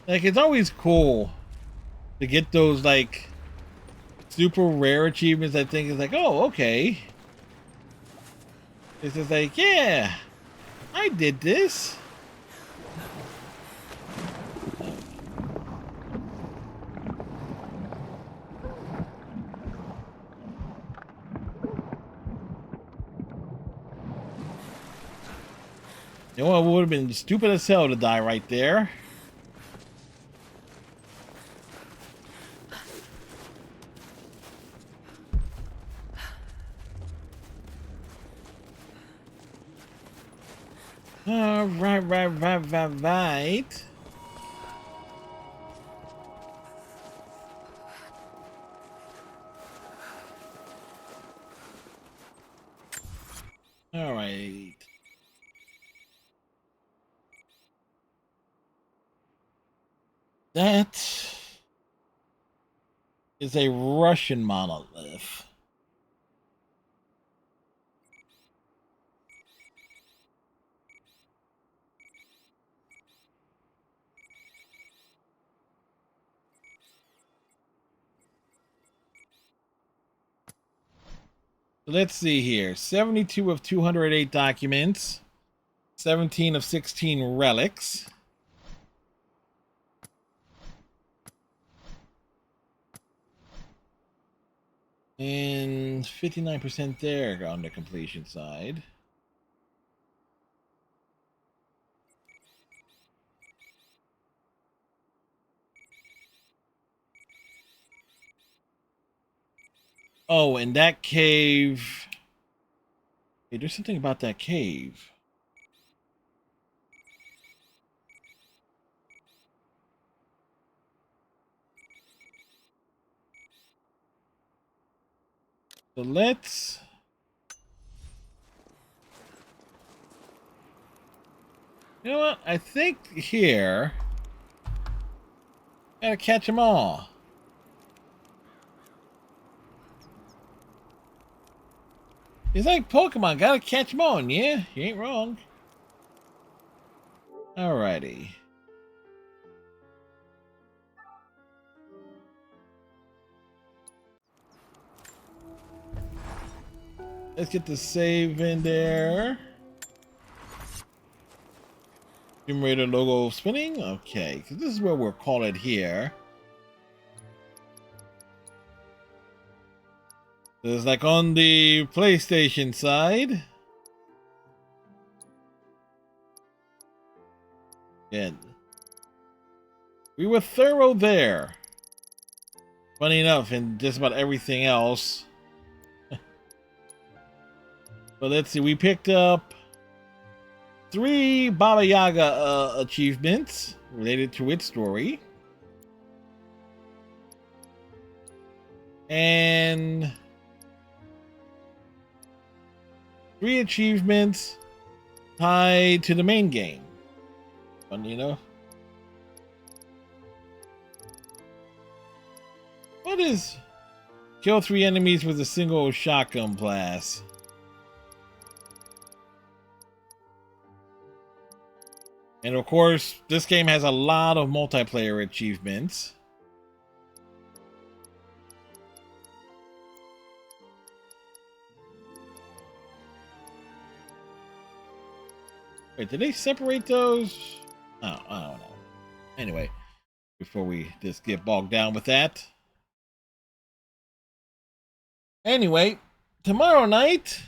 B: Like, it's always cool to get those, like, super rare achievements. I think it's like, oh, okay. It's just like, yeah, I did this. You know what, it would have been stupid as hell to die right there. Right. All right. That is a Russian monolith. Let's see here. 72 of 208 documents. 17 of 16 relics. And 59% there on the completion side. Oh, and that cave. Hey, there's something about that cave. So let's. You know what? I think here. Gotta catch them all. It's like Pokemon, gotta catch them all, yeah? You ain't wrong. Alrighty. Let's get the save in there. Tomb Raider logo spinning. Okay, so this is where we'll call it here. So it's like on the PlayStation side. Good. We were thorough there. Funny enough, in just about everything else. But let's see, we picked up 3 Baba Yaga achievements related to its story. And 3 achievements tied to the main game. Fun, you know? What is kill 3 enemies with a single shotgun blast? And of course, this game has a lot of multiplayer achievements. Wait, did they separate those? Oh, I don't know. Anyway, before we just get bogged down with that. Anyway, tomorrow night,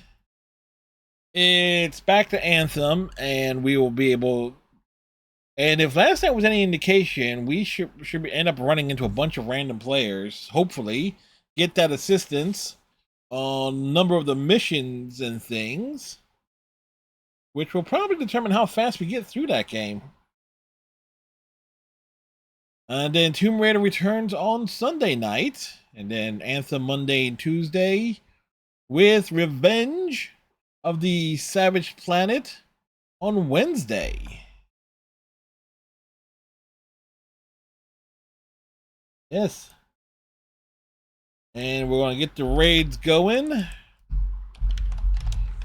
B: it's back to Anthem, and we will be able... And if last night was any indication, we should end up running into a bunch of random players. Hopefully, get that assistance on a number of the missions and things, which will probably determine how fast we get through that game. And then Tomb Raider returns on Sunday night, and then Anthem Monday and Tuesday, with Revenge of the Savage Planet on Wednesday. Yes. And we're going to get the raids going.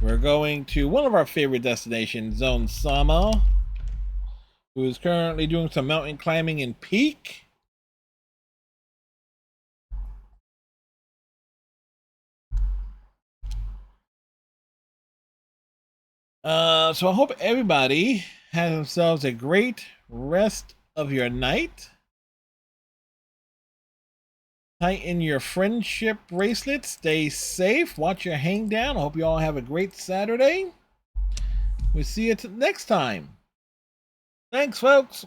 B: We're going to one of our favorite destinations, Zone Sama, who is currently doing some mountain climbing in Peak. So I hope everybody has themselves a great rest of your night. Tighten your friendship bracelet. Stay safe. Watch your hang down. I hope you all have a great Saturday. We'll see you next time. Thanks, folks.